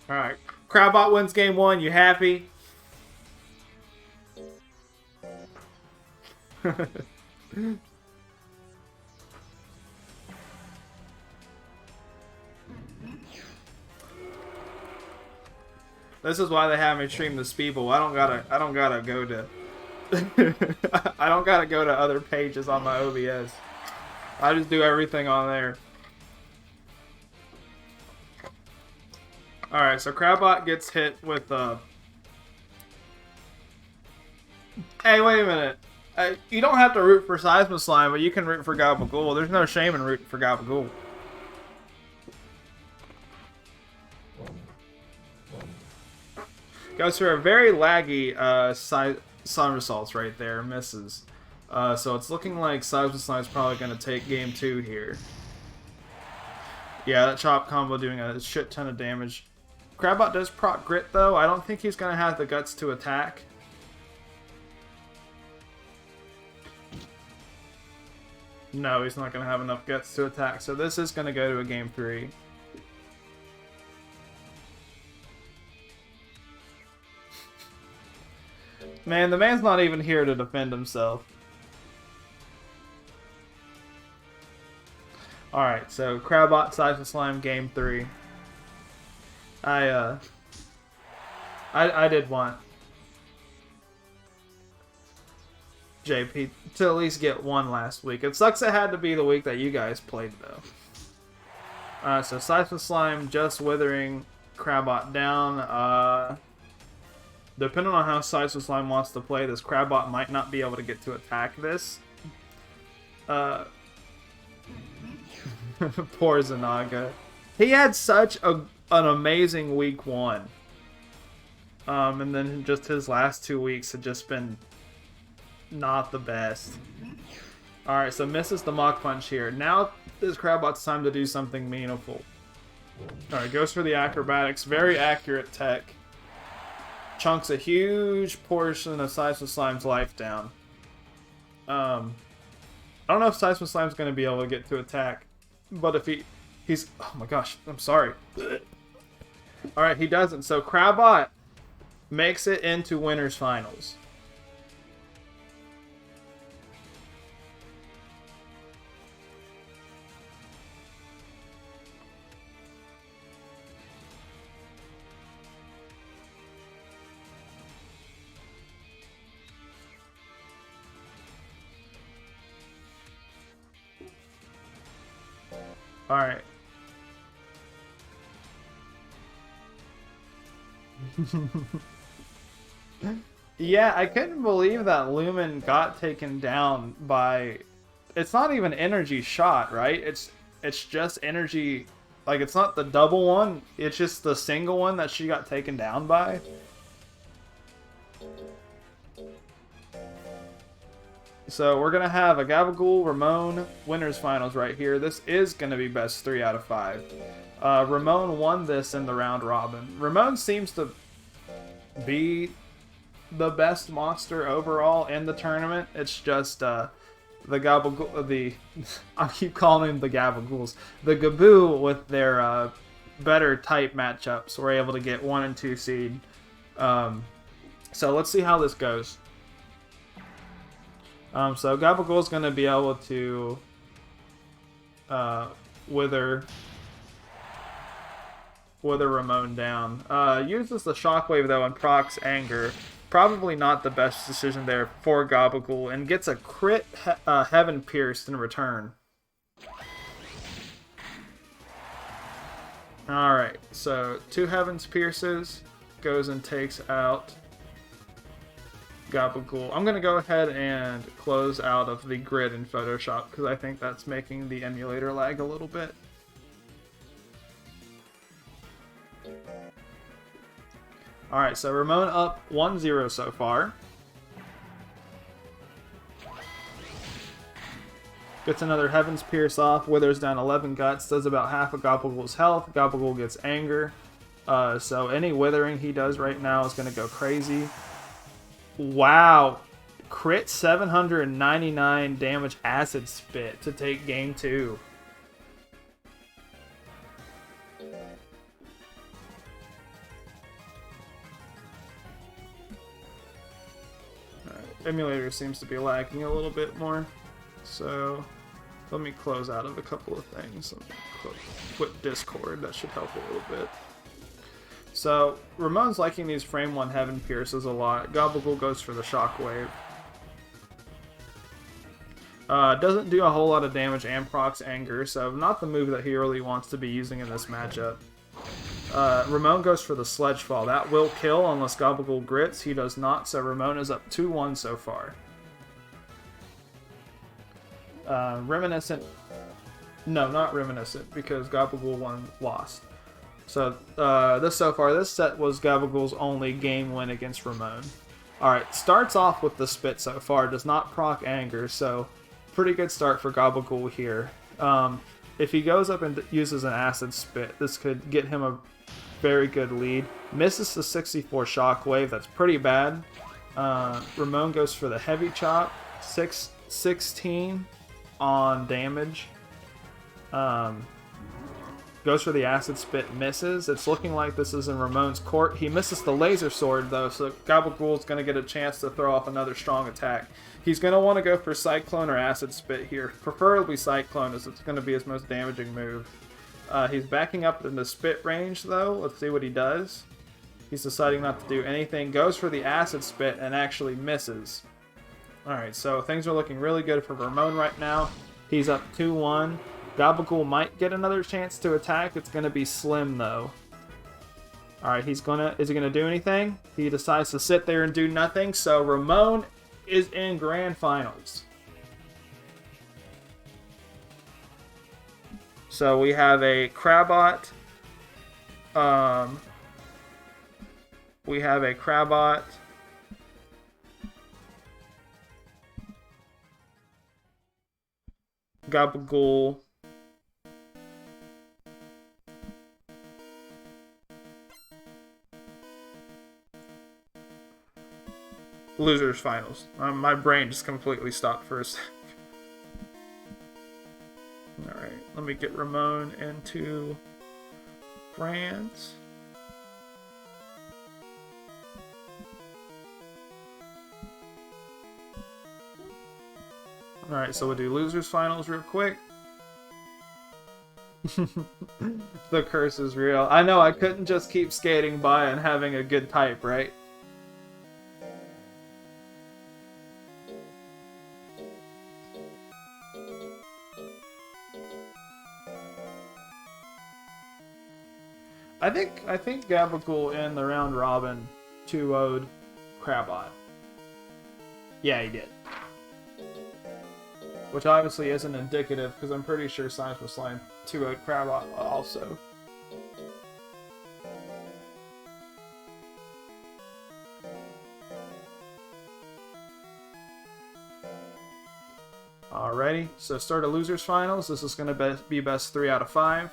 Alright. Crabot wins game 1. You happy? This is why they have me stream the Speeble. I don't gotta go to I don't gotta go to other pages on my OBS. I just do everything on there. Alright, so Crabot gets hit with Hey, wait a minute. You don't have to root for Seismic Slime, but you can root for Gaboo. There's no shame in rooting for Gaboo. Goes for a very laggy somersaults right there, misses. So it's looking like Seismic Slime's probably going to take game 2 here. Yeah, that chop combo doing a shit ton of damage. Crabot does proc Grit though. I don't think he's going to have the guts to attack. No, he's not going to have enough guts to attack. So this is going to go to a game 3. Man, the man's not even here to defend himself. Alright, so Crabot, Seismic Slime, game 3. I did want JP to at least get one last week. It sucks it had to be the week that you guys played, though. So Seismic Slime just withering Crabot down. Depending on how Seismic Slime wants to play, this Crabot might not be able to get to attack this. Poor Naga. He had such an amazing week 1. And then just his last 2 weeks have just been not the best. Alright, so misses the Mach Punch here. Now this Crabot's time to do something meaningful. Alright, goes for the acrobatics. Very accurate tech. Chunks a huge portion of Seismic Slime's life down. I don't know if Seismic Slime's going to be able to get to attack. But if he's... Oh my gosh, I'm sorry. Alright, he doesn't. So Crabot makes it into Winners Finals. Alright. Yeah, I couldn't believe that Lumen got taken down by... It's not even energy shot, right? It's just energy... Like, it's not the double one. It's just the single one that she got taken down by. So we're going to have a Gabagool, Ramon, Winners Finals right here. This is going to be best 3 out of 5. Ramon won this in the round robin. Ramon seems to be the best monster overall in the tournament. It's just the Gabagool, I keep calling them the Gabagools. The Gaboo with their better type matchups were able to get 1 and 2 seed. So let's see how this goes. So Gabagool is going to be able to wither Ramon down. Uses the Shockwave though and procs Anger. Probably not the best decision there for Gabagool, and gets a crit Heaven Pierced in return. Alright, so 2 Heavens Pierces, goes and takes out Gabagool. I'm going to go ahead and close out of the grid in Photoshop, because I think that's making the emulator lag a little bit. Alright, so Ramon up 1-0 so far. Gets another Heaven's Pierce off, withers down 11 guts, does about half of Gabagool's health. Gabagool gets Anger. So any withering he does right now is going to go crazy. Wow. Crit 799 damage Acid Spit to take game 2. Emulator seems to be lagging a little bit more, so let me close out of a couple of things. Let me quit Discord, that should help a little bit. So Ramon's liking these frame 1 Heaven Pierces a lot. Gabagool goes for the Shockwave. Doesn't do a whole lot of damage and procs Anger, so not the move that he really wants to be using in this matchup. Ramon goes for the Sledgefall. That will kill unless Gabagool grits. He does not, so Ramon is up 2-1 so far. Reminiscent. No, not Reminiscent, because Gabagool lost. So, this set was Gabagool's only game win against Ramon. Alright, starts off with the Spit so far. Does not proc Anger, so pretty good start for Gabagool here. If he goes up and uses an Acid Spit, this could get him a very good lead. Misses the 64 Shockwave, that's pretty bad. Ramon goes for the Heavy Chop, 16 on damage. Goes for the Acid Spit, misses. It's looking like this is in Ramon's court. He misses the Laser Sword though, so Gabagool's going to get a chance to throw off another strong attack. He's going to want to go for Cyclone or Acid Spit here. Preferably Cyclone, as it's going to be his most damaging move. He's backing up in the Spit range, though. Let's see what he does. He's deciding not to do anything. Goes for the Acid Spit and actually misses. Alright, so things are looking really good for Ramon right now. He's up 2-1. Gabagool might get another chance to attack. It's going to be slim, though. Alright, is he going to do anything? He decides to sit there and do nothing, so Ramon is in Grand Finals. So we have a Crabot. Gabagool. Losers Finals. My brain just completely stopped for a second. Alright, let me get Ramon into France. Alright, so we'll do Losers Finals real quick. The curse is real. I know, I couldn't just keep skating by and having a good type, right? I think Gabagool in the round robin 2-0'd Crabot. Yeah, he did. Which obviously isn't indicative, because I'm pretty sure Science was Slime 2-0'd Crabot also. Alrighty, so start of Losers Finals. This is going to be best 3 out of 5.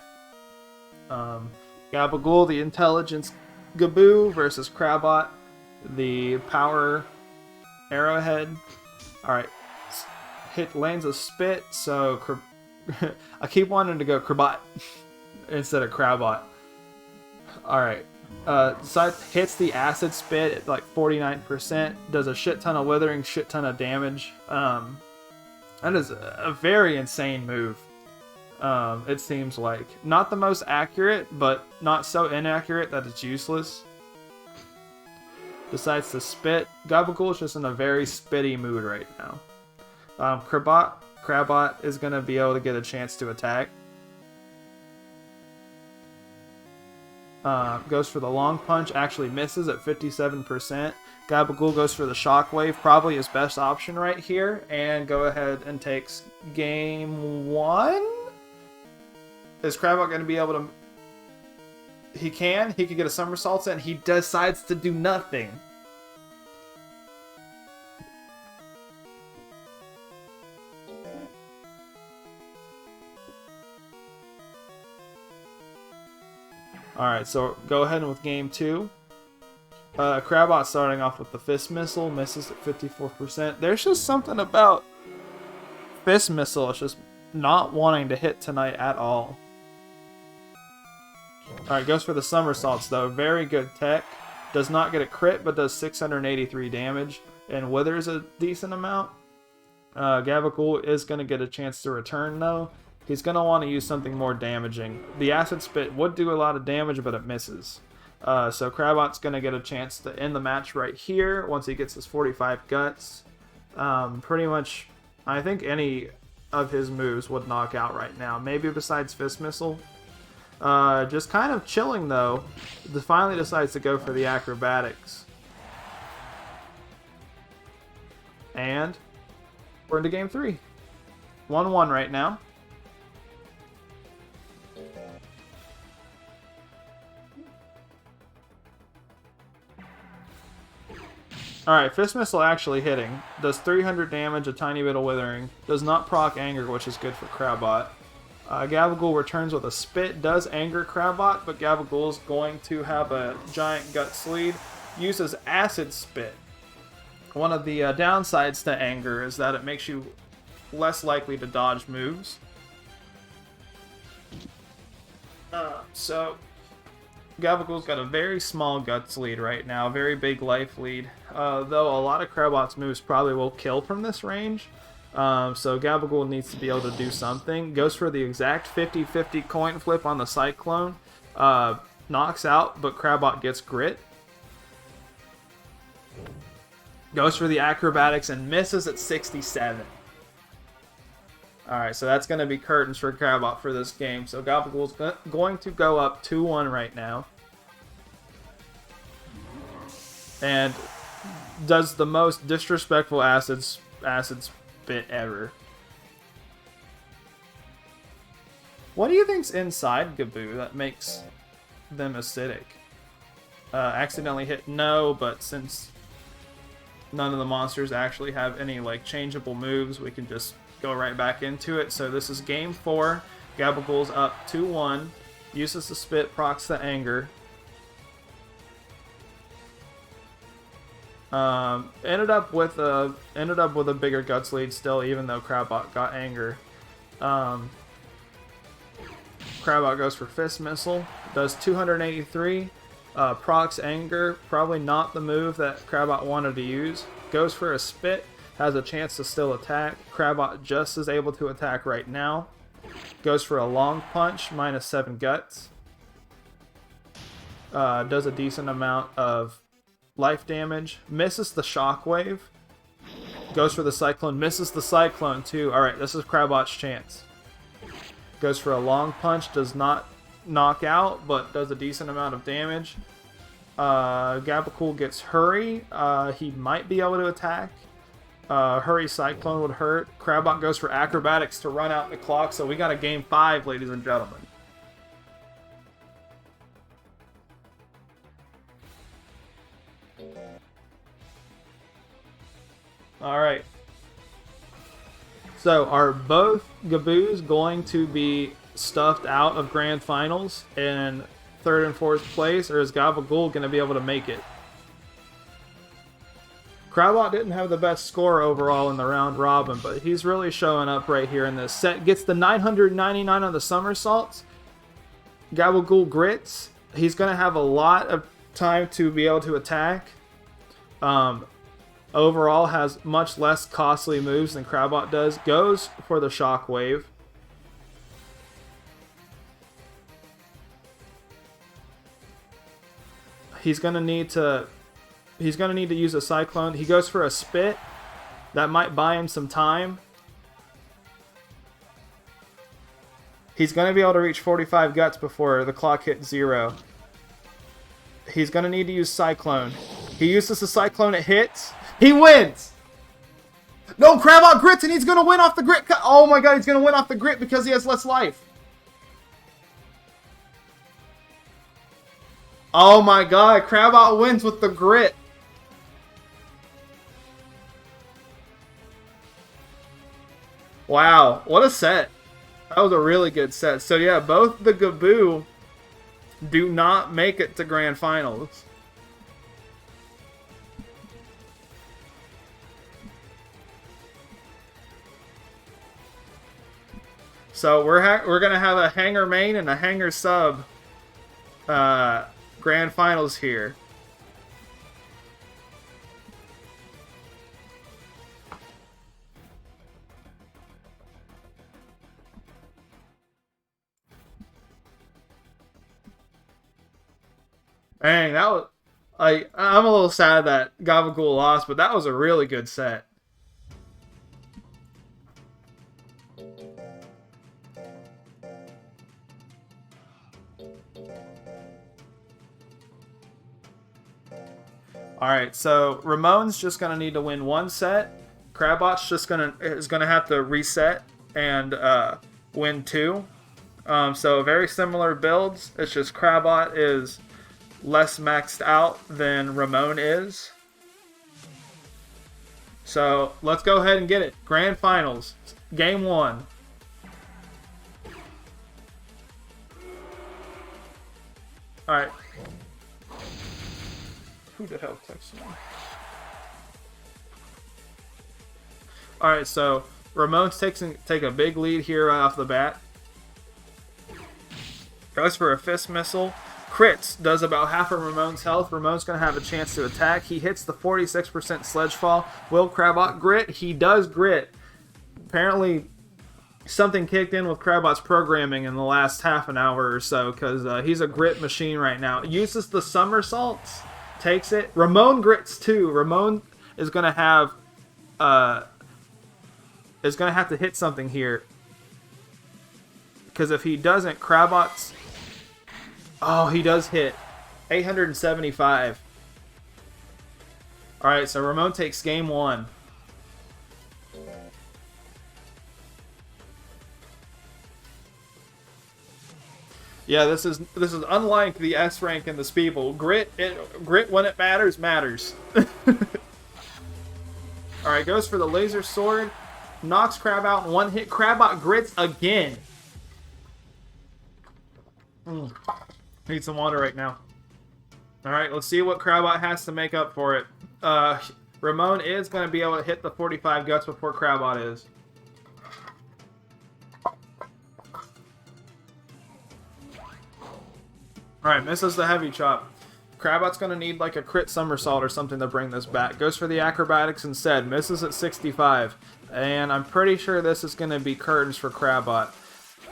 Gabagool, the Intelligence Gaboo versus Crabot, the power Arrowhead. Alright. Lands a spit, so I keep wanting to go Crabot instead of Crabot. Alright. Hits the acid spit at like 49%, does a shit ton of withering, shit ton of damage. That is a very insane move. It seems like. Not the most accurate, but not so inaccurate that it's useless. Decides to spit. Gaboo is just in a very spitty mood right now. Crabot is going to be able to get a chance to attack. Goes for the long punch, actually misses at 57%. Gaboo goes for the shockwave, probably his best option right here, and go ahead and takes game 1. Is Crabot going to be able to... He could get a somersault in. He decides to do nothing. Alright, so go ahead with game 2. Crabot starting off with the Fist Missile, misses at 54%. There's just something about Fist Missile, it's just not wanting to hit tonight at all. Alright, goes for the somersaults though. Very good tech. Does not get a crit, but does 683 damage and withers a decent amount. Gaboo is going to get a chance to return though. He's going to want to use something more damaging. The Acid Spit would do a lot of damage, but it misses. So Crabot's going to get a chance to end the match right here once he gets his 45 guts. Pretty much, I think any of his moves would knock out right now. Maybe besides Fist Missile. Just kind of chilling though. Finally decides to go for the acrobatics. And we're into game 3. 1-1 right now. Alright, Fist Missile actually hitting. Does 300 damage, a tiny bit of withering. Does not proc Anger, which is good for Crabot. Gaboo returns with a Spit. Does anger Crabot, but Gaboo is going to have a giant Guts lead. Uses Acid Spit. One of the downsides to Anger is that it makes you less likely to dodge moves. So Gaboo's got a very small Guts lead right now, very big life lead. Though a lot of Crabot's moves probably will kill from this range. So Gaboo needs to be able to do something. Goes for the exact 50-50 coin flip on the Cyclone. Knocks out, but Crabot gets grit. Goes for the acrobatics and misses at 67. Alright, so that's going to be curtains for Crabot for this game. So Gaboo's going to go up 2-1 right now. And does the most disrespectful acid spit ever. What do you think's inside Gaboo that makes them acidic? Accidentally hit no, but since none of the monsters actually have any like changeable moves, we can just go right back into it. So this is game 4. Gaboo's up 2-1. Uses the spit, procs the anger. Ended up with a bigger Guts lead still, even though Crabot got anger. Crabot goes for Fist Missile, does 283, procs anger, probably not the move that Crabot wanted to use. Goes for a spit, has a chance to still attack. Crabot just is able to attack right now. Goes for a long punch, minus 7 guts. Does a decent amount of life damage. Misses the shockwave. Goes for the cyclone. Misses the cyclone too. Alright, this is Crabot's chance. Goes for a long punch. Does not knock out, but does a decent amount of damage. Gaboo gets hurry. He might be able to attack. Hurry cyclone would hurt. Crabot goes for acrobatics to run out the clock. So we got a game 5, ladies and gentlemen. Alright. So, are both Gaboos going to be stuffed out of Grand Finals in 3rd and 4th place, or is Gaboo going to be able to make it? Crabot didn't have the best score overall in the round robin, but he's really showing up right here in this set. Gets the 999 on the somersaults. Gabagool grits. He's going to have a lot of time to be able to attack. Overall has much less costly moves than Crabot does. Goes for the shockwave. He's going to need to use a cyclone. He goes for a spit. That might buy him some time. He's going to be able to reach 45 guts before the clock hits 0. He's going to need to use cyclone. He uses the cyclone, it hits. He wins! No, Crabot grits and he's going to win off the grit. Oh my god, he's going to win off the grit because he has less life. Oh my god, Crabot wins with the grit. Wow, what a set. That was a really good set. So yeah, both the Gaboo do not make it to Grand Finals. So we're gonna have a Henger main and a Henger sub Grand Finals here. Dang, that was I'm a little sad that Gabagool lost, but that was a really good set. Alright, so Ramon's just gonna need to win one set. Crabot's is gonna have to reset and win 2. So very similar builds. It's just Crabot is less maxed out than Ramon is. So let's go ahead and get it. Grand Finals, Game 1. Alright. Who the hell texted me? Alright, so Ramon's take a big lead here right off the bat. Goes for a fist missile. Crits, does about half of Ramon's health. Ramon's going to have a chance to attack. He hits the 46% sledge fall. Will Crabot grit? He does grit. Apparently, something kicked in with Crabot's programming in the last half an hour or so, because he's a grit machine right now. Uses the somersaults, takes it. Ramon grits too. Ramon is going to have to hit something here, because if he doesn't, Crabot's... Oh, he does hit. 875. Alright, so Ramon takes Game 1. Yeah, this is unlike the S rank and the Speeble. Grit when it matters, matters. Alright, goes for the laser sword. Knocks Crab out in one hit. Crabot grits again. Need some water right now. Alright, let's see what Crabot has to make up for it. Ramon is going to be able to hit the 45 guts before Crabot is. Alright, misses the heavy chop. Crabot's going to need like a crit somersault or something to bring this back. Goes for the acrobatics instead. Misses at 65. And I'm pretty sure this is going to be curtains for Crabot.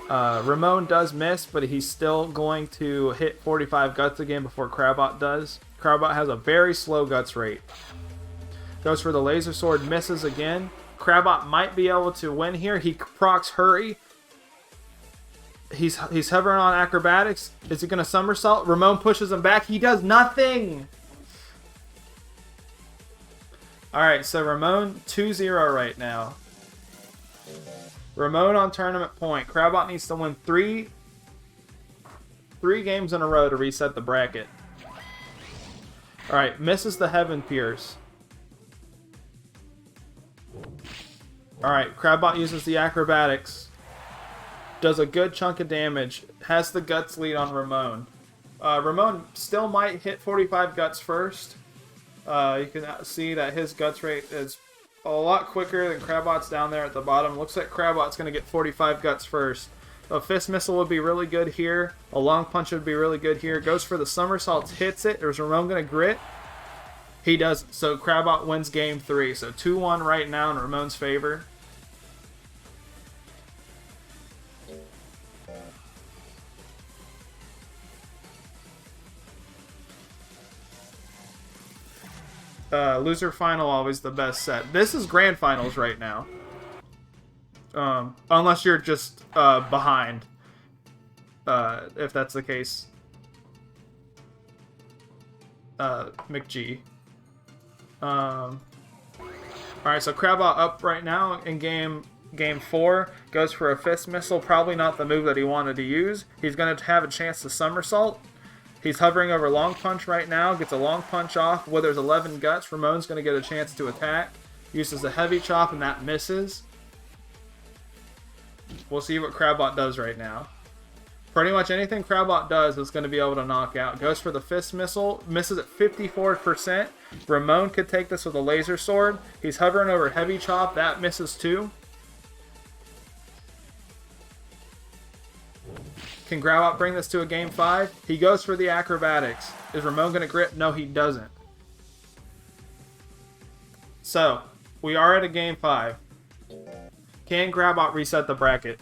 Ramon does miss, but he's still going to hit 45 guts again before Crabot does. Crabot has a very slow guts rate. Goes for the laser sword, misses again. Crabot might be able to win here. He procs hurry. He's hovering on acrobatics. Is he going to somersault? Ramon pushes him back. He does nothing. Alright, so Ramon 2-0 right now. Ramon on tournament point. Crabot needs to win three games in a row to reset the bracket. Alright, misses the Heaven Pierce. Alright, Crabot uses the acrobatics. Does a good chunk of damage. Has the guts lead on Ramon. Ramon still might hit 45 guts first. You can see that his guts rate is a lot quicker than Crabot's down there at the bottom. Looks like Crabot's going to get 45 guts first. A Fist Missile would be really good here. A Long Punch would be really good here. Goes for the somersaults, hits it. Is Ramon going to grit? He does. So Crabot wins game 3. So 2-1 right now in Ramon's favor. Loser final, always the best set. This is grand finals right now. Unless you're just behind. If that's the case. McG. Alright, so Crabot up right now in game 4. Goes for a Fist Missile. Probably not the move that he wanted to use. He's going to have a chance to somersault. He's hovering over Long Punch right now. Gets a Long Punch off. Withers 11 guts. Ramon's going to get a chance to attack. Uses a Heavy Chop, and that misses. We'll see what Crabot does right now. Pretty much anything Crabot does is going to be able to knock out. Goes for the Fist Missile. Misses at 54%. Ramon could take this with a Laser Sword. He's hovering over Heavy Chop. That misses too. Can Crabot bring this to a game 5? He goes for the Acrobatics. Is Ramon going to grit? No, he doesn't. So, we are at a game 5. Can Crabot reset the bracket?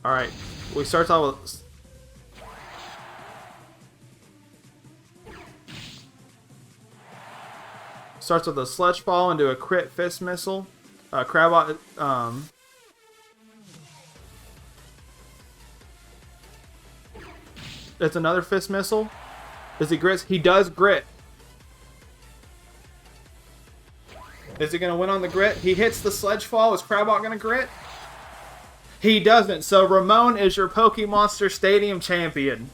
Alright, we start off with... Starts with a Sledge Fall into a crit Fist Missile. Crabot, it's another Fist Missile. Does he grit? He does grit. Is he going to win on the grit? He hits the Sledge Fall. Is Crabot going to grit? He doesn't. So Ramon is your PokeMonster Stadium champion.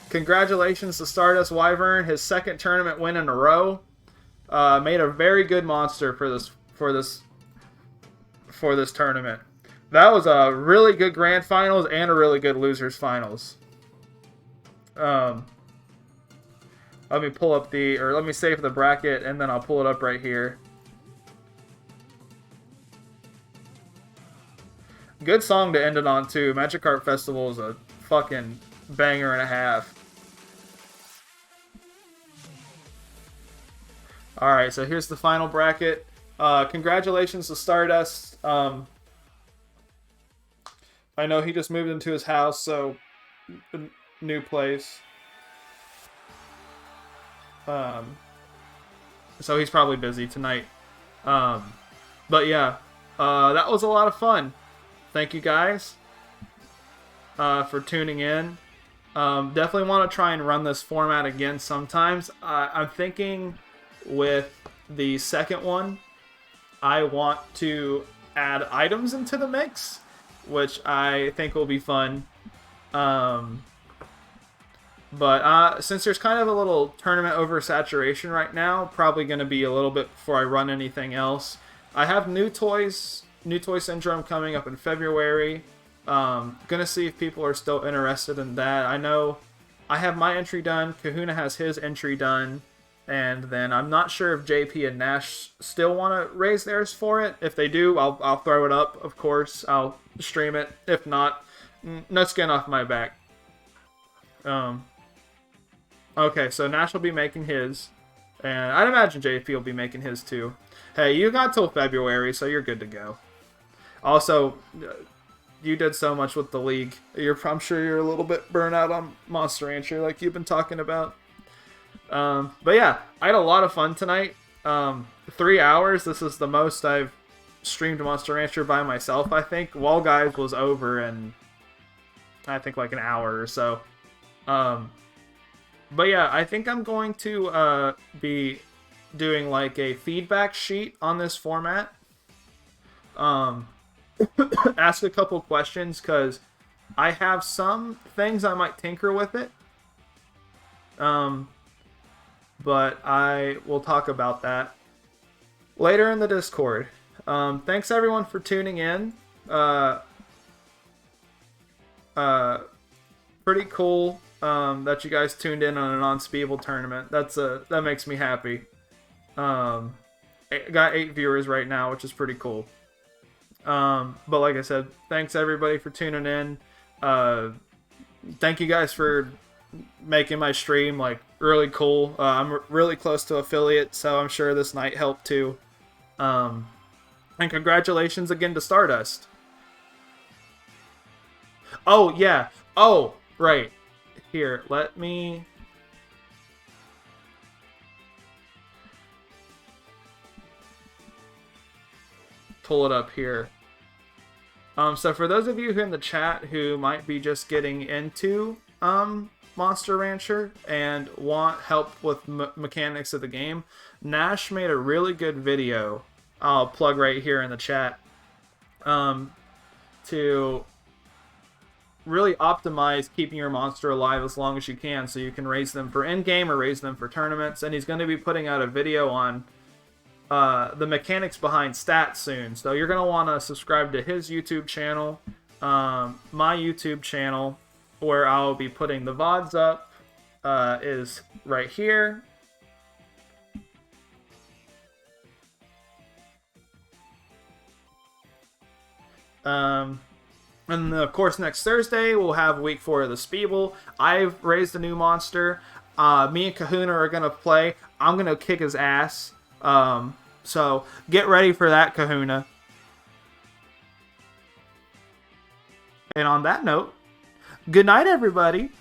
Congratulations to Stardust Wyvern, his second tournament win in a row. Made a very good monster for this tournament. That was a really good grand finals and a really good losers finals. Let me pull up let me save the bracket and then I'll pull it up right here. Good song to end it on too. Magikarp Festival is a fucking banger and a half. Alright, so here's the final bracket. Congratulations to Stardust. I know he just moved into his house, so new place. So he's probably busy tonight. But yeah, that was a lot of fun. Thank you guys for tuning in. Definitely want to try and run this format again sometimes. I'm thinking with the second one, I want to add items into the mix, which I think will be fun. But since there's kind of a little tournament oversaturation right now, probably going to be a little bit before I run anything else. I have new toy syndrome coming up in February. Gonna see if people are still interested in that. I know I have my entry done. Kahuna has his entry done. And then I'm not sure if JP and Nash still want to raise theirs for it. If they do, I'll throw it up, of course. I'll stream it. If not, no skin off my back. Okay, so Nash will be making his. And I'd imagine JP will be making his too. Hey, you got till February, so you're good to go. Also, you did so much with the league. I'm sure you're a little bit burnt out on Monster Rancher like you've been talking about. But yeah, I had a lot of fun tonight. 3 hours. This is the most I've streamed Monster Rancher by myself, I think. Wall Guys was over in, I think, like an hour or so. But yeah, I think I'm going to be doing like a feedback sheet on this format. Ask a couple questions, because I have some things I might tinker with it. But I will talk about that later in the Discord. Thanks everyone for tuning in. Pretty cool that you guys tuned in on a non-Speeble tournament. That makes me happy. Got 8 viewers right now, which is pretty cool. But like I said, thanks everybody for tuning in. Thank you guys for making my stream like really cool. I'm really close to affiliate, so I'm sure this night helped too. And congratulations again to Stardust. Oh yeah. Oh right. Here, let me. Pull it up here. So for those of you who in the chat who might be just getting into Monster Rancher and want help with mechanics of the game, Nash made a really good video. I'll plug right here in the chat to really optimize keeping your monster alive as long as you can, so you can raise them for in-game or raise them for tournaments. And he's going to be putting out a video on the mechanics behind stats soon, so you're going to want to subscribe to his YouTube channel, my YouTube channel, where I'll be putting the VODs up, is right here. And of course next Thursday we'll have week 4 of the Speeble. I've raised a new monster. Me and Kahuna are going to play. I'm going to kick his ass. So get ready for that, Kahuna. And on that note, good night, everybody.